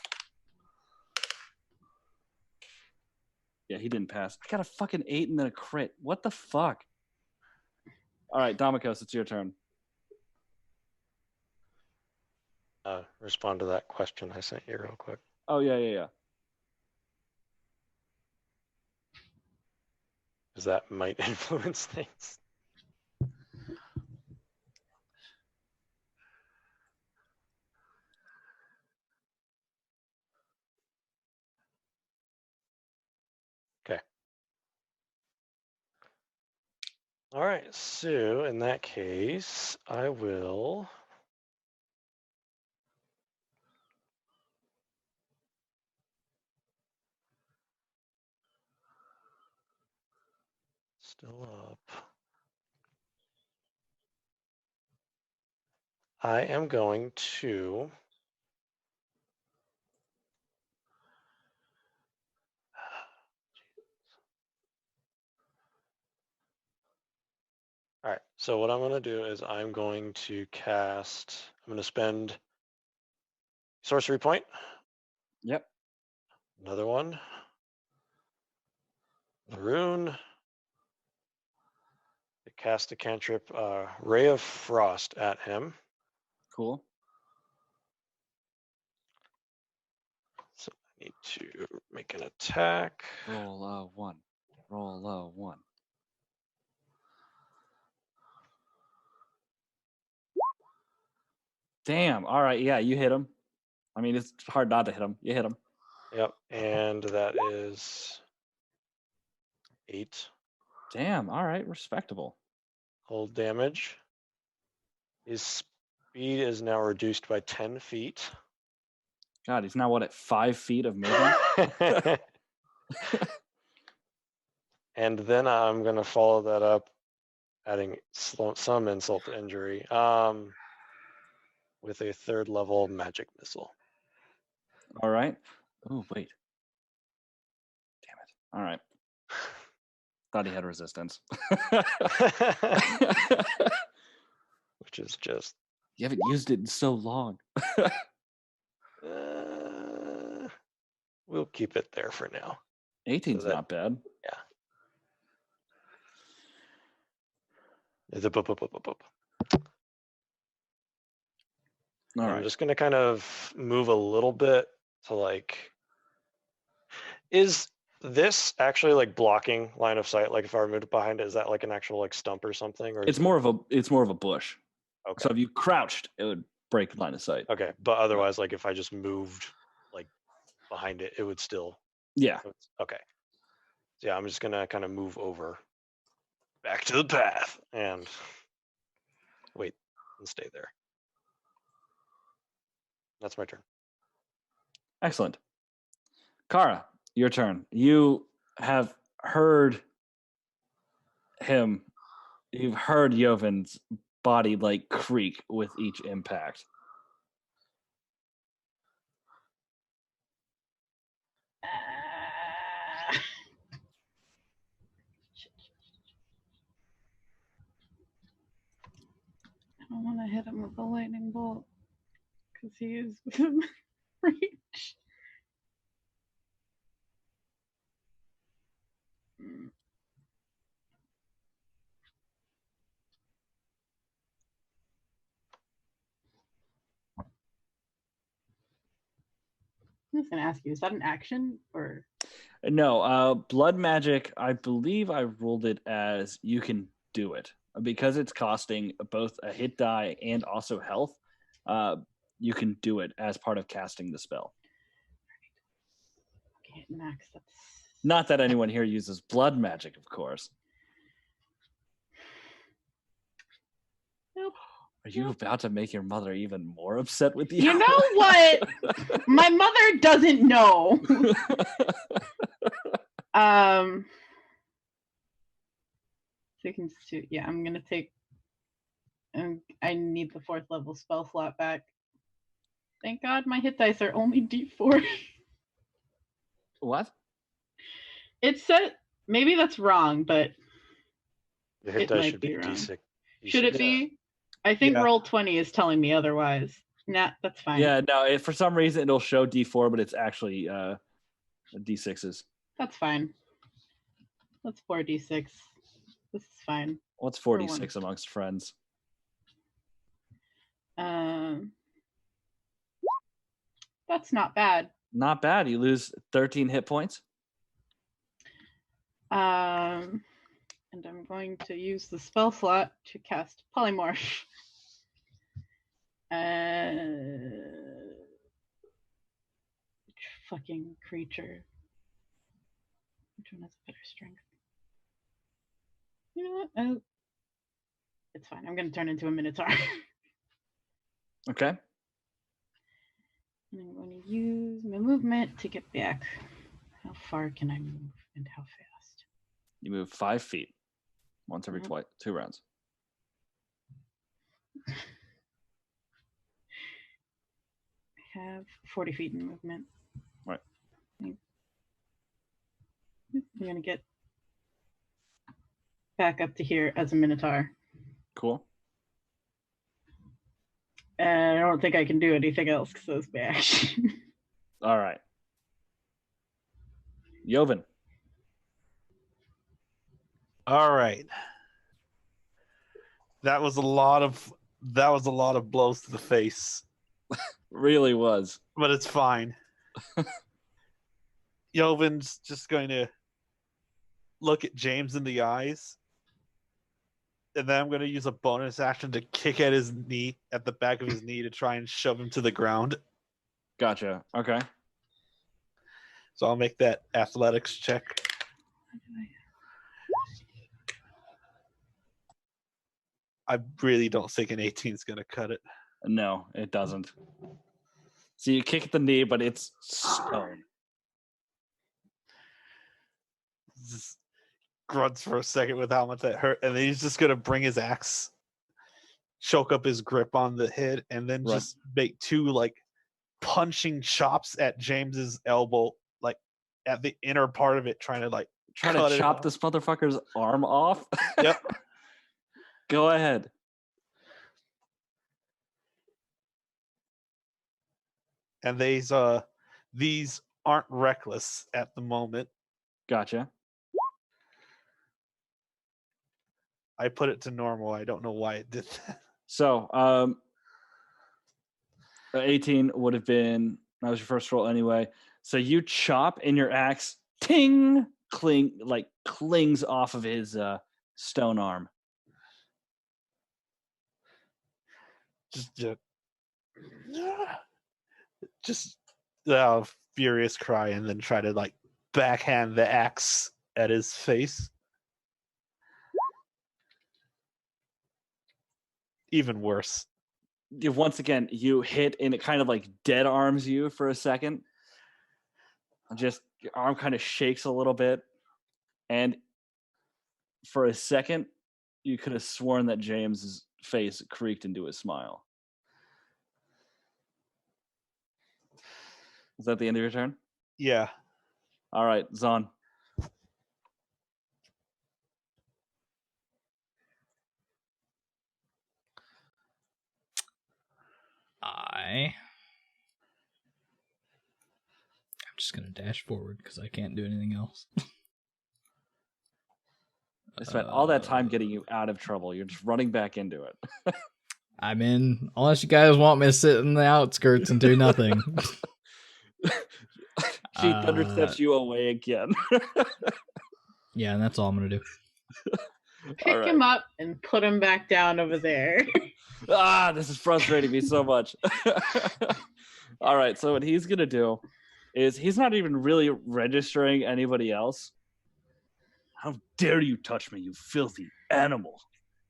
Yeah, he didn't pass. I got a fucking 8 and then a crit. What the fuck? All right, Domikos, it's your turn. Respond to that question I sent you real quick. Oh, yeah. Because that might influence things. Okay. All right, so in that case, I will still up. I am going to all right, so what I'm going to do is I'm going to spend sorcery point. Yep. Another one. The rune. To cast a cantrip, Ray of Frost at him. Cool. So I need to make an attack. Roll 1. Roll 1. Damn. All right. Yeah, you hit him. I mean, it's hard not to hit him. You hit him. Yep, and that is 8. Damn. All right. Respectable. Cold damage. His speed is now reduced by 10 feet. God, he's now at 5 feet of movement? And then I'm going to follow that up, adding some insult to injury, with a 3rd level magic missile. All right. Oh, wait. Damn it. All right. Thought he had resistance. Which is just You haven't used it in so long. we'll keep it there for now. 18's So that- not bad. It's a boop. All I'm right. just gonna kind of move a little bit to like. Is this actually like blocking line of sight? Like if I were moved behind it, is that like an actual like stump or something? Or It's more of a bush. Okay. So if you crouched, it would break line of sight. Okay, but otherwise, like if I just moved like behind it, it would still. Yeah. Okay. So yeah, I'm just gonna kind of move over, back to the path, and wait and stay there. That's my turn. Excellent. Kara, your turn. You have heard him. You've heard Yovin's body like creak with each impact. I don't want to hit him with the lightning bolt because he is within reach. I'm just gonna ask you: is that an action or? No, blood magic. I believe I ruled it as you can do it because it's costing both a hit die and also health. You can do it as part of casting the spell. Okay, max. That's Not that anyone here uses blood magic, of course. Nope. Are you about to make your mother even more upset with you? You know what? My mother doesn't know. So you can just yeah, I'm gonna take. I need the 4th level spell slot back. Thank God my hit dice are only D4. What? It said maybe that's wrong, but The hit It dice might should be be wrong. D6. should it be? I think Yeah. roll 20 is telling me otherwise. Nah, that's fine. Yeah, no. For some reason, it'll show D4, but it's actually D6s. That's fine. That's 4d6. This is fine. What's For 46 amongst friends? That's not bad. Not bad. You lose 13 hit points. And I'm going to use the spell slot to cast Polymorph. Which fucking creature? Which one has a better strength? You know what? Oh, it's fine. I'm going to turn into a Minotaur. Okay. And I'm going to use my movement to get back. How far can I move and how fast? You move 5 feet once every 2 rounds. I have 40 feet in movement. Right. I'm going to get back up to here as a Minotaur. Cool. And I don't think I can do anything else because that's my action. All right. Yoven. All right. That was a lot of blows to the face, Really was. but it's fine. Yovin's just going to look at James in the eyes, and then I'm going to use a bonus action to kick at his knee, at the back of his knee, to try and shove him to the ground. Gotcha. Okay. So I'll make that athletics check. I really don't think an 18 is going to cut it. No, it doesn't. So you kick at the knee, but it's stone. Just grunts for a second with how much that hurt, and then he's just going to bring his axe, choke up his grip on the head, and then Right. just make 2 like punching chops at James's elbow, like at the inner part of it, trying to like Try cut to it chop off. this motherfucker's arm off. Yep. Go ahead. And these aren't reckless at the moment. Gotcha. I put it to normal. I don't know why it did that. So, 18 would have been, that was your first roll anyway. So you chop and your axe clings off of his stone arm. Just furious cry, and then try to like backhand the axe at his face. Even worse. Once again, you hit and it kind of like dead arms you for a second. Just your arm kind of shakes a little bit. And for a second, you could have sworn that James's face creaked into a smile. Is that the end of your turn? Yeah. All right, Zon. I'm just gonna dash forward because I can't do anything else. I spent all that time getting you out of trouble. You're just running back into it. I mean, unless you guys want me to sit in the outskirts and do nothing. She thundersteps you away again. Yeah, and that's all I'm gonna do. Pick him up and put him back down over there. This is frustrating me so much. All right, so what he's going to do is he's not even really registering anybody else. How dare you touch me, you filthy animal.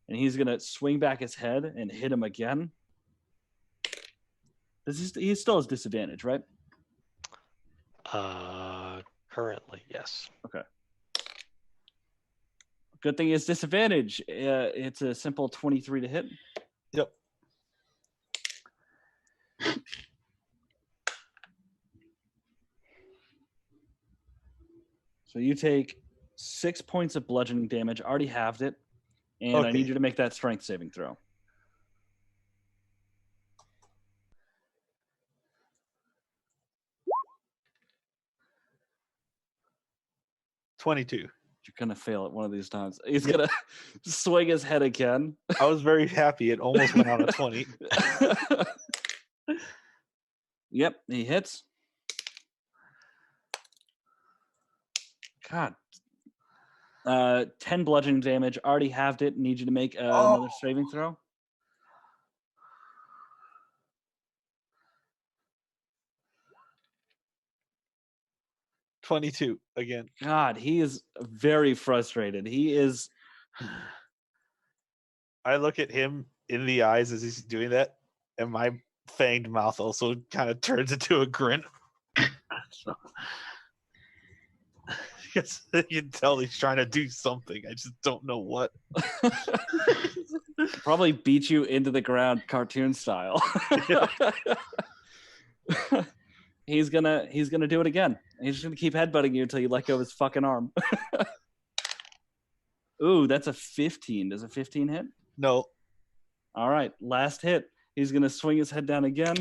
And he's going to swing back his head and hit him again. He still has disadvantage, right? Currently, yes. Okay. Good thing is disadvantage. It's a simple 23 to hit. Yep. So you take 6 points of bludgeoning damage. Already halved it. And I need you to make that strength saving throw. $22. You're going to fail it one of these times. He's going to swing his head again. I was very happy. It almost went on a 20. Yep, he hits. God. 10 bludgeoning damage. Already halved it. Need you to make another saving throw. $22 again. God, he is very frustrated. He is. I look at him in the eyes as he's doing that, and my fanged mouth also kind of turns into a grin. Yes, you can tell he's trying to do something. I just don't know what. Probably beat you into the ground cartoon style. He's gonna do it again. He's just gonna keep headbutting you until you let go of his fucking arm. Ooh, that's a 15. Does a 15 hit? No. All right, last hit. He's gonna swing his head down again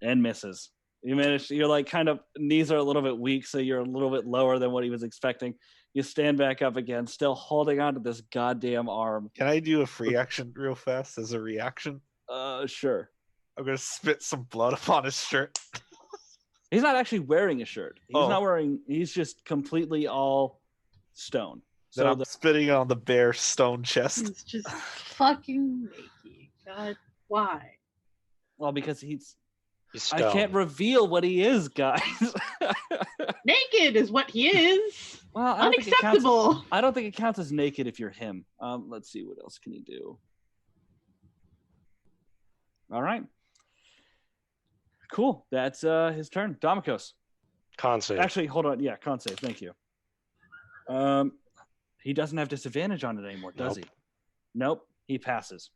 and misses. You managed. You're like kind of knees are a little bit weak, so you're a little bit lower than what he was expecting. You stand back up again, still holding on to this goddamn arm. Can I do a free action real fast as a reaction? Sure. I'm gonna spit some blood upon his shirt. He's not actually wearing a shirt. He's not wearing. He's just completely all stone. Then So I'm spitting on the bare stone chest. He's just fucking naked. God, why? well, because he's I stone. can't reveal what he is, guys. Naked is what he is. Well, I don't think it counts. Unacceptable. I don't think it counts as naked if you're him. Let's see, what else can he do? All right. Cool. That's his turn. Domikos. Con save. Actually, hold on. Yeah, con save. Thank you. He doesn't have disadvantage on it anymore, does he? Nope. He passes.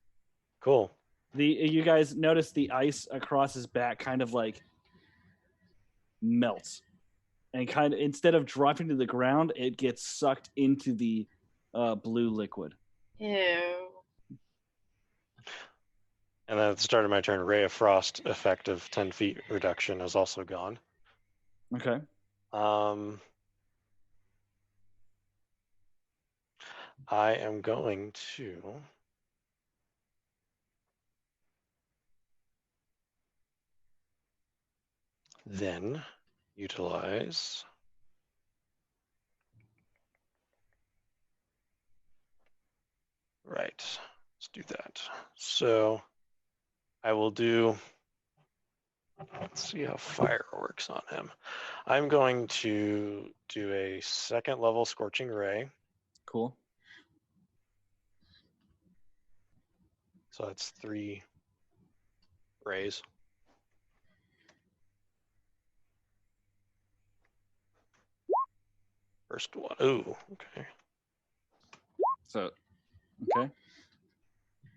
Cool. You guys notice the ice across his back kind of like melts. and kind of instead of dropping to the ground, it gets sucked into the blue liquid. Ew. And then at the start of my turn, Ray of Frost effect of 10 feet reduction is also gone. Okay. I am going to then utilize right. Let's do that. So I will do. Let's see how fire works on him. I'm going to do a second level Scorching Ray. Cool. So that's 3 rays. First one. Ooh, okay. So, okay.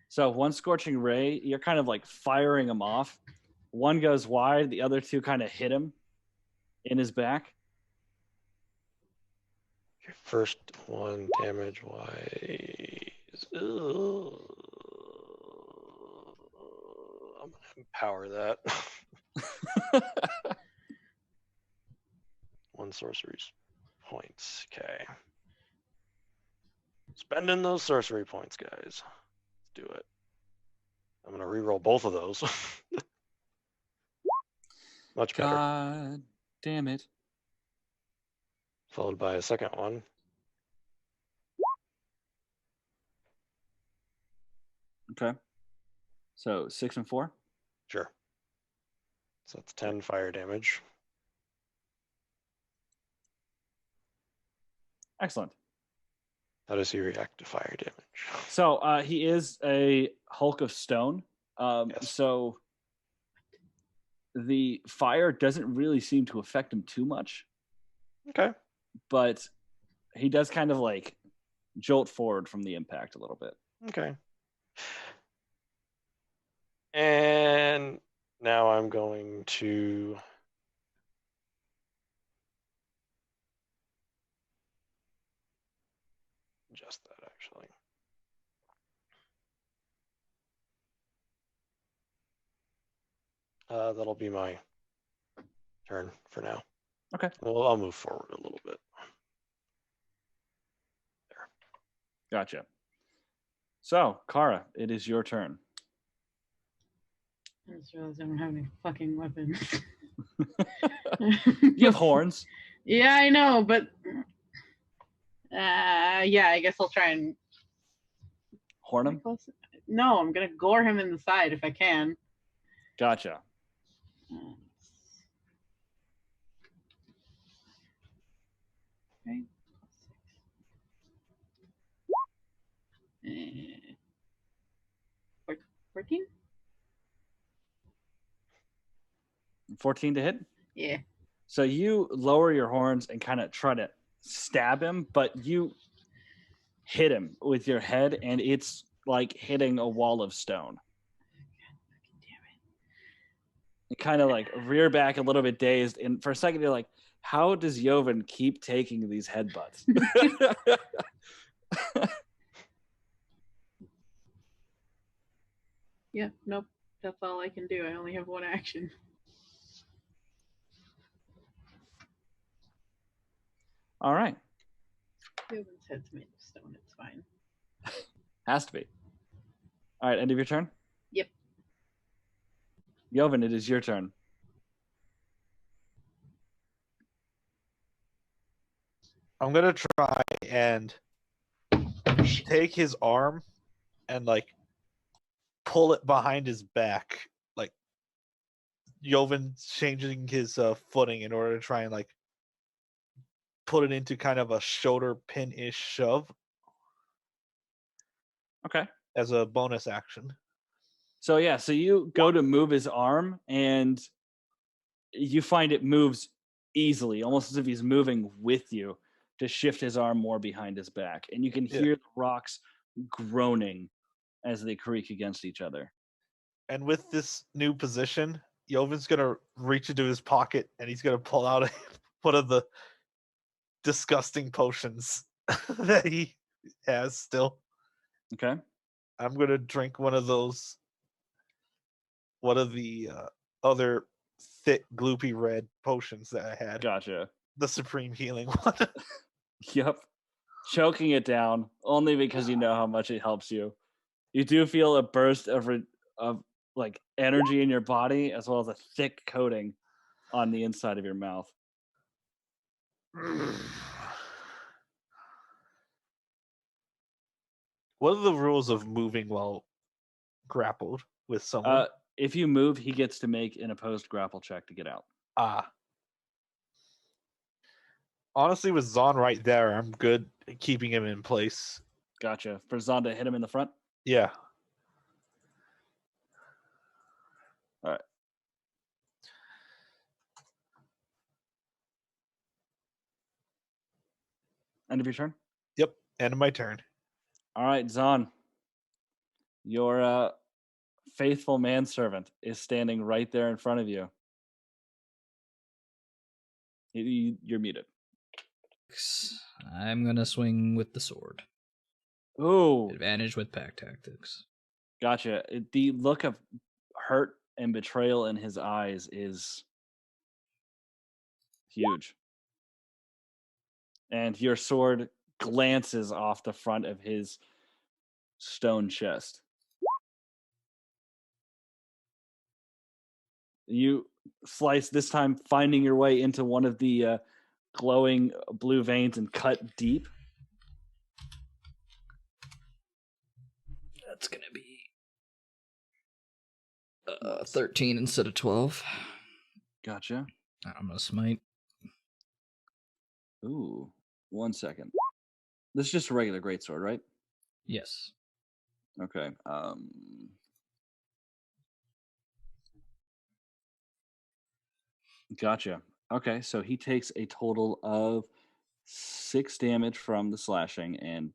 So one Scorching Ray, you're kind of like firing them off. One goes wide, the other two kind of hit him in his back. Okay, first one damage wise. I'm gonna empower that. 1 sorcery's points. Okay. Spending those sorcery points, guys. Let's do it. I'm gonna reroll both of those. Much better. God damn it. Followed by a second one. Okay. So 6 and 4. Sure. So that's 10 fire damage. Excellent. How does he react to fire damage? So he is a Hulk of Stone. Yes. So the fire doesn't really seem to affect him too much, Okay. but he does kind of like jolt forward from the impact a little bit. Okay. And now I'm going to adjust that actually. That'll be my turn for now. Okay. Well, I'll move forward a little bit. There. Gotcha. So, Kara, it is your turn. I just realized I don't have any fucking weapons. You have horns. Yeah, I know, but yeah, I guess I'll try and Horn him? No, I'm gonna gore him in the side if I can. Gotcha. Okay. 14? 14 to hit? Yeah. So you lower your horns and kind of try to stab him, but you hit him with your head, and it's like hitting a wall of stone. You kind of like rear back a little bit dazed, and for a second you're like, how does Joven keep taking these headbutts? Yeah, nope. That's all I can do. I only have one action. All right. Joven's head's made of stone. It's fine. Has to be. All right, end of your turn? Yep. Joven, it is your turn. I'm gonna try and take his arm and like pull it behind his back, like Joven changing his footing in order to try and like put it into kind of a shoulder pin-ish shove. Okay. As a bonus action. So yeah, so you go to move his arm, and you find it moves easily, almost as if he's moving with you to shift his arm more behind his back. And you can hear the rocks groaning as they creak against each other. And with this new position, Joven's gonna reach into his pocket and he's gonna pull out one of the disgusting potions that he has still. Okay. I'm gonna drink one of those. One of the other thick, gloopy red potions that I had. Gotcha. The supreme healing one. Yep. Choking it down only because you know how much it helps you. You do feel a burst of like energy in your body, as well as a thick coating on the inside of your mouth. What are the rules of moving while grappled with someone? If you move, he gets to make an opposed grapple check to get out. Honestly, with Zon right there, I'm good at keeping him in place. Gotcha. For Zon to hit him in the front? Yeah. All right. End of your turn? Yep. End of my turn. All right, Zon. Your faithful manservant is standing right there in front of you. You're muted. I'm gonna swing with the sword. Ooh. Advantage with pack tactics. Gotcha. The look of hurt and betrayal in his eyes is huge. And your sword glances off the front of his stone chest. You slice, this time finding your way into one of the glowing blue veins and cut deep. That's gonna be 13 instead of 12. Gotcha. I'm gonna smite. Ooh, 1 second. This is just a regular greatsword, right? Yes. Okay. Gotcha. Okay, so he takes a total of 6 damage from the slashing and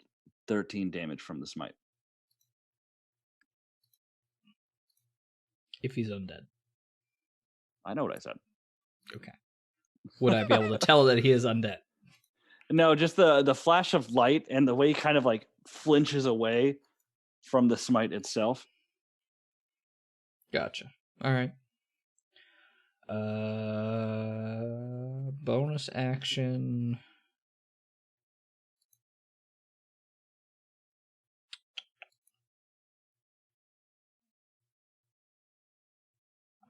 13 damage from the smite. If he's undead. I know what I said. Okay. Would I be able to tell that he is undead? No, just the flash of light and the way he kind of like flinches away from the smite itself. Gotcha. All right. Bonus action.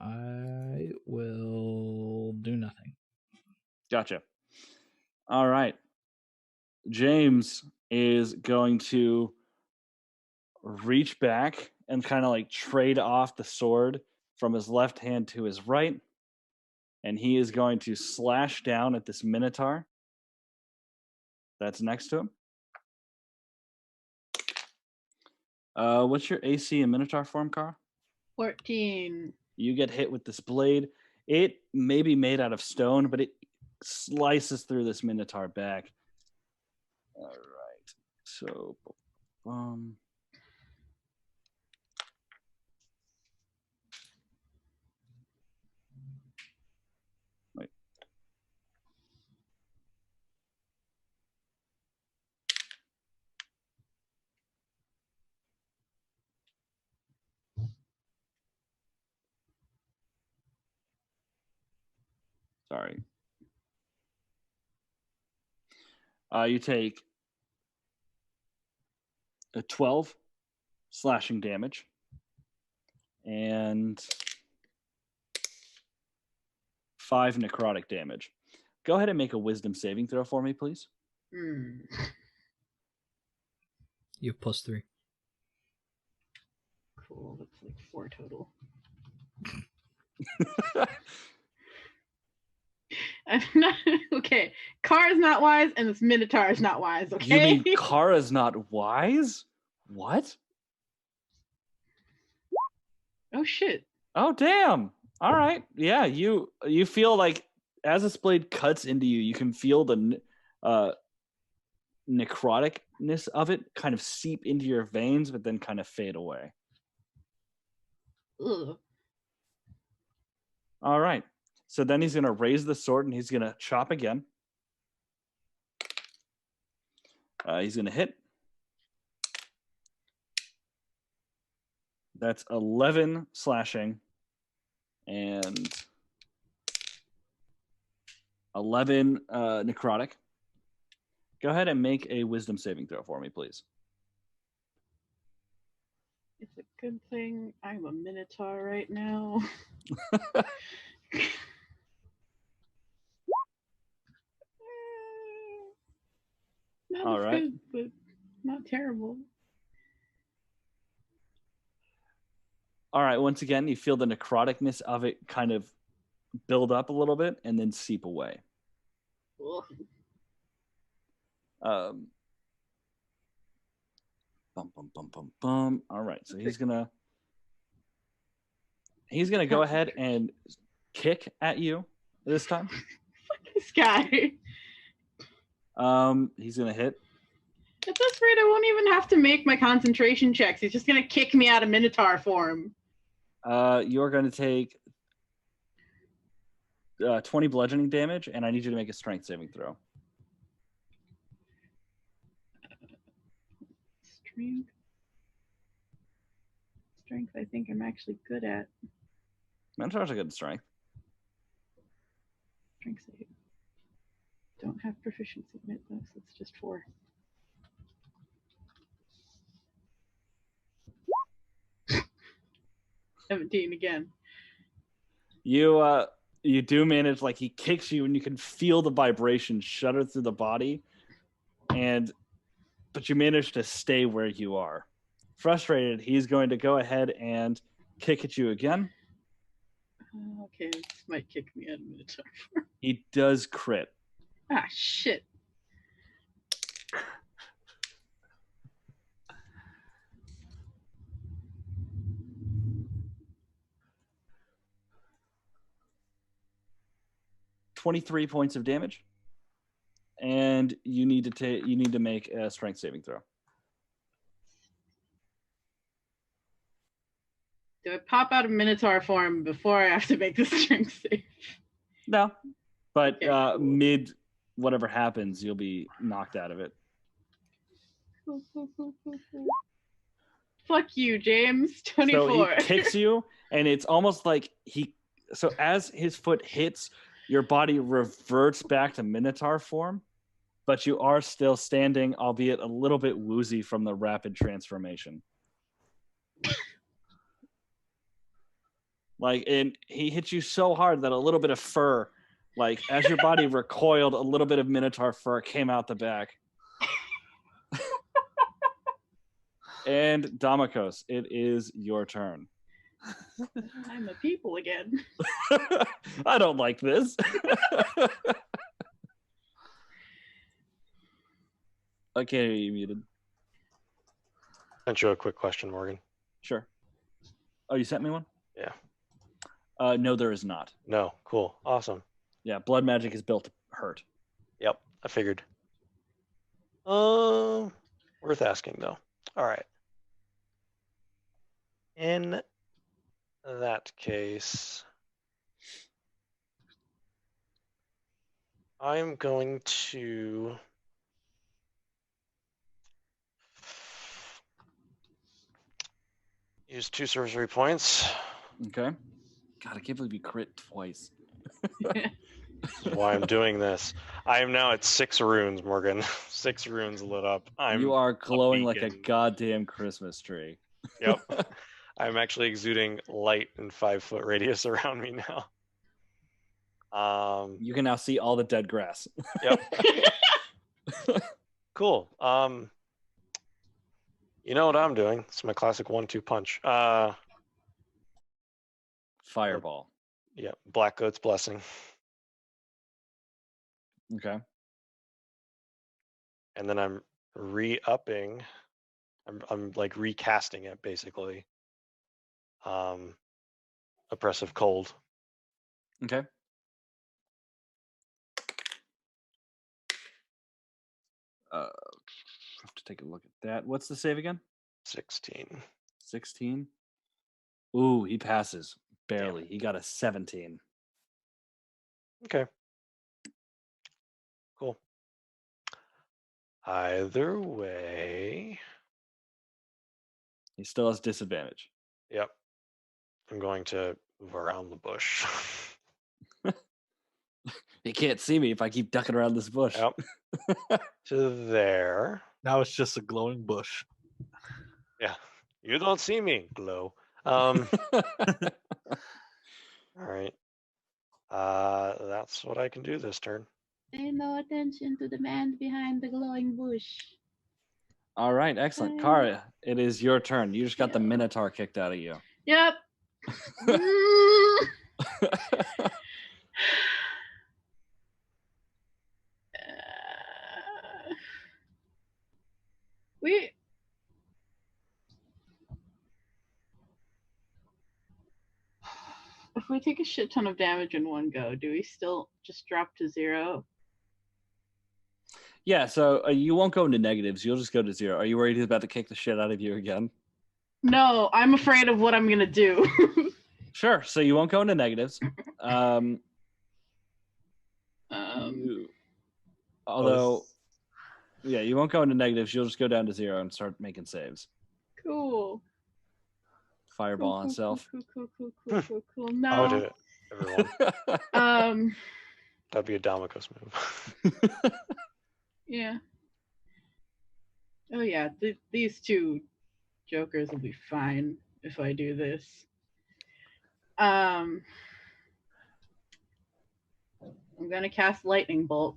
I will do nothing. Gotcha. All right. James is going to reach back and kind of like trade off the sword from his left hand to his right. And he is going to slash down at this minotaur that's next to him. What's your AC in minotaur form, Kara? 14. You get hit with this blade. It may be made out of stone, but it slices through this minotaur back. All right. So, wait. Sorry. You take a 12 slashing damage and 5 necrotic damage. Go ahead and make a wisdom saving throw for me, please. Hmm. You have +3. Cool. That's like 4 total. I'm not okay. Car is not wise, and this Minotaur is not wise. Okay. You mean Kara's not wise? What? Oh shit. Oh damn! All right, yeah. You feel like as this blade cuts into you, you can feel the necroticness of it kind of seep into your veins, but then kind of fade away. Ugh. All right. So then he's going to raise the sword and he's going to chop again. He's going to hit. That's 11 slashing and 11 necrotic. Go ahead and make a wisdom saving throw for me, please. It's a good thing I'm a minotaur right now. Not All as right. good, but not terrible. All right. Once again, you feel the necroticness of it kind of build up a little bit and then seep away. Ugh. Bum. All right. So he's gonna go ahead and kick at you this time. Fuck this guy. He's gonna hit. At this rate, I won't even have to make my concentration checks. He's just gonna kick me out of minotaur form. You're going to take 20 bludgeoning damage, and I need you to make a strength saving throw. Strength, I think I'm actually good at. Minotaurs are good at strength. Strength save. Don't have proficiency in it, though, so it's just 4. $17 again. You do manage, like, he kicks you, and you can feel the vibration shudder through the body, but you manage to stay where you are. Frustrated, he's going to go ahead and kick at you again. Okay, this might kick me out of minotaur. He does crit. Ah, shit. $23 points of damage, and you need to make a strength saving throw. Do I pop out of minotaur form before I have to make the strength save? No, but Okay, cool. mid whatever happens, you'll be knocked out of it. Fuck you, James. 24. So he kicks you, and it's almost like so as his foot hits, your body reverts back to minotaur form, but you are still standing, albeit a little bit woozy from the rapid transformation. And he hit you so hard that a little bit of fur, like as your body recoiled, a little bit of minotaur fur came out the back. And Damakos, it is your turn. I'm a people again. I don't like this. Okay, you muted. Sent you a quick question, Morgan. Sure. Oh, you sent me one? Yeah. No, there is not. No. Cool. Awesome. Yeah, blood magic is built to hurt. Yep. I figured. Worth asking though. All right. In that case, I'm going to use 2 sorcery points. Okay. God, I can't believe you crit twice. This is why I'm doing this. I am now at 6 runes, Morgan. 6 runes lit up. You are glowing like a beacon. goddamn Christmas tree. Yep. I'm actually exuding light in 5-foot radius around me now. You can now see all the dead grass. Yep. Cool. You know what I'm doing? It's my classic 1-2 punch. Fireball. Yeah, Black Goat's Blessing. Okay. And then I'm re-upping. I'm like recasting it basically. Oppressive Cold. Okay. Have to take a look at that. What's the save again? 16. 16. Ooh, he passes barely. He got a 17. Okay. Cool. Either way, He still has disadvantage. yep. I'm going to move around the bush. He can't see me if I keep ducking around this bush. Yep. To there. Now it's just a glowing bush. Yeah. You don't see me, glow. All right. That's what I can do this turn. Pay no attention to the man behind the glowing bush. All right, excellent. Kara, it is your turn. You just got the Yeah. Minotaur kicked out of you. Yep. We. If we take a shit ton of damage in one go, do we still just drop to 0? Yeah, so you won't go into negatives. You'll just go to 0. Are you worried he's about to kick the shit out of you again? No, I'm afraid of what I'm gonna do. Sure. So you won't go into negatives. Although, yeah, you won't go into negatives. You'll just go down to 0 and start making saves. Cool. Fireball on self. Cool. I No. would do it, everyone. That'd be a Damocles move. Yeah. Oh yeah, these two jokers will be fine if I do this. I'm gonna cast Lightning Bolt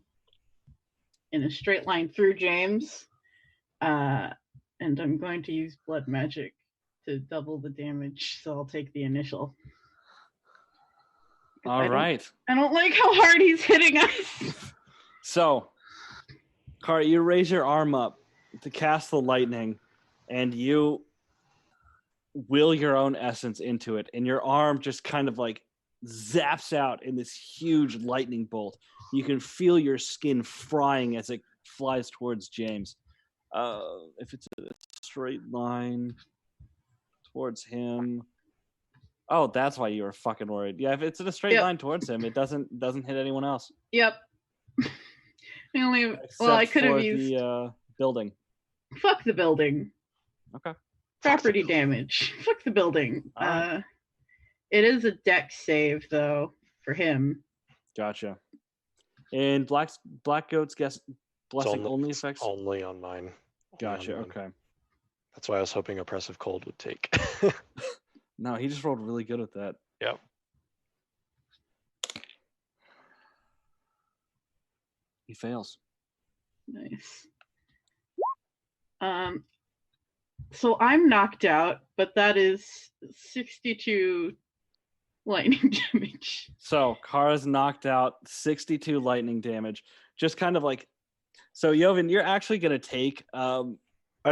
in a straight line through James, and I'm going to use Blood Magic to double the damage, so I'll take the initial. All right. I don't like how hard he's hitting us. So, Kara, you raise your arm up to cast the lightning, and you will your own essence into it, and your arm just kind of like zaps out in this huge lightning bolt. You can feel your skin frying as it flies towards James. If it's a straight line towards him. Oh, that's why you were fucking worried. Yeah, if it's in a straight line towards him, it doesn't hit anyone else. Yep. I could have used the building. Fuck the building. Okay. Property damage. Fuck the building. Right. It is a dex save though for him. Gotcha. And Black Goat's blessing only affects only on mine. Gotcha. Okay. That's why I was hoping Oppressive Cold would take. No, he just rolled really good at that. Yep. He fails. Nice. So I'm knocked out, but that is 62 lightning damage. So Kara's knocked out, 62 lightning damage. Just kind of like, so Joven, you're actually gonna take. I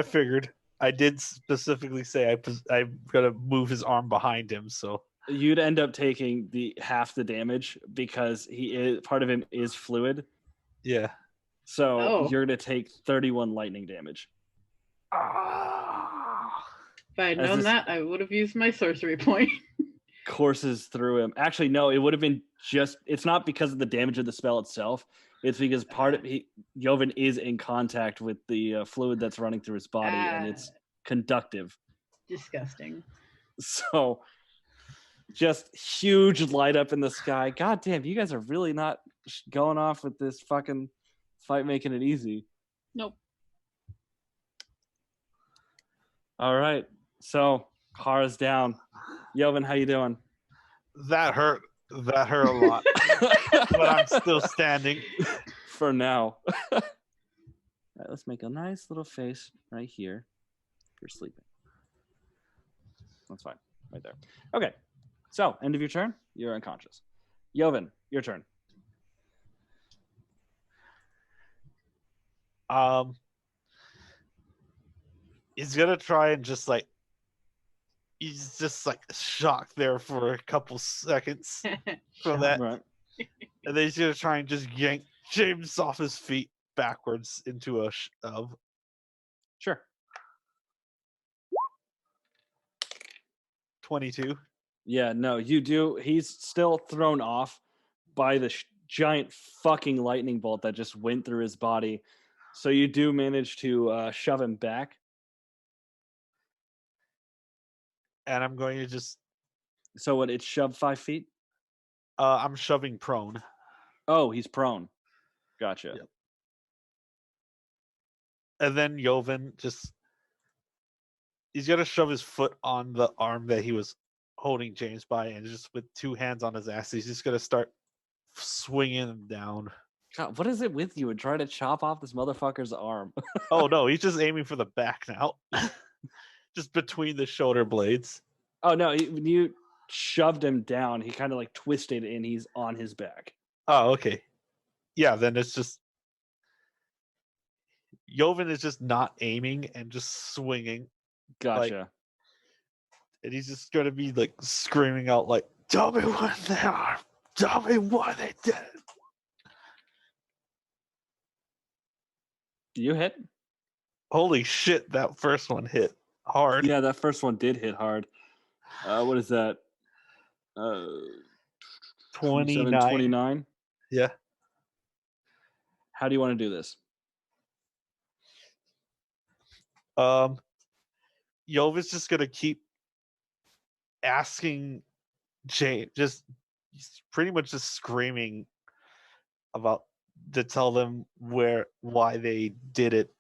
figured. I did specifically say I'm gonna move his arm behind him, so you'd end up taking the half the damage because part of him is fluid. Yeah. So you're gonna take 31 lightning damage. If I had known that, I would have used my sorcery point. Courses through him. Actually, no, it would have been it's not because of the damage of the spell itself. It's because Joven is in contact with the fluid that's running through his body, and it's conductive. Disgusting. So, just huge light up in the sky. God damn, you guys are really not going off with this fucking fight, making it easy. Nope. All right, so Kara's down. Joven, how you doing? That hurt a lot. But I'm still standing. For now. All right, let's make a nice little face right here. You're sleeping. That's fine. Right there. Okay. So, end of your turn. You're unconscious. Joven, your turn. He's gonna try and he's just like shocked there for a couple seconds from that. Right. And then he's gonna try and just yank James off his feet backwards into a shove. Sure. 22. Yeah, no, you do. He's still thrown off by giant fucking lightning bolt that just went through his body. So you do manage to shove him back. And I'm going to just So what? It's shoved 5 feet. I'm shoving prone. Oh, he's prone. Gotcha. Yep. And then Joven he's gonna shove his foot on the arm that he was holding James by, and just with 2 hands on his ass, he's just gonna start swinging him down. God, what is it with you and trying to chop off this motherfucker's arm? Oh no, he's just aiming for the back now. Just between the shoulder blades. Oh no, when you shoved him down, he kind of like twisted and he's on his back. Oh, okay. Yeah, then it's just Joven is just not aiming and just swinging. Gotcha. And he's just gonna be like screaming out like, "Tell me what they are! Tell me what they did!" Do you hit? Holy shit, that first one hit hard. Yeah, that first one did hit hard. What is that? 29. 29. Yeah. How do you want to do this? Joven's just gonna keep asking James, he's pretty much just screaming about to tell them why they did it,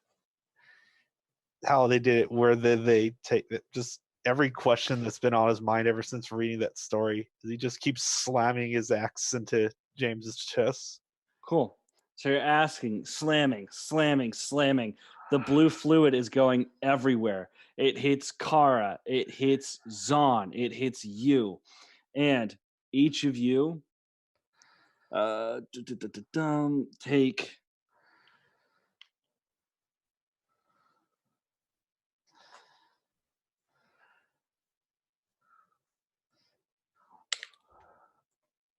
how they did it, where they take it, just every question that's been on his mind ever since reading that story. He just keeps slamming his axe into James's chest. Cool. So you're asking, slamming. The blue fluid is going everywhere. It hits Kara. It hits Zahn. It hits you. And each of you take...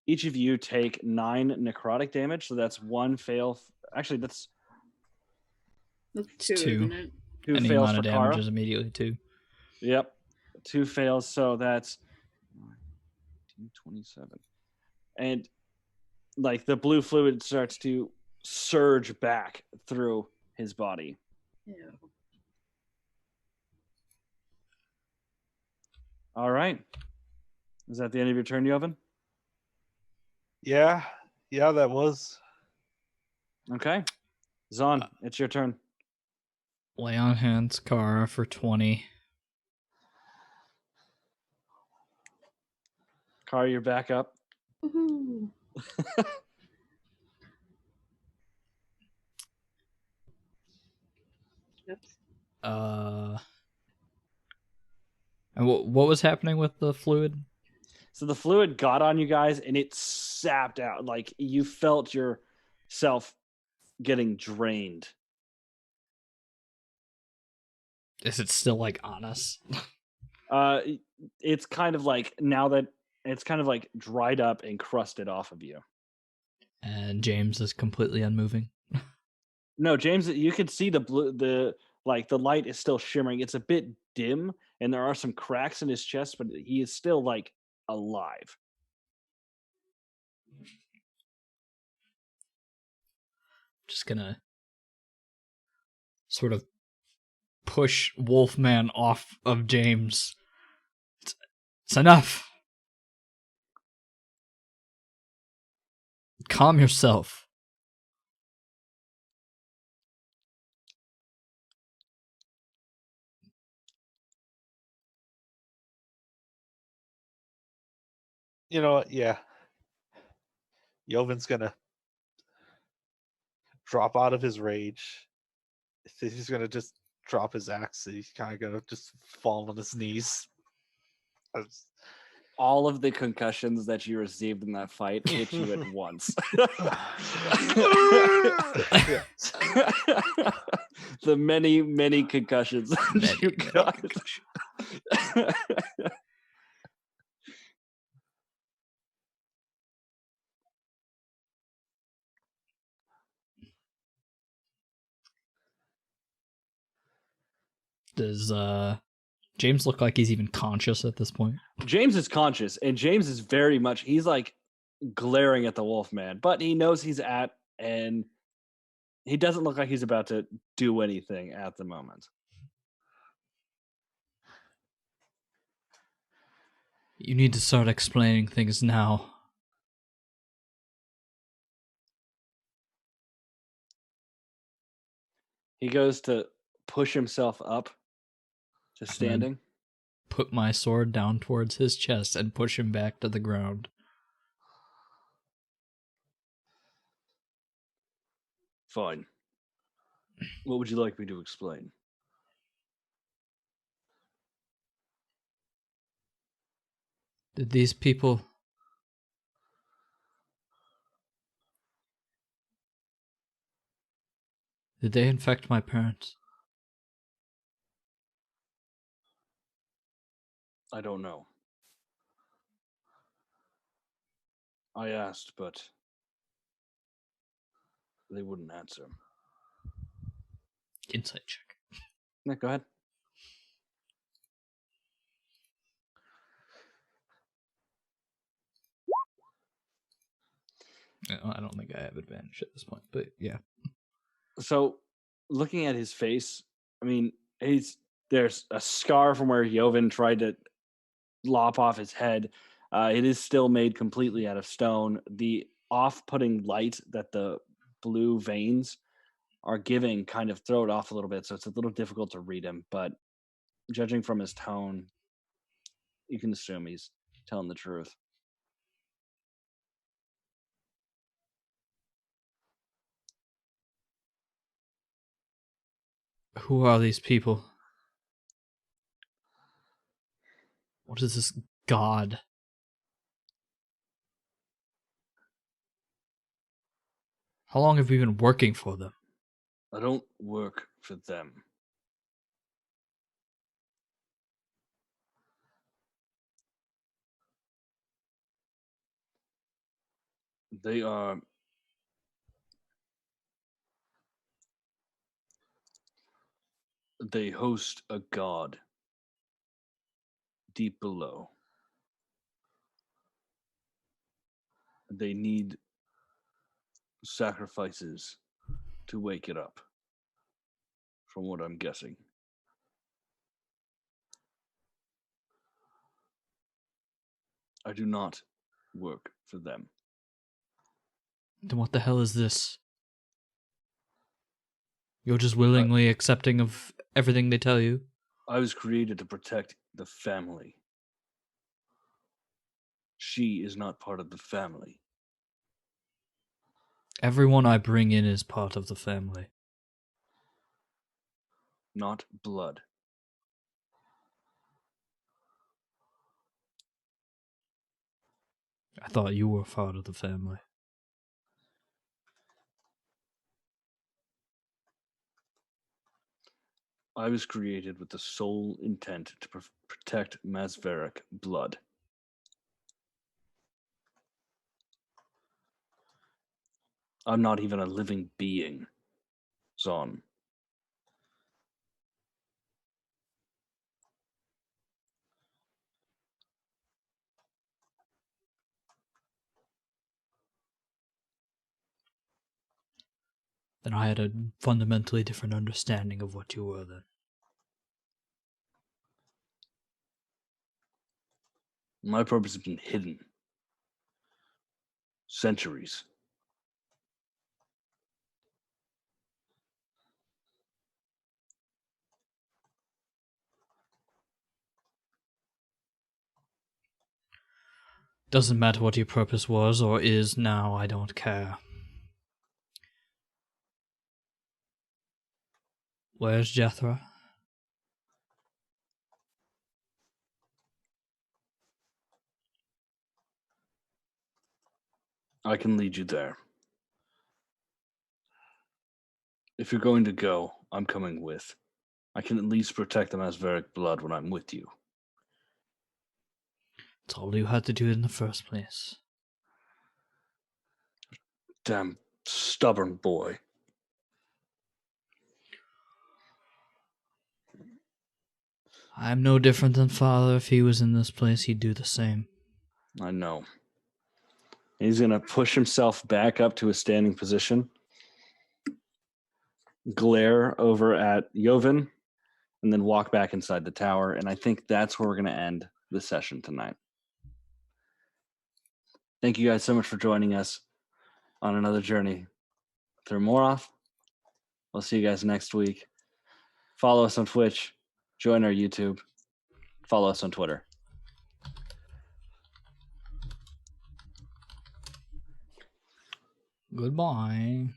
Each of you take 9 necrotic damage. So that's 1 fail. Actually, that's 2, isn't it? 2 Any fails amount for of Kara. damage is immediately 2. Yep. 2 fails, so that's 27. And like the blue fluid starts to surge back through his body. Yeah. All right. Is that the end of your turn, Joven? Yeah, that was. Okay. Zahn, it's your turn. Lay on hands Kara for 20. Kara, you're back up. Woohoo. Oops. And what was happening with the fluid? So the fluid got on you guys and it sapped out. Like you felt yourself getting drained. Is it still like on us? It's kind of like now that it's kind of like dried up and crusted off of you. And James is completely unmoving. No, James, you can see the light is still shimmering. It's a bit dim and there are some cracks in his chest, but he is still like alive. Just gonna sort of push Wolfman off of James. It's enough. Calm yourself. You know what? Yeah. Joven's gonna drop out of his rage. He's gonna just drop his axe. He's kind of gonna just fall on his knees. All of the concussions that you received in that fight hit you at once. The many concussions that you got. Does James look like he's even conscious at this point? James is conscious, and James is very much, he's like glaring at the Wolfman, but he knows he's at, and he doesn't look like he's about to do anything at the moment. You need to start explaining things now. He goes to push himself up to standing. Put my sword down towards his chest and push him back to the ground. Fine. What would you like me to explain? Did these people... Did they infect my parents? I don't know. I asked, but they wouldn't answer. Insight check. Yeah, go ahead. I don't think I have advantage at this point, but yeah. So, looking at his face, I mean, there's a scar from where Joven tried to lop off his head. It is still made completely out of stone. The off-putting light that the blue veins are giving kind of throw it off a little bit, so it's a little difficult to read him. But judging from his tone, you can assume he's telling the truth. Who are these people? What is this god? How long have we been working for them? I don't work for them. They are... They host a god deep below. They need sacrifices to wake it up, from what I'm guessing. I do not work for them. Then what the hell is this? You're just willingly accepting of everything they tell you? I was created to protect the family. She is not part of the family. Everyone I bring in is part of the family. Not blood. I thought you were part of the family. I was created with the sole intent to protect Masveric blood. I'm not even a living being, Zon. Then I had a fundamentally different understanding of what you were then. My purpose has been hidden. Centuries. Doesn't matter what your purpose was or is now, I don't care. Where's Jethra? I can lead you there. If you're going to go, I'm coming with. I can at least protect the Masveric blood when I'm with you. It's all you had to do in the first place. Damn stubborn boy. I'm no different than Father. If he was in this place, he'd do the same. I know. He's going to push himself back up to a standing position, glare over at Joven, and then walk back inside the tower. And I think that's where we're going to end the session tonight. Thank you guys so much for joining us on another journey through Moroth. We'll see you guys next week. Follow us on Twitch. Join our YouTube. Follow us on Twitter. Goodbye.